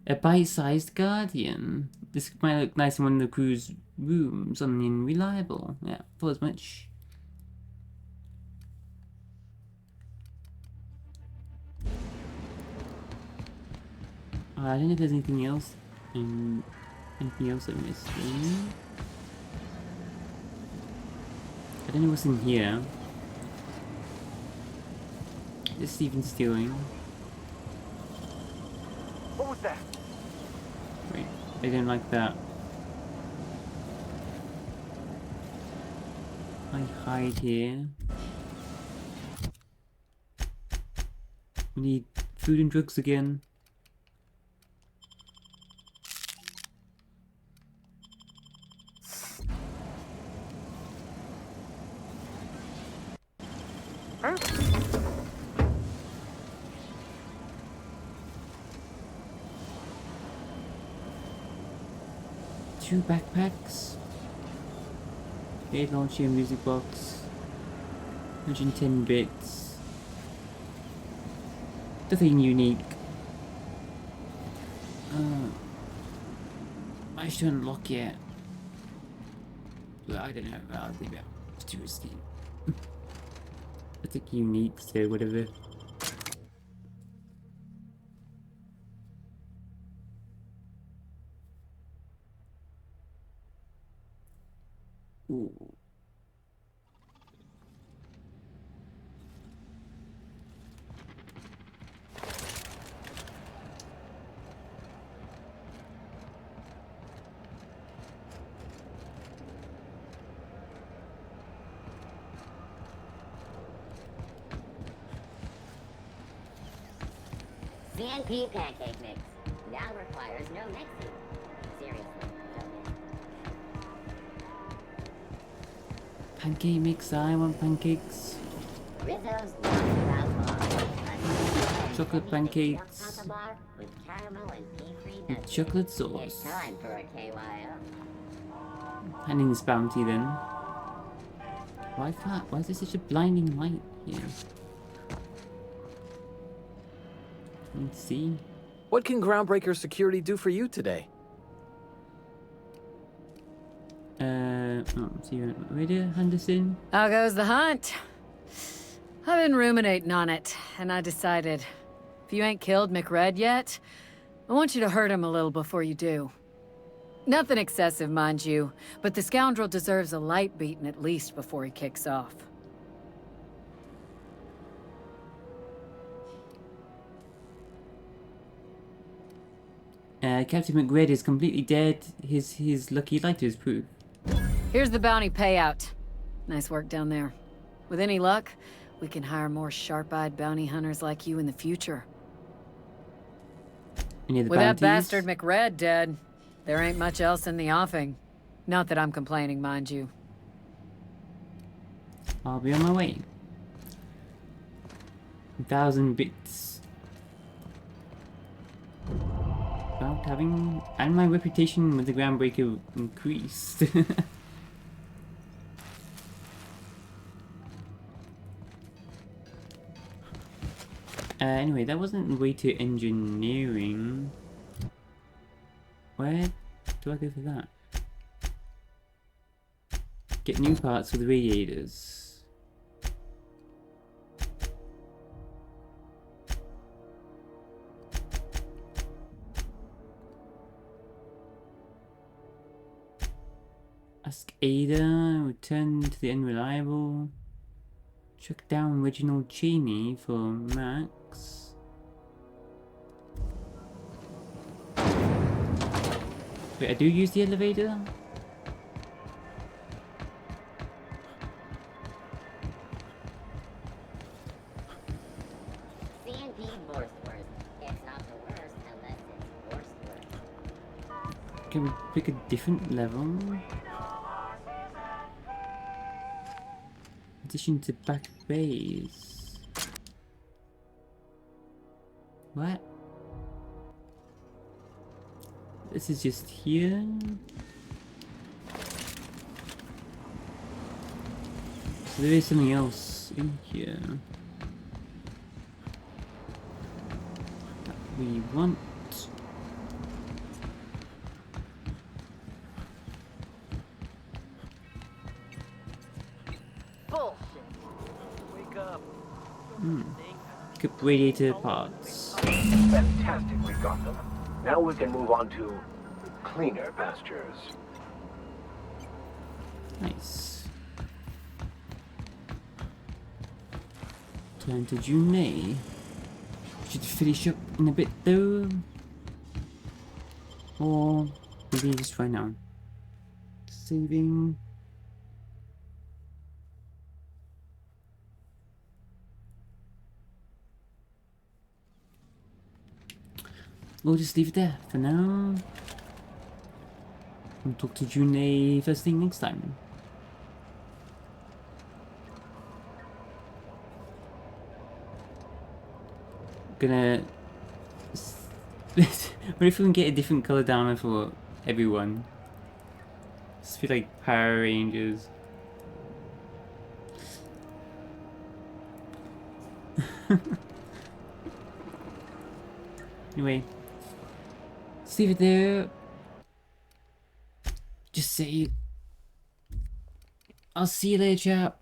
A bite-sized guardian. This might look nice in one of the crew's rooms on the Unreliable. Yeah, thought as much. I don't know if there's anything else. Anything else I'm missing? I don't know what's in here. Is Steven stealing? What was that? Wait. I don't like that. I hide here. We need food and drugs again. Two backpacks. 8 launcher music box. 110 bits. Nothing unique. I should unlock yet. Well, I don't know. I'll leave it. It's too risky. I think unique, so whatever. Ooh. CNP pancake mix now requires no mixing. Seriously, Pancake mix, I want pancakes. Rizzo's not without bar. Chocolate pancakes. With caramel and pea-free With nuts. chocolate sauce. It's time for a KYO. Handing this bounty then. Why is there such a blinding light here? Let's see. What can Groundbreaker security do for you today? See you later, Henderson. How goes the hunt? I've been ruminating on it, and I decided, if you ain't killed McRed yet, I want you to hurt him a little before you do. Nothing excessive, mind you, but the scoundrel deserves a light beating at least before he kicks off. Captain McRed is completely dead. His lucky lighter is proof. Here's the bounty payout. Nice work down there. With any luck, we can hire more sharp-eyed bounty hunters like you in the future. Any of the With that bounties? bastard McRed dead, there ain't much else in the offing. Not that I'm complaining, mind you. I'll be on my way. 1,000 bits. About having... And my reputation with the Groundbreaker increased. Anyway, that wasn't the way to engineering. Where do I go for that? Get new parts for the radiators. Ask Ada, return to the unreliable. Track down Reginald Cheney for Max. Wait, I do use the elevator? CNP worst. It's not the worst unless it's worst. Can we pick a different level? Addition to back bays. What? This is just here? So there is something else in here that we want. Pick up radiator parts. Fantastic, we got them. Now we can move on to cleaner pastures. Nice. Turn to Junei. Should finish up in a bit though. Or Maybe just try now. Saving. We'll just leave it there for now. We'll talk to Junei first thing next time. Gonna. What if we can get a different color down for everyone? Just feel like Power Rangers. Anyway, let's leave it there. Just say, I'll see you later, chap.